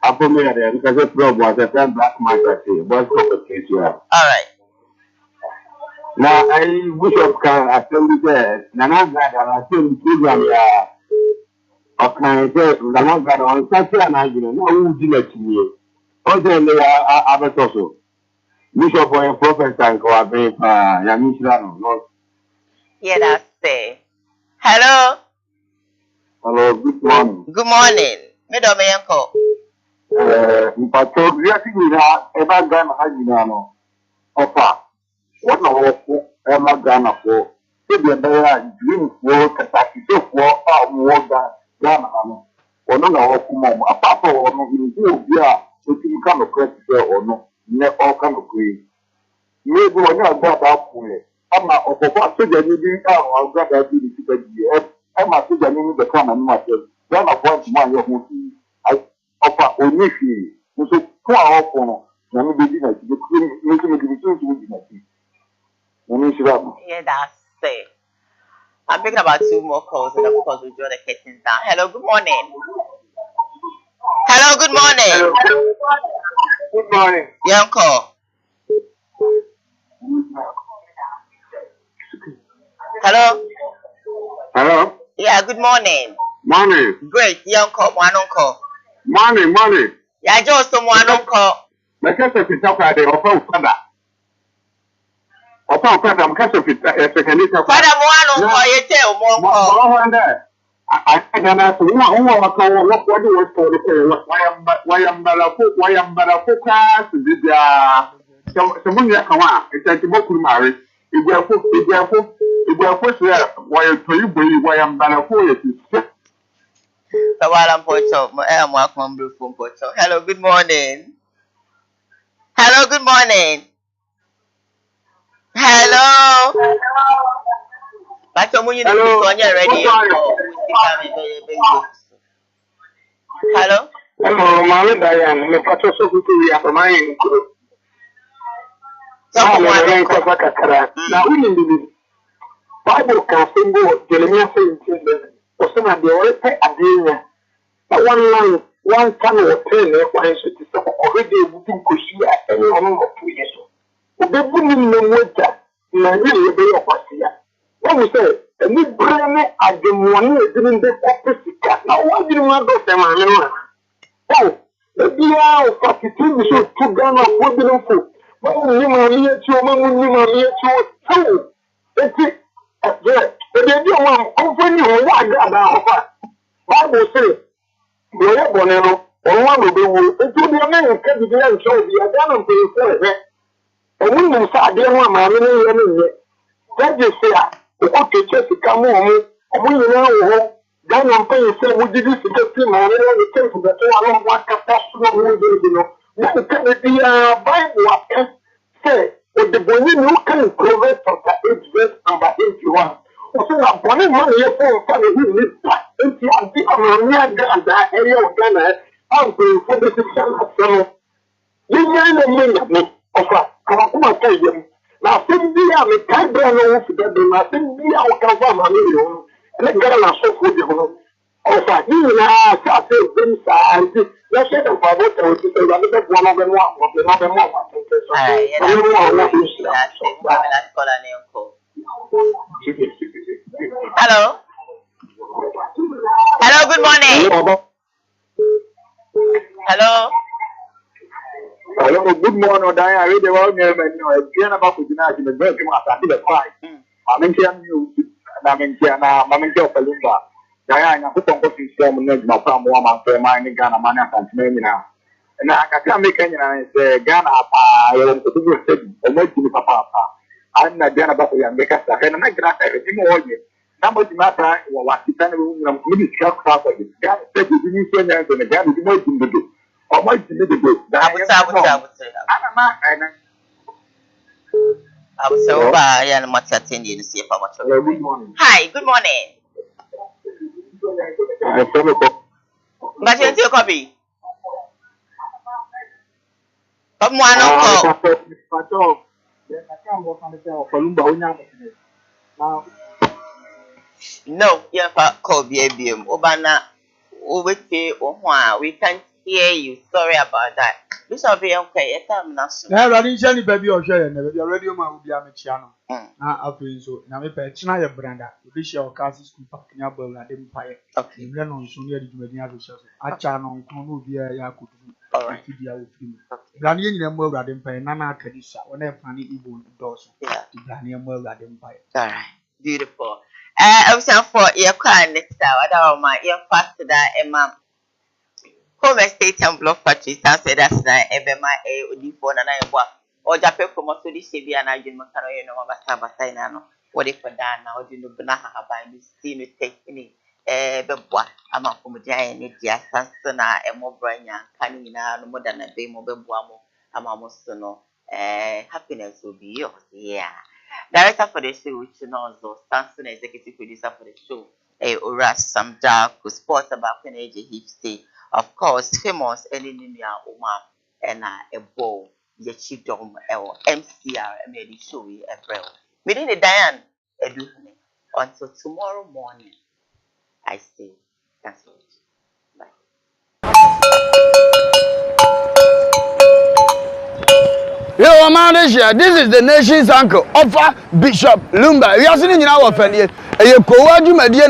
I put me there because the problem was a black market, but all right. Now, I wish I can there. Now, I think program, okay, the long got on such an argument. No, who did it to me? Oh, then they are also. Bishop or a prophet and go away, Yamishrano. Yeah, that's it. Hello. Hello, good morning. Good morning. Middle me uncle. But so, reacting ever done Hajinano. Opa. What no Emma Ghana for? If you're there, dream for Kataki, so for more than or no, a papa or no, yeah, if you come across or no, never all come agree. Maybe when you're that way, I'm not of what so that you be out or grab that be the I'm not so that you need the come and myself. Then I want to mind your movie. I offer only so far off on. Let me be dinner. Yeah, that's it. I'm thinking about 2 more calls and of course we'll draw the curtains down. Hello, good morning. Hello, good morning. Hello. Good morning. Yeah, uncle. Hello. Hello. Yeah, good morning. Morning. Great, yeah, uncle, one uncle. Morning. Yeah, just one uncle. My cousin is talking about the father. I'm catching it. Father, one uncle, you tell more uncle. I don't know what do was for the why am Balafu class did someone Yakawa, it's like Boku married. If we are first there, why you why am Balafu? So while I'm Pocho, I'm welcome from Pocho. Hello, good morning. Hello, good morning. Hello. But someone you need to on your radio. Hello. Hello, Mama Diane. Me pato so good to be my now we need the Bible can single Jeremiah 17 or some of the old pay a day. But one time or 10 why should it already wouldn't push you at any moment of 2 years. The woman no winter, no really be of us here. When we say, and we bring it at the money during the opposite. Now, why do you want to say, man? Oh, the dear of 42 should put down a forbidden food. Well, you know, me at you, too. It's it. Yeah, but they don't want to open you. What Bible says, Boya Bonero, or one of the wood, it will be a man who can be and show the Adam for the and women said, dear mamma, that you say, okay, just to come home, and we know, then I'm paying, say, would you just get him and the temple that I don't want to pass through, you know. What can it be a Bible? Say, if the boy you can progress from the 8 verse number 81. So I'm born money for family who live into a bit of a that area of Ghana. I'm going for the 600. You know me of a Kamakuma Stadium. Now, send me a Cabrano for the send me out of Mamma and then get a so for you. Also, you know, Saturday, inside. Let's get a father to one of them. Hello. Hello, good morning. Hello. Hello, good morning, Diane. I read the wrong name and you know, about the night in the bedroom after the fight. I'm in you, and I'm in Kiana, I'm in Jopalimba. Gaya na kuton ko system na ma fa mo ma fa ma ni Ghana ma na kan me na. Na akaka me kan na se Ghana pa yo ko tu se o mo ti papa pa. An na Ghana ba ko ya me ka sa kana na gra ta ti mo oye. Na mo ti ma ta wa kitana we na mo di ka ka ko di. Ghana se ti ni so nya ko na Ghana ti mo ti ndo. O mo ti ndo. Da ana ma ana. So yeah, no matter attending you see if I watch. Good morning. Hi, good morning. But you take copy. Come on, no, yeah, call baby. Obana, over we can't hear you. Sorry about that. This will be okay. I'm not sure. Na running journey baby or share na baby radio ma will be a channel. Na after so na me pe china ya branda. We share our class school park nya ba na dem paye. Okay. We no so near the jumadi a share. A channel nko no bi ya kudu. All right. Dia we film. Brand ye nyina mo awrade paye na na akadisa. Wona e plan Igbo doso. Yeah. The brand ye mo awrade paye. All right. Beautiful. I was for your car next hour. That my ear fast that Emma. Home estate and block factory said that's not ever my a phone and I work or Japan from also this baby and I didn't matter you know about Sabatino. What if for that now do you know by you see me taking beboa I'm a from giant dear Sansona and more brain and canina no more than a day more beboamo. I'm almost no happiness will be yours. Yeah. Director for the show, which you know, Sanson executive producer for the show, Oras Sam Dark, who sports about Canadian Hipsy. Of course, famous Elinia Oma and a bow, the chief dome or MCR made it show you a braille. Meeting the Diane Eduhane until tomorrow morning. I say, that's all. Bye. Yo, man, this is the nation's uncle, Offa Bishop Lumba. We are sitting in our family. A Koowaa Show.